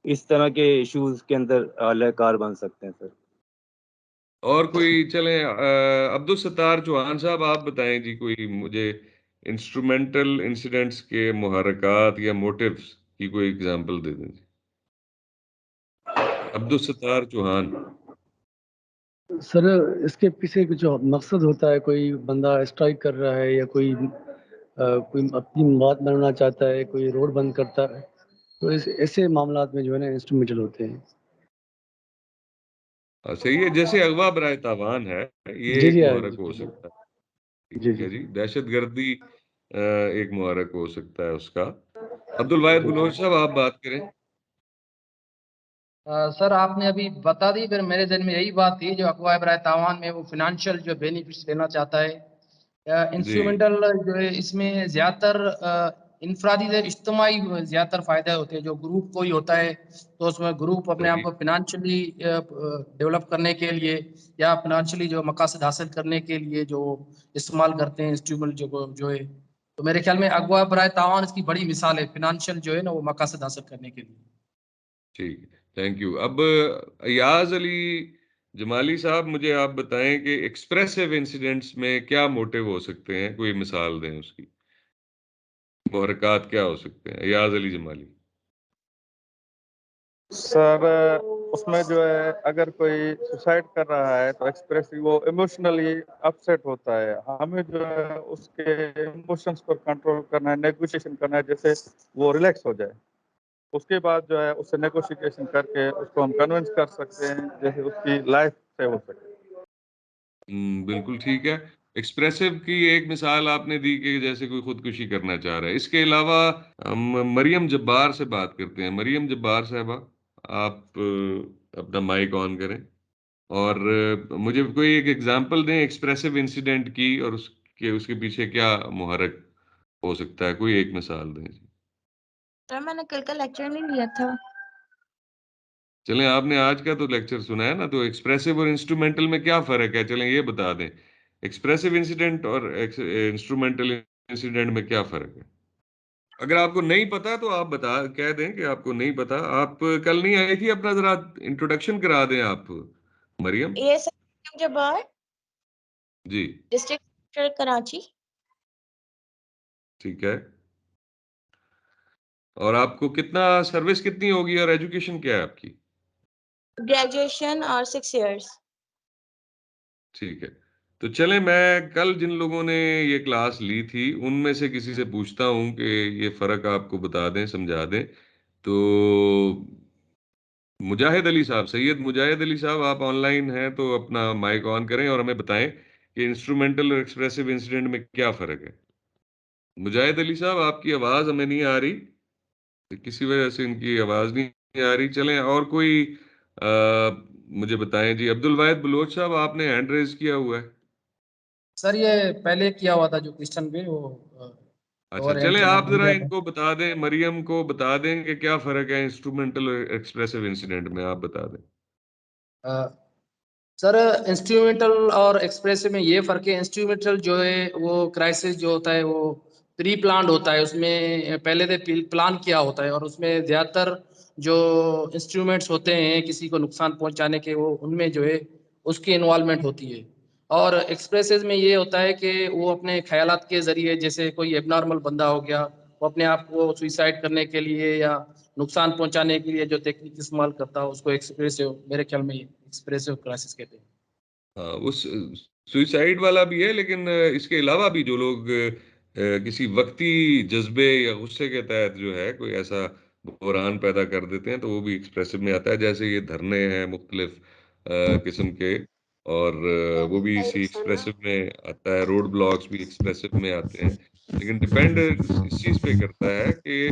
اس طرح کے ایشوز کے اندر اعلی کار بن سکتے ہیں سر. اور کوئی چلیں عبدالستار چوہان صاحب آپ بتائیں جی، کوئی مجھے انسٹرومنٹل انسیڈنٹس کے محرکات یا موٹیوز کی کوئی اگزامپل دے دیں جی. عبدالستار چوہان. سر اس کے پیچھے جو مقصد ہوتا ہے، کوئی بندہ اسٹرائک کر رہا ہے یا کوئی اپنی بات بنانا چاہتا ہے، کوئی روڈ بند کرتا ہے، تو ایسے معاملات میں جو ہے نا انسٹرومنٹل ہوتے ہیں. صحیح ہے، جیسے اغوا برائے تاوان ہے، یہ جی ایک جی محرک ہو سکتا ہے. جی ٹھیک ہے جی جی. دہشت گردی ایک محرک ہو سکتا ہے اس کا. عبدالواحد بلوچ صاحب آپ بات کریں. سر آپ نے ابھی بتا دی، پھر میرے ذہن میں یہی بات تھی، جو اغوا برائے تاوان میں وہ فائنانشیل جو بینیفٹس لینا چاہتا ہے. جی انسٹرومنٹل جو ہے اس میں زیادہ تر انفرادی اجتماعی زیادہ تر فائدہ ہوتے ہیں. جو گروپ کوئی ہوتا ہے تو اس میں گروپ اپنے آپ صحیح. کو فائنانشلی ڈیولپ کرنے کے لیے یا فائنانشلی جو مقاصد حاصل کرنے کے لیے جو استعمال کرتے ہیں انسٹرومنٹ جو ہے. تو میرے خیال میں اغوا برائے تاوان اس کی بڑی مثال ہے، فائنانشیل جو ہے نا وہ مقاصد حاصل کرنے کے لیے. ٹھیک ہے، تھینک یو. اب ایاز علی جمالی صاحب مجھے آپ بتائیں کہ ایکسپریسو انسیڈنٹس میں کیا موٹیو ہو سکتے ہیں، کوئی مثال دیں اس کی. محرکات کیا ہو سکتے ہیں، ایاز علی جمالی. سر اس میں جو ہے اگر کوئی سوسائڈ کر رہا ہے تو ایکسپریسلی وہ ایموشنلی اپسیٹ ہوتا ہے. ہمیں جو ہے اس کے ایموشنس پر کنٹرول کرنا ہے، نیگوشیشن کرنا ہے، جیسے وہ ریلیکس ہو جائے. اس کے بعد جو ہے اس سے نیگوشیشن کر کے اس کو ہم کنونس کر سکتے ہیں جیسے اس کی لائف سے ہو سکے. بالکل ٹھیک ہے. ایکسپریسو کی ایک مثال آپ نے دی کہ جیسے کوئی خودکشی کرنا چاہ رہا ہے. اس کے علاوہ ہم مریم جبار سے بات کرتے ہیں. مریم جبار صاحبہ آپ اپنا مائک آن کریں اور مجھے کوئی ایک ایگزامپل دیں ایکسپریسو انسیڈنٹ کی، اور اس کے پیچھے کیا محرک ہو سکتا ہے، کوئی ایک مثال دیں جی. سر میں نے کل کا لیکچر نہیں لیا تھا. چلیں آپ نے آج کا تو لیکچر سنا ہے نا، تو ایکسپریسو اور انسٹرومنٹل میں کیا فرق ہے، چلیں یہ بتا دیں. ایکسپریسو انسیڈنٹ اور انسٹرومنٹل انسیڈنٹ میں کیا فرق ہے. اگر آپ کو نہیں پتا تو آپ کہہ دیں کہ آپ کو نہیں پتا. آپ کل نہیں آئی تھی، اپنا ذرا انٹروڈکشن کرا دیں آپ مریم. یہ سر جبار، جی ڈسٹرکٹ کراچی. ٹھیک ہے. اور آپ کو کتنا سروس کتنی ہوگی اور ایجوکیشن کیا ہے آپ کی. گریجویشن اور 6 ایئرس. ٹھیک ہے. تو چلیں میں کل جن لوگوں نے یہ کلاس لی تھی ان میں سے کسی سے پوچھتا ہوں کہ یہ فرق آپ کو بتا دیں، سمجھا دیں. تو مجاہد علی صاحب، سید مجاہد علی صاحب آپ آن لائن ہیں تو اپنا مائک آن کریں اور ہمیں بتائیں کہ انسٹرومنٹل اور ایکسپریسو انسیڈنٹ میں کیا فرق ہے. مجاہد علی صاحب آپ کی آواز ہمیں نہیں آ رہی، کسی وجہ سے ان کی آواز نہیں آ رہی. چلیں اور کوئی مجھے بتائیں جی. عبدالواحد بلوچ صاحب آپ نے ہینڈ ریز کیا ہوا ہے. سر یہ پہلے کیا ہوا تھا جو کوشچن بھی وہ اچھا چلیں آپ ذرا ان کو بتا دیں، مریم کو بتا دیں کہ کیا فرق ہے انسٹرومنٹل اور ایکسپریسو انسیڈنٹ میں، آپ بتا دیں. سر انسٹرومنٹل اور ایکسپریسو میں یہ فرق ہے، انسٹرومنٹل جو ہے وہ کرائسس جو ہوتا ہے وہ پری پلانڈ ہوتا ہے، اس میں پہلے سے پلان کیا ہوتا ہے، اور اس میں زیادہ تر جو انسٹرومنٹس ہوتے ہیں کسی کو نقصان پہنچانے کے، وہ ان میں جو ہے اس کی انوالومنٹ ہوتی ہے. اور ایکسپریسز میں یہ ہوتا ہے کہ وہ اپنے خیالات کے ذریعے، جیسے کوئی ایب نارمل بندہ ہو گیا، وہ اپنے آپ کو سوئسائڈ کرنے کے لیے یا نقصان پہنچانے کے لیے جو تکنیک استعمال کرتا ہے اس کو ایکسپریسو، میرے خیال میں ایکسپریسو کرائسس کہتے ہیں. ہاں وہ سوئسائڈ والا بھی ہے، لیکن اس کے علاوہ بھی جو لوگ کسی وقتی جذبے یا غصے کے تحت جو ہے کوئی ایسا بحران پیدا کر دیتے ہیں تو وہ بھی ایکسپریسو میں آتا ہے. جیسے یہ دھرنے ہیں مختلف قسم کے، اور وہ بھی اسی ایکسپریسو میں آتا ہے. روڈ بلاکس بھی ایکسپریسو میں آتے ہیں. لیکن ڈپینڈ اس چیز پہ کرتا ہے کہ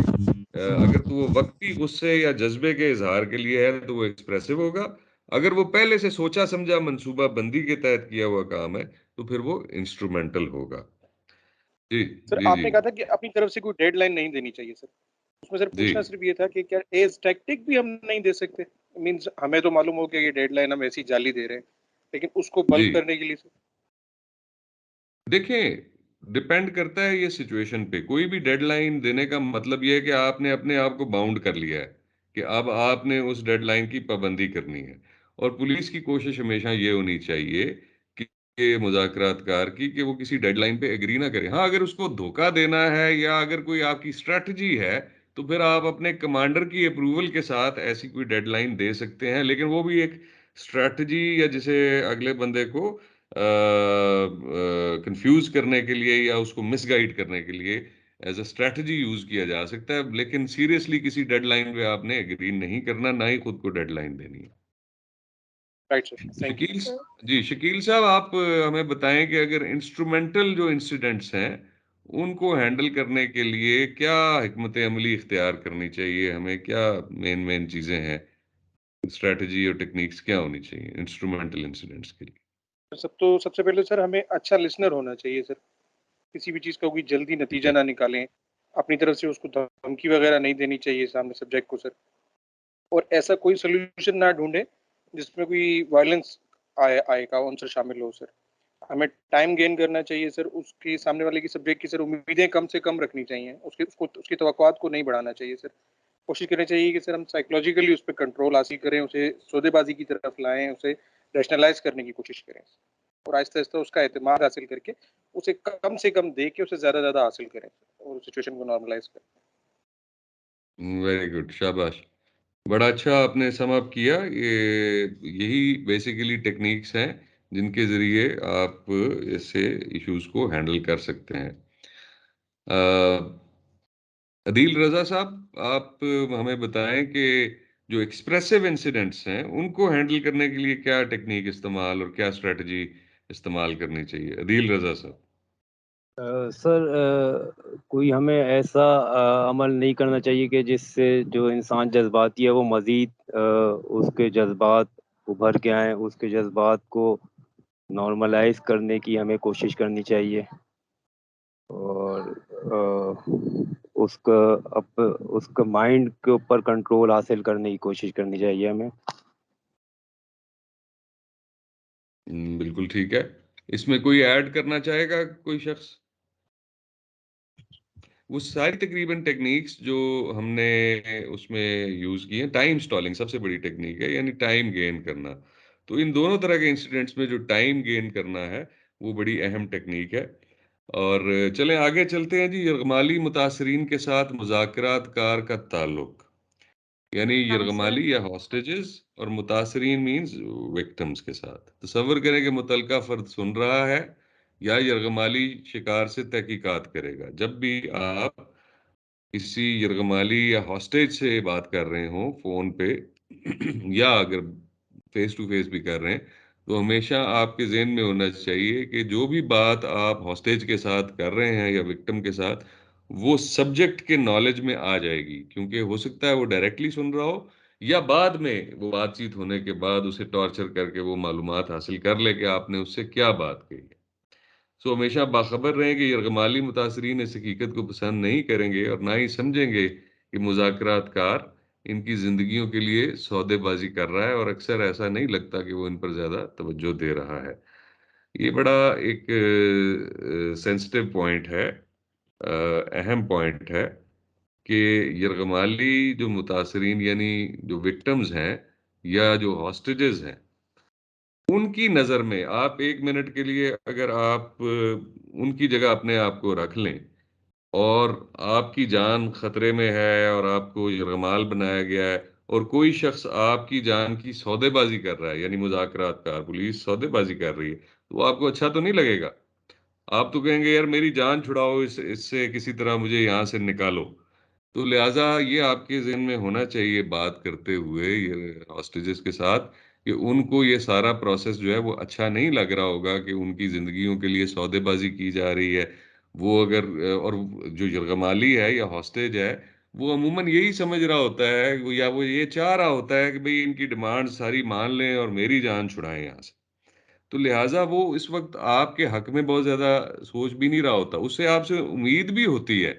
اگر تو وہ وقتی غصے یا جذبے کے اظہار کے لیے ہے تو وہ ایکسپریسو ہوگا، اگر وہ پہلے سے سوچا سمجھا منصوبہ بندی کے تحت کیا ہوا کام ہے تو پھر وہ انسٹرومنٹل ہوگا. جی سر جی آپ جی نے کہا تھا کہ اپنی طرف سے کوئی ڈیڈ لائن نہیں دینی چاہیے سر. اس میں سر جی پوچھنا صرف یہ تھا کہ کیا ایز ٹیکٹک بھی ہم نہیں دے سکتے؟ مینز ہمیں تو معلوم ہو کہ یہ ڈیڈ لائن ہم ایسی جعلی دے رہے ہیں، لیکن اس کو جی بلب کرنے کے لیے سر. دیکھیں ڈپینڈ کرتا ہے یہ سچویشن پہ. کوئی بھی ڈیڈ لائن دینے کا مطلب یہ ہے کہ آپ نے اپنے آپ کو باؤنڈ کر لیا ہے کہ اب آپ نے اس ڈیڈ لائن کی پابندی کرنی ہے. اور پولیس کی کوشش ہمیشہ یہ ہونی چاہیے کہ مذاکرات کار کی کہ وہ کسی ڈیڈ لائن پہ ایگری نہ کرے. ہاں اگر اس کو دھوکہ دینا ہے یا اگر کوئی آپ کی اسٹریٹجی ہے تو پھر آپ اپنے کمانڈر کی اپروول کے ساتھ ایسی کوئی ڈیڈ لائن دے سکتے ہیں، لیکن وہ بھی ایک اسٹریٹجی یا جسے اگلے بندے کو کنفیوز کرنے کے لیے یا اس کو مس گائڈ کرنے کے لیے ایز اے اسٹریٹجی یوز کیا جا سکتا ہے. لیکن سیریسلی کسی ڈیڈ لائن پہ آپ نے ایگری نہیں کرنا، نہ ہی خود کو ڈیڈ لائن دینی ہے. Right sir, thank you. جی شکیل صاحب آپ ہمیں بتائیں کہ اگر انسٹرومنٹل جو انسیڈنٹس ہیں ان کو ہینڈل کرنے کے لیے کیا حکمت عملی اختیار کرنی چاہیے ہمیں؟ کیا مین چیزیں ہیں، اسٹریٹجی اور ٹیکنیکس کیا ہونی چاہیے انسٹرومنٹل انسیڈنٹس کے لیے؟ سب سے پہلے سر ہمیں اچھا لسنر ہونا چاہیے سر. کسی بھی چیز کا کوئی جلدی نتیجہ نہ نکالیں، اپنی طرف سے اس کو دھمکی وغیرہ نہیں دینی چاہیے سامنے سبجیکٹ کو سر. اور ایسا کوئی سولوشن نہ ڈھونڈیں جس میں کوئی وائلنس آئے کا عنصر شامل ہو سر. ہمیں ٹائم گین کرنا چاہیے سر. اس کی سامنے والے کی سبجیکٹ کی سر امیدیں کم سے کم رکھنی چاہیے، اس کی توقعات کو نہیں بڑھانا چاہیے سر. کوشش کرنی چاہیے کہ سر ہم سائیکولوجیکلی اس پہ کنٹرول حاصل کریں، اسے سودے بازی کی طرف لائیں، اسے ریشنلائز کرنے کی کوشش کریں اور آہستہ آہستہ اس کا اعتماد حاصل کر کے اسے کم سے کم دے کے اسے زیادہ زیادہ حاصل کریں اور سچویشن کو نارملائز کریں. ویری گڈ، شاباش، بڑا اچھا آپ نے سم اپ کیا. یہی بیسیکلی ٹیکنیکس ہیں جن کے ذریعے آپ ایسے ایشوز کو ہینڈل کر سکتے ہیں. عدیل رضا صاحب آپ ہمیں بتائیں کہ جو ایکسپریسو انسیڈنٹس ہیں ان کو ہینڈل کرنے کے لیے کیا ٹیکنیک استعمال اور کیا اسٹریٹجی استعمال کرنی چاہیے؟ عدیل رضا صاحب. سر کوئی ہمیں ایسا عمل نہیں کرنا چاہیے کہ جس سے جو انسان جذباتی ہے وہ مزید اس کے جذبات ابھر کے آئیں. اس کے جذبات کو نارملائز کرنے کی ہمیں کوشش کرنی چاہیے اور اس کا مائنڈ کے اوپر کنٹرول حاصل کرنے کی کوشش کرنی چاہیے ہمیں. بالکل ٹھیک ہے. اس میں کوئی ایڈ کرنا چاہے گا کوئی شخص؟ وہ ساری تقریباً ٹیکنیکس جو ہم نے اس میں یوز کی ہیں. ٹائم سٹالنگ سب سے بڑی ٹیکنیک ہے، یعنی ٹائم گین کرنا. تو ان دونوں طرح کے انسیڈنٹس میں جو ٹائم گین کرنا ہے وہ بڑی اہم ٹیکنیک ہے. اور چلیں آگے چلتے ہیں. جی یرغمالی متاثرین کے ساتھ مذاکرات کار کا تعلق، یعنی یرغمالی یا ہاسٹیجز اور متاثرین مینز وکٹمز کے ساتھ. تصور کریں کہ متعلقہ فرد سن رہا ہے یا یرغمالی شکار سے تحقیقات کرے گا. جب بھی آپ کسی یرغمالی یا ہاسٹیج سے بات کر رہے ہوں فون پہ یا اگر فیس ٹو فیس بھی کر رہے ہیں تو ہمیشہ آپ کے ذہن میں ہونا چاہیے کہ جو بھی بات آپ ہاسٹیج کے ساتھ کر رہے ہیں یا وکٹم کے ساتھ وہ سبجیکٹ کے نالج میں آ جائے گی، کیونکہ ہو سکتا ہے وہ ڈائریکٹلی سن رہا ہو یا بعد میں وہ بات چیت ہونے کے بعد اسے ٹارچر کر کے وہ معلومات حاصل کر لے کہ آپ نے اس سے کیا بات کہی ہے. سو ہمیشہ باخبر رہیں کہ یرغمالی متاثرین اس حقیقت کو پسند نہیں کریں گے اور نہ ہی سمجھیں گے کہ مذاکرات کار ان کی زندگیوں کے لیے سودے بازی کر رہا ہے، اور اکثر ایسا نہیں لگتا کہ وہ ان پر زیادہ توجہ دے رہا ہے. یہ بڑا ایک سینسٹیو پوائنٹ ہے، اہم پوائنٹ ہے کہ یرغمالی جو متاثرین یعنی جو وکٹمز ہیں یا جو ہاسٹیجز ہیں ان کی نظر میں آپ ایک منٹ کے لیے اگر آپ ان کی جگہ اپنے آپ کو رکھ لیں اور آپ کی جان خطرے میں ہے اور آپ کو یرغمال بنایا گیا ہے اور کوئی شخص آپ کی جان کی سودے بازی کر رہا ہے، یعنی مذاکرات کار پولیس سودے بازی کر رہی ہے، تو آپ کو اچھا تو نہیں لگے گا. آپ تو کہیں گے یار میری جان چھڑاؤ، اس سے کسی طرح مجھے یہاں سے نکالو. تو لہٰذا یہ آپ کے ذہن میں ہونا چاہیے بات کرتے ہوئے یہ ہاسٹیجز کے ساتھ کہ ان کو یہ سارا پروسیس جو ہے وہ اچھا نہیں لگ رہا ہوگا کہ ان کی زندگیوں کے لیے سودے بازی کی جا رہی ہے. وہ اگر اور جو یرغمالی ہے یا ہاسٹیج ہے وہ عموماً یہی سمجھ رہا ہوتا ہے یا وہ یہ چاہ رہا ہوتا ہے کہ بھئی ان کی ڈیمانڈ ساری مان لیں اور میری جان چھڑائیں یہاں سے. تو لہٰذا وہ اس وقت آپ کے حق میں بہت زیادہ سوچ بھی نہیں رہا ہوتا. اس سے آپ سے امید بھی ہوتی ہے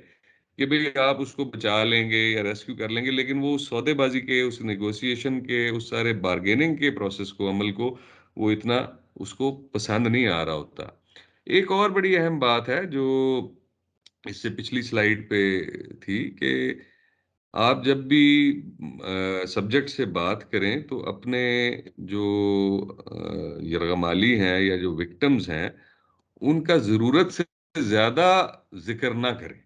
کہ بھئی آپ اس کو بچا لیں گے یا ریسکیو کر لیں گے، لیکن وہ اس سودے بازی کے، اس نیگوسیشن کے، اس سارے بارگیننگ کے پروسیس کو، عمل کو وہ اتنا اس کو پسند نہیں آ رہا ہوتا. ایک اور بڑی اہم بات ہے جو اس سے پچھلی سلائیڈ پہ تھی کہ آپ جب بھی سبجیکٹ سے بات کریں تو اپنے جو یرغمالی ہیں یا جو وکٹمز ہیں ان کا ضرورت سے زیادہ ذکر نہ کریں.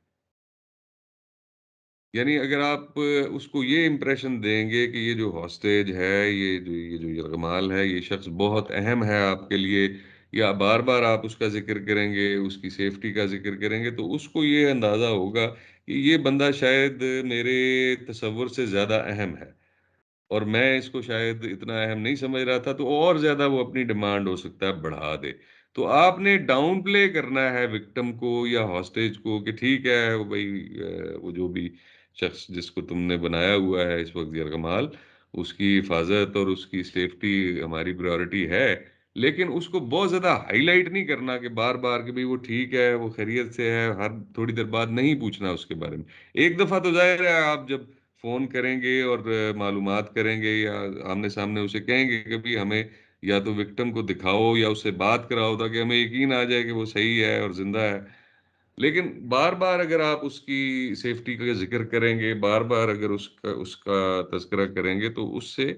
یعنی اگر آپ اس کو یہ امپریشن دیں گے کہ یہ جو ہاسٹیج ہے، یہ جو یرغمال ہے، یہ شخص بہت اہم ہے آپ کے لیے، یا بار بار آپ اس کا ذکر کریں گے، اس کی سیفٹی کا ذکر کریں گے، تو اس کو یہ اندازہ ہوگا کہ یہ بندہ شاید میرے تصور سے زیادہ اہم ہے اور میں اس کو شاید اتنا اہم نہیں سمجھ رہا تھا، تو اور زیادہ وہ اپنی ڈیمانڈ ہو سکتا ہے بڑھا دے. تو آپ نے ڈاؤن پلے کرنا ہے وکٹم کو یا ہاسٹیج کو کہ ٹھیک ہے وہ بھائی وہ جو بھی شخص جس کو تم نے بنایا ہوا ہے اس وقت یرغمال، اس کی حفاظت اور اس کی سیفٹی ہماری پریورٹی ہے، لیکن اس کو بہت زیادہ ہائی لائٹ نہیں کرنا کہ بار بار کہ بھئی وہ ٹھیک ہے، وہ خیریت سے ہے، ہر تھوڑی دیر بعد نہیں پوچھنا اس کے بارے میں. ایک دفعہ تو ظاہر ہے آپ جب فون کریں گے اور معلومات کریں گے یا آمنے سامنے اسے کہیں گے کہ بھی ہمیں یا تو وکٹم کو دکھاؤ یا اس سے بات کراؤ تاکہ ہمیں یقین آ جائے کہ وہ صحیح ہے اور زندہ ہے. لیکن بار بار اگر آپ اس کی سیفٹی کا ذکر کریں گے، بار بار اگر اس کا تذکرہ کریں گے، تو اس سے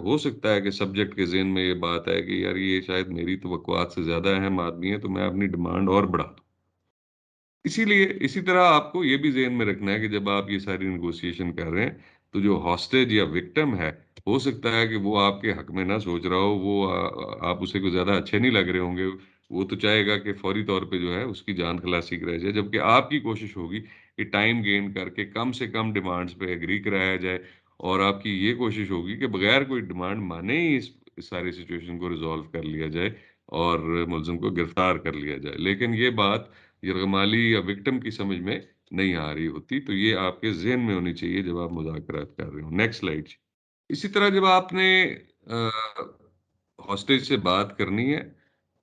ہو سکتا ہے کہ سبجیکٹ کے ذہن میں یہ بات ہے کہ یار یہ شاید میری توقعات سے زیادہ اہم آدمی ہے، تو میں اپنی ڈیمانڈ اور بڑھا دوں. اسی لیے اسی طرح آپ کو یہ بھی ذہن میں رکھنا ہے کہ جب آپ یہ ساری نیگوسیشن کر رہے ہیں تو جو ہاسٹیج یا وکٹم ہے، ہو سکتا ہے کہ وہ آپ کے حق میں نہ سوچ رہا ہو، وہ آپ اسے کو زیادہ اچھے نہیں لگ رہے ہوں گے. وہ تو چاہے گا کہ فوری طور پہ جو ہے اس کی جان خلاصی کرائی جائے، جبکہ آپ کی کوشش ہوگی کہ ٹائم گین کر کے کم سے کم ڈیمانڈز پہ ایگری کرایا جائے، اور آپ کی یہ کوشش ہوگی کہ بغیر کوئی ڈیمانڈ مانے ہی اس ساری سچویشن کو ریزالو کر لیا جائے اور ملزم کو گرفتار کر لیا جائے. لیکن یہ بات یرغمالی یا وکٹم کی سمجھ میں نہیں آ رہی ہوتی، تو یہ آپ کے ذہن میں ہونی چاہیے جب آپ مذاکرات کر رہے ہوں. Next slide. اسی طرح جب آپ نے ہاسٹیج سے بات کرنی ہے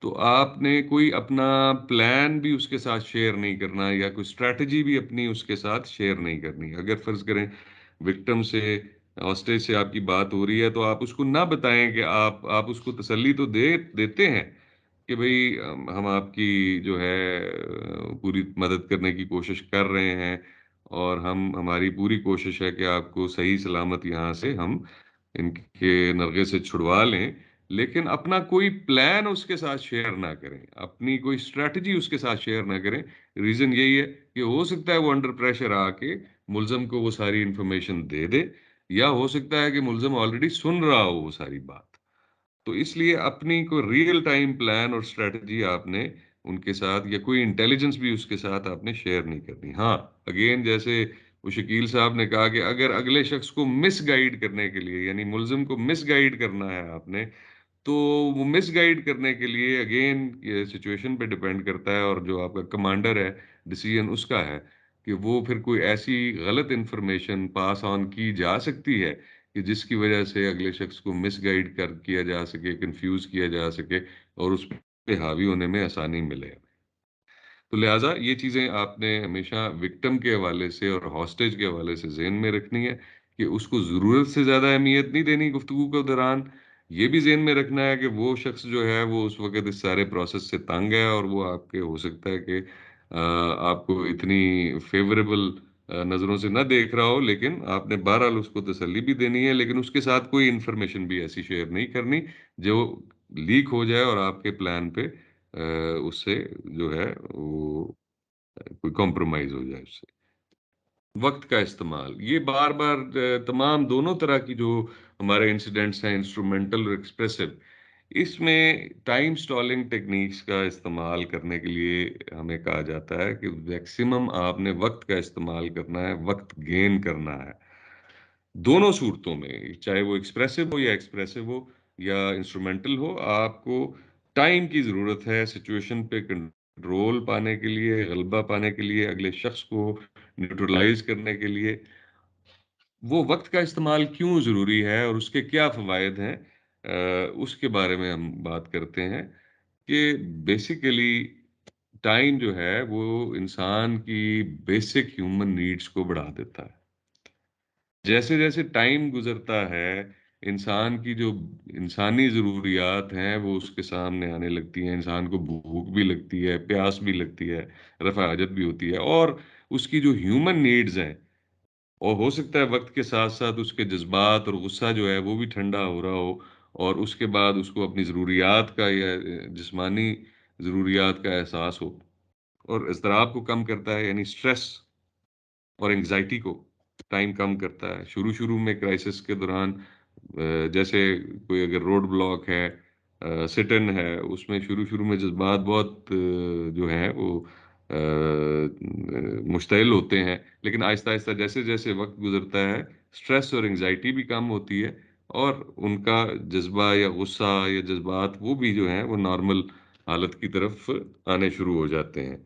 تو آپ نے کوئی اپنا پلان بھی اس کے ساتھ شیئر نہیں کرنا یا کوئی اسٹریٹجی بھی اپنی اس کے ساتھ شیئر نہیں کرنی. اگر فرض کریں وکٹم سے ہاسٹیج سے آپ کی بات ہو رہی ہے تو آپ اس کو نہ بتائیں کہ آپ اس کو تسلی تو دیتے ہیں کہ بھئی ہم آپ کی جو ہے پوری مدد کرنے کی کوشش کر رہے ہیں اور ہماری پوری کوشش ہے کہ آپ کو صحیح سلامت یہاں سے ہم ان کے نرغے سے چھڑوا لیں، لیکن اپنا کوئی پلان اس کے ساتھ شیئر نہ کریں، اپنی کوئی اسٹریٹجی اس کے ساتھ شیئر نہ کریں. ریزن یہی ہے کہ ہو سکتا ہے وہ انڈر پریشر آ کے ملزم کو وہ ساری انفارمیشن دے دے، یا ہو سکتا ہے کہ ملزم آلریڈی سن رہا ہو وہ ساری بات. تو اس لیے اپنی کوئی ریئل ٹائم پلان اور اسٹریٹجی آپ نے ان کے ساتھ یا کوئی انٹیلیجنس بھی اس کے ساتھ آپ نے شیئر نہیں کرنی. ہاں اگین جیسے وہ شکیل صاحب نے کہا کہ اگر اگلے شخص کو مس گائیڈ کرنے کے لیے، یعنی ملزم کو مس گائیڈ کرنا ہے آپ نے، تو وہ مس گائیڈ کرنے کے لیے اگین یہ سچویشن پہ ڈیپینڈ کرتا ہے، اور جو آپ کا کمانڈر ہے ڈیسیژن اس کا ہے کہ وہ پھر کوئی ایسی غلط انفارمیشن پاس آن کی جا سکتی ہے کہ جس کی وجہ سے اگلے شخص کو مس گائیڈ کیا جا سکے، کنفیوز کیا جا سکے اور اس پہ حاوی ہونے میں آسانی ملے. تو لہٰذا یہ چیزیں آپ نے ہمیشہ وکٹم کے حوالے سے اور ہاسٹیج کے حوالے سے ذہن میں رکھنی ہے کہ اس کو ضرورت سے زیادہ اہمیت نہیں دینی گفتگو کے دوران. یہ بھی ذہن میں رکھنا ہے کہ وہ شخص جو ہے وہ اس وقت اس سارے پروسیس سے تنگ ہے اور وہ آپ کے ہو سکتا ہے کہ آپ کو اتنی فیوریبل نظروں سے نہ دیکھ رہا ہو، لیکن آپ نے بہرحال اس کو تسلی بھی دینی ہے، لیکن اس کے ساتھ کوئی انفارمیشن بھی ایسی شیئر نہیں کرنی جو لیک ہو جائے اور آپ کے پلان پہ اس سے جو ہے وہ کوئی کمپرومائز ہو جائے اس سے. وقت کا استعمال، یہ بار بار تمام دونوں طرح کی جو ہمارے انسیڈنٹس ہیں، انسٹرومنٹل اور ایکسپریسو، اس میں ٹائم سٹالنگ ٹیکنیکس کا استعمال کرنے کے لیے ہمیں کہا جاتا ہے کہ میکسیمم آپ نے وقت کا استعمال کرنا ہے، وقت گین کرنا ہے. دونوں صورتوں میں چاہے وہ ایکسپریسو ہو یا ایکسپریسو ہو یا انسٹرومنٹل ہو، آپ کو ٹائم کی ضرورت ہے سچویشن پہ رول پانے کے لیے، غلبہ پانے کے لیے، اگلے شخص کو نیوٹرلائز کرنے کے لیے وہ وقت کا استعمال کیوں ضروری ہے اور اس کے کیا فوائد ہیں، اس کے بارے میں ہم بات کرتے ہیں کہ بیسیکلی ٹائم جو ہے وہ انسان کی بیسک ہیومن نیڈز کو بڑھا دیتا ہے۔ جیسے جیسے ٹائم گزرتا ہے انسان کی جو انسانی ضروریات ہیں وہ اس کے سامنے آنے لگتی ہیں، انسان کو بھوک بھی لگتی ہے، پیاس بھی لگتی ہے، رفع حاجت بھی ہوتی ہے، اور اس کی جو ہیومن نیڈز ہیں، اور ہو سکتا ہے وقت کے ساتھ ساتھ اس کے جذبات اور غصہ جو ہے وہ بھی ٹھنڈا ہو رہا ہو، اور اس کے بعد اس کو اپنی ضروریات کا یا جسمانی ضروریات کا احساس ہو، اور اضطراب کو کم کرتا ہے، یعنی سٹریس اور انگزائٹی کو ٹائم کم کرتا ہے۔ شروع میں کرائسس کے دوران جیسے کوئی اگر روڈ بلاک ہے، سٹن ہے، اس میں شروع میں جذبات بہت جو ہیں وہ مشتعل ہوتے ہیں، لیکن آہستہ آہستہ جیسے جیسے وقت گزرتا ہے سٹریس اور انگزائٹی بھی کم ہوتی ہے، اور ان کا جذبہ یا غصہ یا جذبات وہ بھی جو ہیں وہ نارمل حالت کی طرف آنے شروع ہو جاتے ہیں۔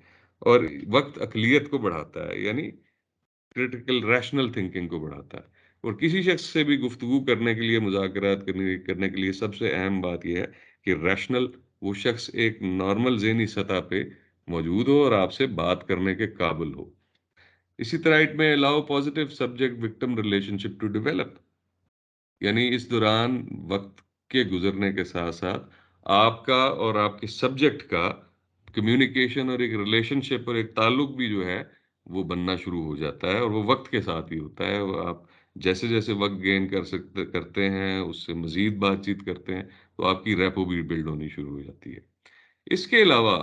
اور وقت عقلیت کو بڑھاتا ہے، یعنی کریٹیکل ریشنل تھنکنگ کو بڑھاتا ہے، اور کسی شخص سے بھی گفتگو کرنے کے لیے، مذاکرات کرنے کے لیے سب سے اہم بات یہ ہے کہ ریشنل وہ شخص ایک نارمل ذہنی سطح پہ موجود ہو اور آپ سے بات کرنے کے قابل ہو۔ اسی طرح اٹ میں allow positive subject victim relationship to develop، یعنی اس دوران وقت کے گزرنے کے ساتھ ساتھ آپ کا اور آپ کے سبجیکٹ کا کمیونیکیشن اور ایک ریلیشن شپ اور ایک تعلق بھی جو ہے وہ بننا شروع ہو جاتا ہے، اور وہ وقت کے ساتھ ہی ہوتا ہے۔ وہ آپ جیسے جیسے وقت گین کرتے ہیں، اس سے مزید بات چیت کرتے ہیں، تو آپ کی ریپو بھی بلڈ ہونی شروع ہو جاتی ہے۔ اس کے علاوہ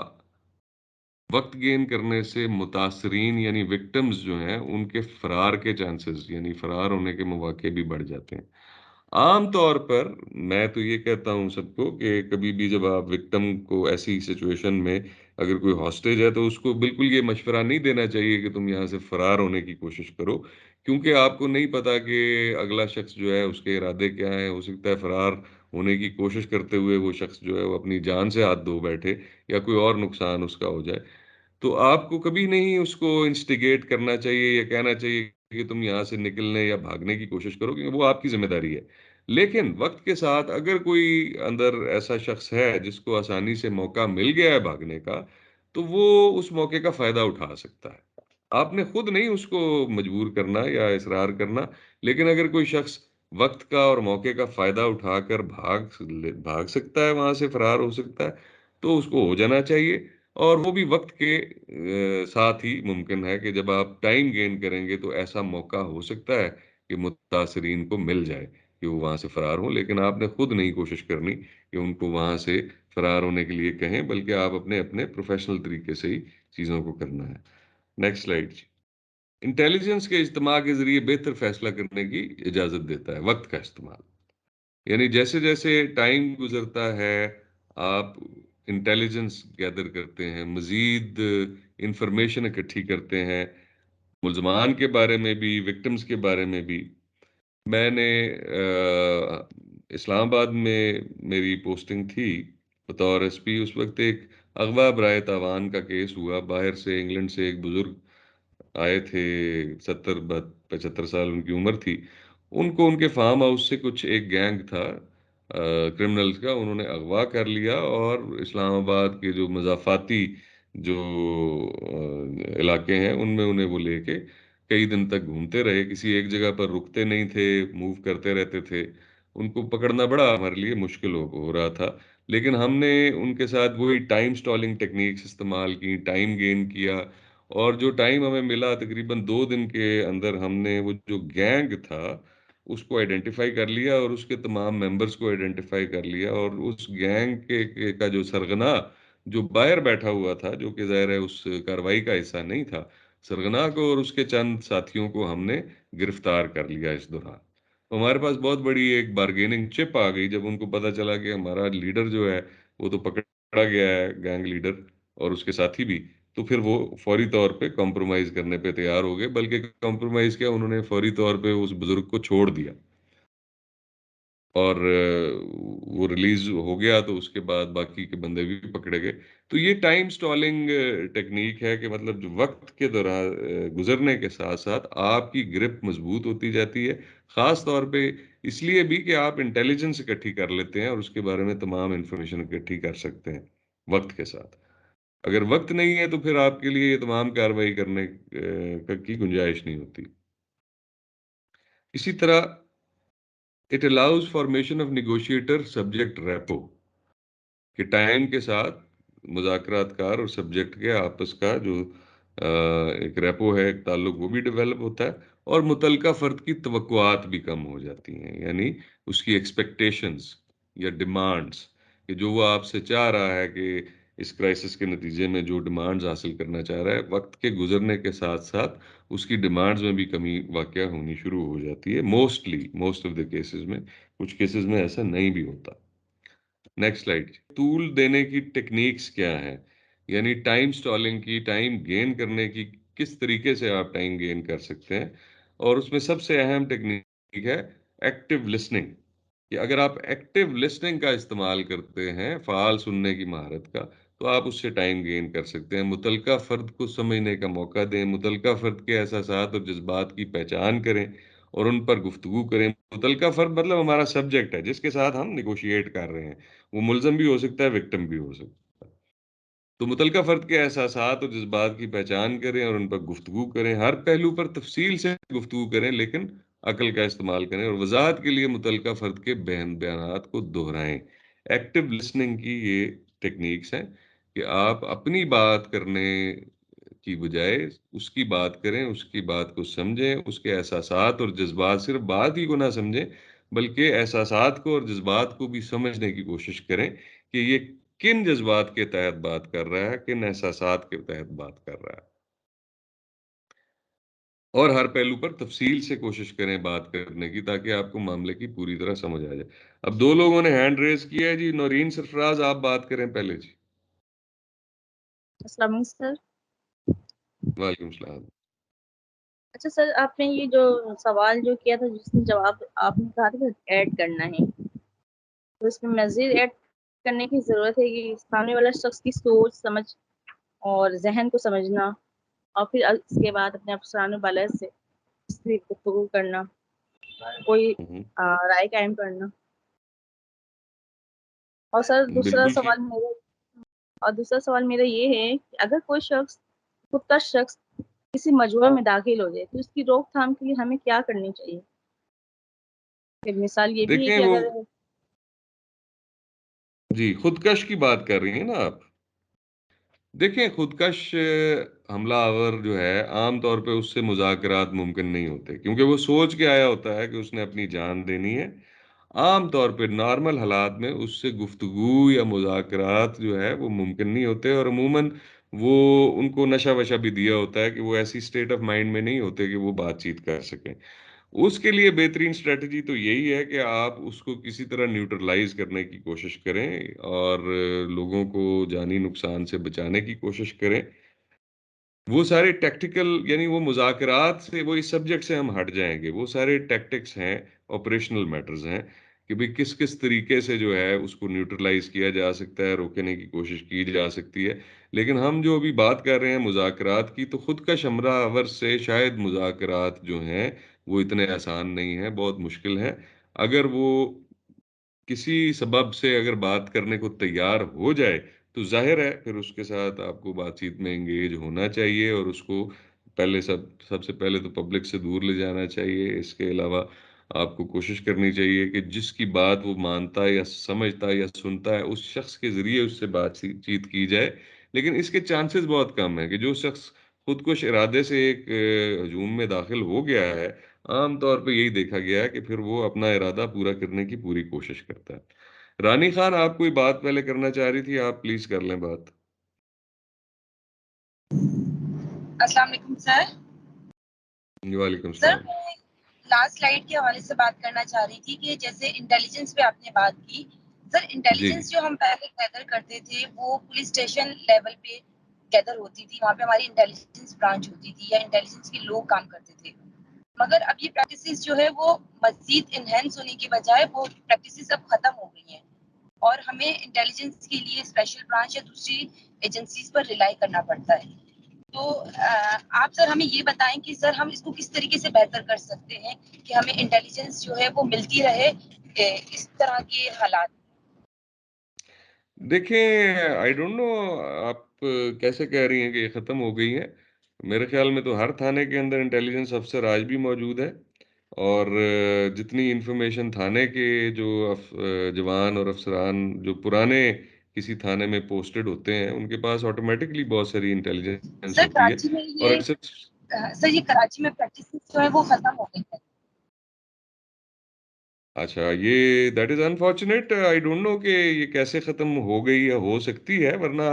وقت گین کرنے سے متاثرین یعنی وکٹمز جو ہیں ان کے فرار کے چانسز، یعنی فرار ہونے کے مواقع بھی بڑھ جاتے ہیں۔ عام طور پر میں تو یہ کہتا ہوں سب کو کہ کبھی بھی جب آپ وکٹم کو ایسی سچویشن میں اگر کوئی ہاسٹیج ہے تو اس کو بالکل یہ مشورہ نہیں دینا چاہیے کہ تم یہاں سے فرار ہونے کی کوشش کرو، کیونکہ آپ کو نہیں پتا کہ اگلا شخص جو ہے اس کے ارادے کیا ہیں۔ ہو سکتا ہے فرار ہونے کی کوشش کرتے ہوئے وہ شخص جو ہے وہ اپنی جان سے ہاتھ دھو بیٹھے، یا کوئی اور نقصان اس کا ہو جائے۔ تو آپ کو کبھی نہیں اس کو انسٹیگیٹ کرنا چاہیے یا کہنا چاہیے کہ تم یہاں سے نکلنے یا بھاگنے کی کوشش کرو، کیونکہ وہ آپ کی ذمہ داری ہے۔ لیکن وقت کے ساتھ اگر کوئی اندر ایسا شخص ہے جس کو آسانی سے موقع مل گیا ہے بھاگنے کا، تو وہ اس موقع کا فائدہ اٹھا سکتا ہے۔ آپ نے خود نہیں اس کو مجبور کرنا یا اصرار کرنا، لیکن اگر کوئی شخص وقت کا اور موقع کا فائدہ اٹھا کر بھاگ سکتا ہے، وہاں سے فرار ہو سکتا ہے، تو اس کو ہو جانا چاہیے۔ اور وہ بھی وقت کے ساتھ ہی ممکن ہے کہ جب آپ ٹائم گین کریں گے تو ایسا موقع ہو سکتا ہے کہ متاثرین کو مل جائے کہ وہ وہاں سے فرار ہوں، لیکن آپ نے خود نہیں کوشش کرنی کہ ان کو وہاں سے فرار ہونے کے لیے کہیں، بلکہ آپ اپنے پروفیشنل طریقے سے ہی چیزوں کو کرنا ہے۔ Next slide. انٹیلیجنس کے اجتماع کے ذریعے بہتر فیصلہ کرنے کی اجازت دیتا ہے وقت کا استعمال، یعنی جیسے جیسے ٹائم گزرتا ہے آپ انٹیلیجنس گیدر کرتے ہیں، مزید انفارمیشن اکٹھی کرتے ہیں، ملزمان کے بارے میں بھی، وکٹمز کے بارے میں بھی۔ میں نے اسلام آباد میں میری پوسٹنگ تھی بطور ایس پی، اس وقت ایک اغوا برائے تاوان کا کیس ہوا۔ باہر سے انگلینڈ سے ایک بزرگ آئے تھے، 75 سال ان کی عمر تھی۔ ان کو ان کے فارم ہاؤس سے کچھ ایک گینگ تھا کرمنلز کا، انہوں نے اغوا کر لیا، اور اسلام آباد کے جو مضافاتی جو علاقے ہیں ان میں انہیں وہ لے کے کئی دن تک گھومتے رہے، کسی ایک جگہ پر رکتے نہیں تھے، موو کرتے رہتے تھے۔ ان کو پکڑنا بڑا ہمارے لیے مشکل ہو رہا تھا، لیکن ہم نے ان کے ساتھ وہی ٹائم سٹالنگ ٹیکنیکس استعمال کی، ٹائم گین کیا، اور جو ٹائم ہمیں ملا تقریباً 2 دن کے اندر ہم نے وہ جو گینگ تھا اس کو آئیڈینٹیفائی کر لیا، اور اس کے تمام ممبرز کو آئیڈینٹیفائی کر لیا، اور اس گینگ کا جو سرغنہ جو باہر بیٹھا ہوا تھا، جو کہ ظاہر ہے اس کارروائی کا حصہ نہیں تھا، سرغنہ کو اور اس کے چند ساتھیوں کو ہم نے گرفتار کر لیا اس دوران۔ ہمارے پاس بہت بڑی ایک بارگیننگ چپ آ گئی جب ان کو پتہ چلا کہ ہمارا لیڈر جو ہے وہ تو پکڑا گیا ہے، گینگ لیڈر اور اس کے ساتھی بھی۔ تو پھر وہ فوری طور پہ کمپرومائز کرنے پہ تیار ہو گئے، بلکہ کمپرومائز کیا، انہوں نے فوری طور پہ اس بزرگ کو چھوڑ دیا۔ اور وہ ریلیز ہو گیا تو اس کے بعد باقی کے بندے بھی پکڑے گئے. تو یہ ٹائم سٹالنگ ٹیکنیک ہے کہ مطلب جو وقت کے دوران گزرنے کے ساتھ ساتھ آپ کی گرپ مضبوط ہوتی جاتی ہے، خاص طور پہ اس لیے بھی کہ آپ انٹیلیجنس اکٹھی کر لیتے ہیں اور اس کے بارے میں تمام انفارمیشن اکٹھی کر سکتے ہیں وقت کے ساتھ. اگر وقت نہیں ہے تو پھر آپ کے لیے یہ تمام کارروائی کرنے کی گنجائش نہیں ہوتی. اسی طرح it allows formation of negotiator subject rapport, کہ ٹائم کے ساتھ مذاکرات کار اور سبجیکٹ کے آپس کا جو ایک ریپو ہے، ایک تعلق، وہ بھی ڈیولپ ہوتا ہے اور متعلقہ فرد کی توقعات بھی کم ہو جاتی ہیں. یعنی اس کی ایکسپیکٹیشنز یا ڈیمانڈز، کہ جو وہ آپ سے چاہ رہا ہے کہ اس کرائسس کے نتیجے میں جو ڈیمانڈز حاصل کرنا چاہ رہا ہے، وقت کے گزرنے کے ساتھ ساتھ اس کی ڈیمانڈز میں بھی کمی واقع ہونی شروع ہو جاتی ہے. موسٹ آف دا کیسز میں، کچھ کیسز میں ایسا نہیں بھی ہوتا. Next slide. ٹول دینے کی ٹیکنیکس کیا ہیں؟ یعنی ٹائم سٹالنگ کی، ٹائم گین کرنے کی، کس طریقے سے آپ ٹائم گین کر سکتے ہیں. اور اس میں سب سے اہم ٹیکنیک ہے ایکٹیو لسننگ. کہ اگر آپ ایکٹیو لسننگ کا استعمال کرتے ہیں، فعال سننے کی مہارت کا، تو آپ اس سے ٹائم گین کر سکتے ہیں. متعلقہ فرد کو سمجھنے کا موقع دیں، متعلقہ فرد کے احساسات اور جذبات کی پہچان کریں اور ان پر گفتگو کریں. متعلقہ فرد مطلب ہمارا سبجیکٹ ہے جس کے ساتھ ہم نیگوشیٹ کر رہے ہیں. وہ ملزم بھی ہو سکتا ہے، وکٹم بھی ہو سکتا ہے. تو متعلقہ فرد کے احساسات اور جذبات کی پہچان کریں اور ان پر گفتگو کریں. ہر پہلو پر تفصیل سے گفتگو کریں، لیکن عقل کا استعمال کریں اور وضاحت کے لیے متعلقہ فرد کے بیانات کو دہرائیں. ایکٹیو لسننگ کی یہ ٹیکنیکس ہیں کہ آپ اپنی بات کرنے کی بجائے اس کی بات کریں، اس کی بات کو سمجھیں، اس کے احساسات اور جذبات، صرف بات ہی کو نہ سمجھیں بلکہ احساسات کو اور جذبات کو بھی سمجھنے کی کوشش کریں کہ یہ کن جذبات کے تحت بات کر رہا ہے، کن احساسات کے تحت بات کر رہا ہے. اور ہر پہلو پر تفصیل سے کوشش کریں بات کرنے کی، تاکہ آپ کو معاملے کی پوری طرح سمجھ آ جائے. اب 2 لوگوں نے ہینڈ ریز کیا ہے جی. نورین سرفراز، آپ بات کریں پہلے جی. السلام علیکم سر. وعلیکم السلام. اچھا سر، آپ نے یہ جو سوال جو کیا تھا، جس میں جواب آپ نے کہا تھا کہ ایڈ کرنا ہے، تو اس میں مزید ایڈ کرنے کی ضرورت ہے کہ سامنے والا شخص کی سوچ سمجھ اور ذہن کو سمجھنا، اور پھر اس کے بعد اپنے افسران والا سے اس سے گفتگو کرنا، کوئی رائے قائم کرنا. اور سر بالکل ٹھیک. دوسرا سوال میرا یہ ہے کہ اگر کوئی شخص، خود کا شخص کسی مجموعہ میں داخل ہو جائے تو اس کی روک تھام کے لیے ہمیں کیا کرنی چاہیے؟ پھر مثال یہ بھی ہے دیکھیں، کہ وہ اگر جی خودکش کی بات کر رہی ہیں نا آپ. دیکھیں، خودکش حملہ آور جو ہے عام طور پہ اس سے مذاکرات ممکن نہیں ہوتے، کیونکہ وہ سوچ کے آیا ہوتا ہے کہ اس نے اپنی جان دینی ہے. عام طور پہ نارمل حالات میں اس سے گفتگو یا مذاکرات جو ہے وہ ممکن نہیں ہوتے، اور عموماً وہ ان کو نشہ وشہ بھی دیا ہوتا ہے کہ وہ ایسی سٹیٹ آف مائنڈ میں نہیں ہوتے کہ وہ بات چیت کر سکیں. اس کے لیے بہترین اسٹریٹجی تو یہی ہے کہ آپ اس کو کسی طرح نیوٹرلائز کرنے کی کوشش کریں اور لوگوں کو جانی نقصان سے بچانے کی کوشش کریں. وہ سارے ٹیکٹیکل، یعنی وہ مذاکرات سے، وہ اس سبجیکٹ سے ہم ہٹ جائیں گے. وہ سارے ٹیکٹکس ہیں، آپریشنل میٹرز ہیں کہ بھئی کس کس طریقے سے جو ہے اس کو نیوٹرلائز کیا جا سکتا ہے، روکنے کی کوشش کی جا سکتی ہے. لیکن ہم جو ابھی بات کر رہے ہیں مذاکرات کی، تو خود کا حملہ آور سے شاید مذاکرات جو ہیں وہ اتنے آسان نہیں ہیں، بہت مشکل ہے. اگر وہ کسی سبب سے اگر بات کرنے کو تیار ہو جائے تو ظاہر ہے پھر اس کے ساتھ آپ کو بات چیت میں انگیج ہونا چاہیے، اور اس کو سب سے پہلے تو پبلک سے دور لے جانا چاہیے. اس کے علاوہ آپ کو کوشش کرنی چاہیے کہ جس کی بات وہ مانتا یا سمجھتا یا سنتا ہے، اس شخص کے ذریعے اس سے بات چیت کی جائے. لیکن اس کے چانسز بہت کم ہیں کہ جو شخص خود کش ارادے سے ایک ہجوم میں داخل ہو گیا ہے، عام طور پہ یہی دیکھا گیا ہے کہ پھر وہ اپنا ارادہ پورا کرنے کی پوری کوشش کرتا ہے. رانی خان، آپ کوئی بات پہلے کرنا چاہ رہی تھی، آپ پلیز کر لیں بات. السلام علیکم سر. وعلیکم سر السلام. میں لاسٹ سلائیڈ کے حوالے سے بات کرنا چاہ رہی تھی کہ جیسے انٹیلیجنس پہ آپ نے بات کی. سر جی انٹیلیجنس جو ہم پہلے گیدر کرتے تھے وہ پولیس اسٹیشن لیول پہ گیدر ہوتی تھی، وہاں پہ ہماری انٹیلیجنس برانچ ہوتی تھی یا انٹیلیجنس کے لوگ کام کرتے تھے. مگر اب یہ پریکٹسز جو ہے وہ مزید انہینس ہونے کی بجائے وہ پریکٹسز اب ختم ہو گئی ہیں اور ہمیں انٹیلیجنس کے لیے اسپیشل برانچ یا دوسری ایجنسیز پر ریلائی کرنا پڑتا ہے. تو آپ سر ہمیں یہ بتائیں کہ سر ہم اس کو کس طریقے سے بہتر کر سکتے ہیں کہ ہمیں انٹیلیجنس جو ہے وہ ملتی رہے اس طرح کے حالات. دیکھیں آئی ڈونٹ نو آپ کیسے کہہ رہی ہیں کہ یہ ختم ہو گئی ہے. میرے خیال میں تو ہر تھانے کے اندر انٹیلیجنس افسر آج بھی موجود ہے، اور جتنی انفارمیشن تھانے کے جو جوان اور افسران جو پرانے کسی تھانے میں پوسٹڈ ہوتے ہیں ان کے پاس آٹومیٹکلی بہت ساری انٹیلیجنس سر ہوتی ہے. کراچی میں اور یہ اکثر سر یہ کراچی میں پریکٹسز جو ہے وہ ختم ہو گئی ہے. اچھا، یہ that is unfortunate. I don't know کہ یہ کیسے ختم ہو گئی یا ہو سکتی ہے، ورنہ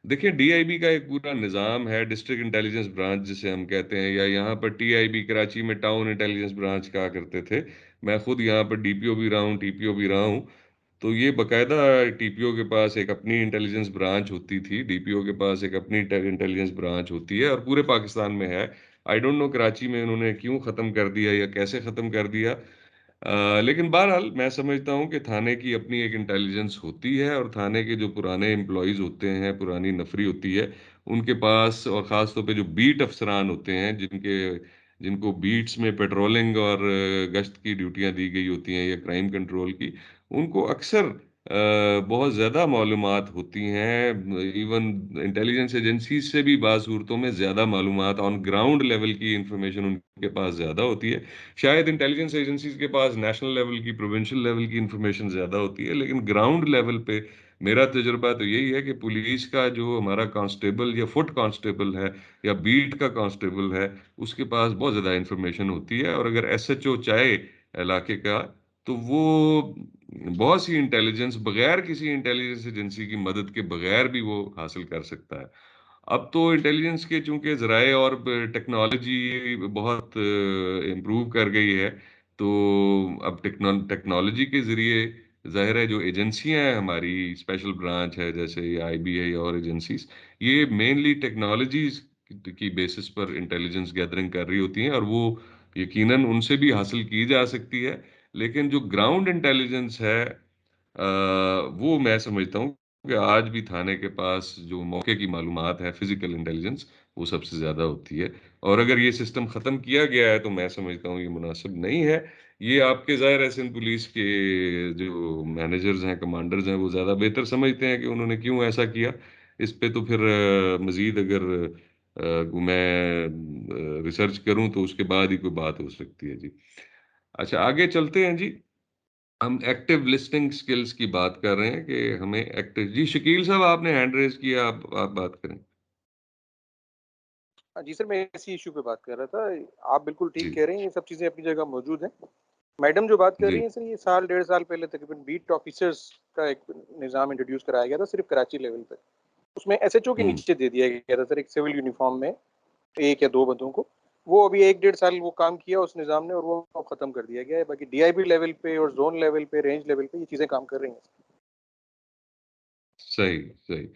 دیکھیں ڈی آئی بی کا ایک پورا نظام ہے، ڈسٹرکٹ انٹیلیجنس برانچ جسے ہم کہتے ہیں، یا یہاں پر ٹی آئی بی کراچی میں ٹاؤن انٹیلیجنس برانچ کہا کرتے تھے. میں خود یہاں پر ڈی پی او بھی رہا ہوں، ٹی پی او بھی رہا ہوں. تو یہ باقاعدہ ٹی پی او کے پاس ایک اپنی انٹیلیجنس برانچ ہوتی تھی، ڈی پی او کے پاس ایک اپنی انٹیلیجنس برانچ ہوتی ہے، اور پورے پاکستان میں ہے. آئی ڈونٹ نو کراچی میں انہوں نے کیوں ختم کر دیا یا کیسے ختم کر دیا. لیکن بہرحال میں سمجھتا ہوں کہ تھانے کی اپنی ایک انٹیلیجنس ہوتی ہے، اور تھانے کے جو پرانے امپلائیز ہوتے ہیں، پرانی نفری ہوتی ہے، ان کے پاس، اور خاص طور پہ جو بیٹ افسران ہوتے ہیں جن کو بیٹس میں پیٹرولنگ اور گشت کی ڈیوٹیاں دی گئی ہوتی ہیں یا کرائم کنٹرول کی، ان کو اکثر بہت زیادہ معلومات ہوتی ہیں. ایون انٹیلیجنس ایجنسیز سے بھی بعض صورتوں میں زیادہ معلومات آن گراؤنڈ لیول کی انفارمیشن ان کے پاس زیادہ ہوتی ہے. شاید انٹیلیجنس ایجنسیز کے پاس نیشنل لیول کی، پروونشل لیول کی انفارمیشن زیادہ ہوتی ہے، لیکن گراؤنڈ لیول پہ میرا تجربہ تو یہی ہے کہ پولیس کا جو ہمارا کانسٹیبل یا فٹ کانسٹیبل ہے یا بیٹ کا کانسٹیبل ہے، اس کے پاس بہت زیادہ انفارمیشن ہوتی ہے. اور اگر ایس ایچ او چاہے علاقے کا، تو وہ بہت سی انٹیلیجنس بغیر کسی انٹیلیجنس ایجنسی کی مدد کے بغیر بھی وہ حاصل کر سکتا ہے. اب تو انٹیلیجنس کے چونکہ ذرائع اور ٹیکنالوجی بہت امپروو کر گئی ہے، تو اب ٹیکنالوجی کے ذریعے ظاہر ہے جو ایجنسیاں ہیں ہماری، اسپیشل برانچ ہے جیسے آئی بی ہے اور ایجنسیز، یہ مینلی ٹیکنالوجیز کی بیسس پر انٹیلیجنس گیدرنگ کر رہی ہوتی ہیں، اور وہ یقیناً ان سے بھی حاصل کی جا سکتی ہے. لیکن جو گراؤنڈ انٹیلیجنس ہے، وہ میں سمجھتا ہوں کہ آج بھی تھانے کے پاس جو موقع کی معلومات ہے، فزیکل انٹیلیجنس، وہ سب سے زیادہ ہوتی ہے. اور اگر یہ سسٹم ختم کیا گیا ہے تو میں سمجھتا ہوں یہ مناسب نہیں ہے. یہ آپ کے ظاہر ہے سندھ پولیس کے جو مینیجرز ہیں، کمانڈرز ہیں، وہ زیادہ بہتر سمجھتے ہیں کہ انہوں نے کیوں ایسا کیا. اس پہ تو پھر مزید اگر میں ریسرچ کروں تو اس کے بعد ہی کوئی بات ہو سکتی ہے. جی اچھا، آگے چلتے ہیں. جی ہم ایکٹیو لسننگ سکلز کی بات کر رہے ہیں کہ ہمیں ایکٹیو. جی شکیل صاحب، آپ نے ہینڈ ریز کیا، آپ بات کریں. جی سر، میں اسی ایشو پہ بات کر رہا تھا. آپ بالکل جی ٹھیک کہہ رہے ہیں، یہ سب چیزیں اپنی جگہ موجود ہیں. میڈم جو بات کر جی رہی ہیں سر، یہ سال ڈیڑھ سال پہلے تقریباً بیٹ آفیسرز کا ایک نظام انٹروڈیوس کرایا گیا تھا صرف کراچی لیول پہ. اس میں ایس ایچ او کے ہوں نیچے دے دیا گیا تھا سر ایک سول یونیفارم میں ایک یا دو بندوں کو. وہ ابھی ایک ڈیڑھ سال وہ کام کیا اس نظام نے اور وہ ختم کر دیا گیا ہے. باقی ڈی آئی بی لیول پہ اور زون لیول پہ، رینج لیول پہ یہ چیزیں کام کر رہی ہیں. صحیح صحیح.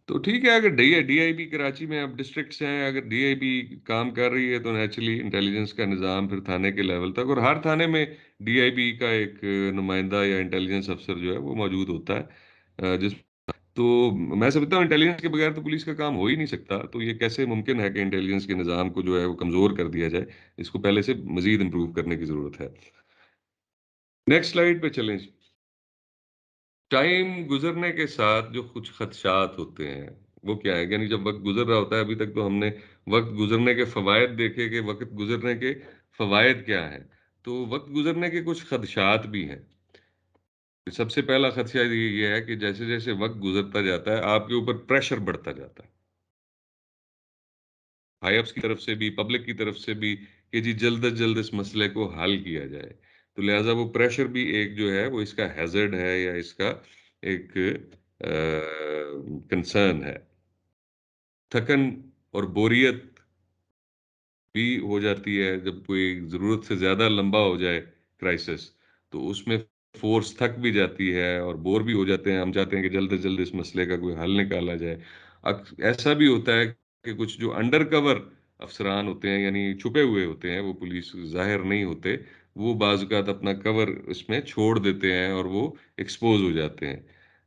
تو ٹھیک ہے، اگر ڈی آئی بی کراچی میں اب ڈسٹرکٹس ہیں، اگر ڈی آئی بی کام کر رہی ہے تو نیچرلی انٹیلیجنس کا نظام پھر تھانے کے لیول تک، اور ہر تھانے میں ڈی آئی بی کا ایک نمائندہ یا انٹیلیجنس افسر جو ہے وہ موجود ہوتا ہے. تو میں سمجھتا ہوں انٹیلیجنس کے بغیر تو پولیس کا کام ہو ہی نہیں سکتا. تو یہ کیسے ممکن ہے کہ انٹیلیجنس کے نظام کو جو ہے وہ کمزور کر دیا جائے؟ اس کو پہلے سے مزید امپروو کرنے کی ضرورت ہے. نیکسٹ سلائیڈ پہ چلیں. ٹائم گزرنے کے ساتھ جو کچھ خدشات ہوتے ہیں وہ کیا ہے؟ یعنی جب وقت گزر رہا ہوتا ہے، ابھی تک تو ہم نے وقت گزرنے کے فوائد دیکھے کہ وقت گزرنے کے فوائد کیا ہیں، تو وقت گزرنے کے کچھ خدشات بھی ہیں. سب سے پہلا خدشہ یہ ہے کہ جیسے جیسے وقت گزرتا جاتا ہے آپ کے اوپر پریشر بڑھتا جاتا ہے، ہائی اپس کی طرف سے بھی، پبلک کی طرف سے بھی، کہ جی جلد از جلد اس مسئلے کو حل کیا جائے. تو لہٰذا وہ پریشر بھی ایک جو ہے وہ اس کا ہیزرڈ ہے یا اس کا ایک کنسرن ہے. تھکن اور بوریت بھی ہو جاتی ہے جب کوئی ضرورت سے زیادہ لمبا ہو جائے کرائسس، تو اس میں فورس تھک بھی جاتی ہے اور بور بھی ہو جاتے ہیں. ہم چاہتے ہیں کہ جلد از جلد اس مسئلے کا کوئی حل نکالا جائے. ایسا بھی ہوتا ہے کہ کچھ جو انڈر کور افسران ہوتے ہیں یعنی چھپے ہوئے ہوتے ہیں, وہ پولیس ظاہر نہیں ہوتے, وہ بعض اوقات اپنا کور اس میں چھوڑ دیتے ہیں اور وہ ایکسپوز ہو جاتے ہیں.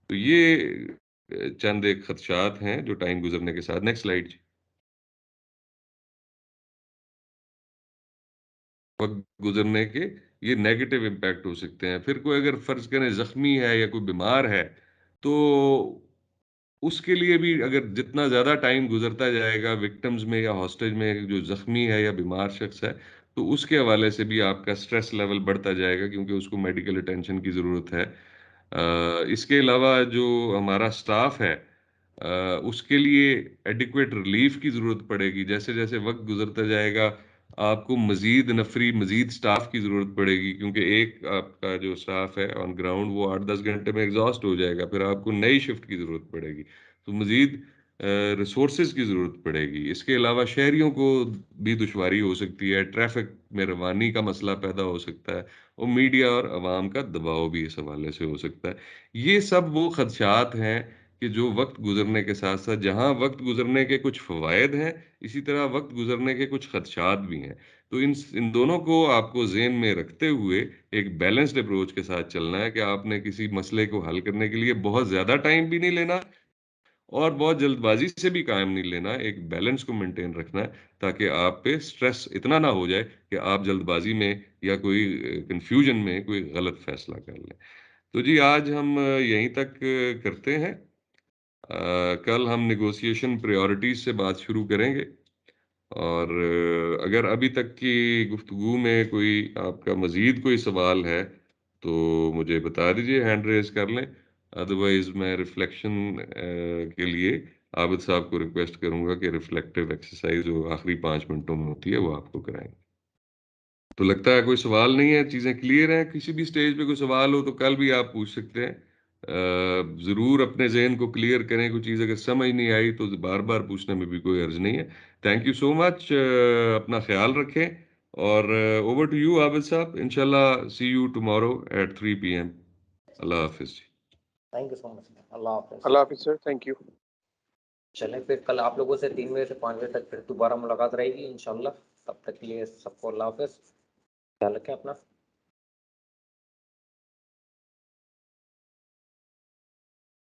تو یہ چند ایک خدشات ہیں جو ٹائم گزرنے کے ساتھ. نیکسٹ سلائیڈ جی. وقت گزرنے کے یہ نیگیٹو امپیکٹ ہو سکتے ہیں. پھر کوئی اگر فرض کریں زخمی ہے یا کوئی بیمار ہے تو اس کے لیے بھی اگر جتنا زیادہ ٹائم گزرتا جائے گا وکٹمز میں یا ہاسٹیج میں جو زخمی ہے یا بیمار شخص ہے تو اس کے حوالے سے بھی آپ کا سٹریس لیول بڑھتا جائے گا کیونکہ اس کو میڈیکل اٹینشن کی ضرورت ہے. اس کے علاوہ جو ہمارا سٹاف ہے اس کے لیے ایڈیکویٹ ریلیف کی ضرورت پڑے گی. جیسے جیسے وقت گزرتا جائے گا آپ کو مزید نفری مزید سٹاف کی ضرورت پڑے گی کیونکہ ایک آپ کا جو سٹاف ہے آن گراؤنڈ وہ 8-10 گھنٹے میں ایگزاسٹ ہو جائے گا. پھر آپ کو نئی شفٹ کی ضرورت پڑے گی تو مزید ریسورسز کی ضرورت پڑے گی. اس کے علاوہ شہریوں کو بھی دشواری ہو سکتی ہے, ٹریفک میں روانی کا مسئلہ پیدا ہو سکتا ہے اور میڈیا اور عوام کا دباؤ بھی اس حوالے سے ہو سکتا ہے. یہ سب وہ خدشات ہیں کہ جو وقت گزرنے کے ساتھ ساتھ جہاں وقت گزرنے کے کچھ فوائد ہیں اسی طرح وقت گزرنے کے کچھ خدشات بھی ہیں. تو ان دونوں کو آپ کو ذہن میں رکھتے ہوئے ایک بیلنسڈ اپروچ کے ساتھ چلنا ہے کہ آپ نے کسی مسئلے کو حل کرنے کے لیے بہت زیادہ ٹائم بھی نہیں لینا اور بہت جلد بازی سے بھی قائم نہیں لینا. ایک بیلنس کو مینٹین رکھنا ہے تاکہ آپ پہ سٹریس اتنا نہ ہو جائے کہ آپ جلد بازی میں یا کوئی کنفیوژن میں کوئی غلط فیصلہ کر لیں. تو جی آج ہم یہیں تک کرتے ہیں. کل ہم نیگوسیشن پریورٹیز سے بات شروع کریں گے اور اگر ابھی تک کی گفتگو میں کوئی آپ کا مزید کوئی سوال ہے تو مجھے بتا دیجئے, ہینڈ ریز کر لیں. ادروائز میں ریفلیکشن کے لیے عابد صاحب کو ریکویسٹ کروں گا کہ ریفلیکٹیو ایکسرسائز جو آخری 5 منٹوں میں ہوتی ہے وہ آپ کو کرائیں گے. تو لگتا ہے کوئی سوال نہیں ہے, چیزیں کلیئر ہیں. کسی بھی سٹیج پہ کوئی سوال ہو تو کل بھی آپ پوچھ سکتے ہیں. ضرور اپنے ذہن کو کلیئر کریں. کوئی چیز اگر سمجھ نہیں آئی تو بار بار پوچھنے میں بھی کوئی حرج نہیں ہے. تھینک یو سو مچ. اپنا خیال رکھیں اور اوور ٹو یو عابد صاحب. انشاءاللہ سی یو ٹمارو ایٹ 3 PM. اللہ حافظ. تھینک یو سو مچ. اللہ حافظ. اللہ حافظ سر. Thank you. چلیں پھر کل آپ لوگوں سے 3 بجے سے 5 بجے تک پھر دوبارہ ملاقات رہے گی انشاءاللہ. تب تک کے لیے سب کو اللہ حافظ. خیال رکھیں اپنا.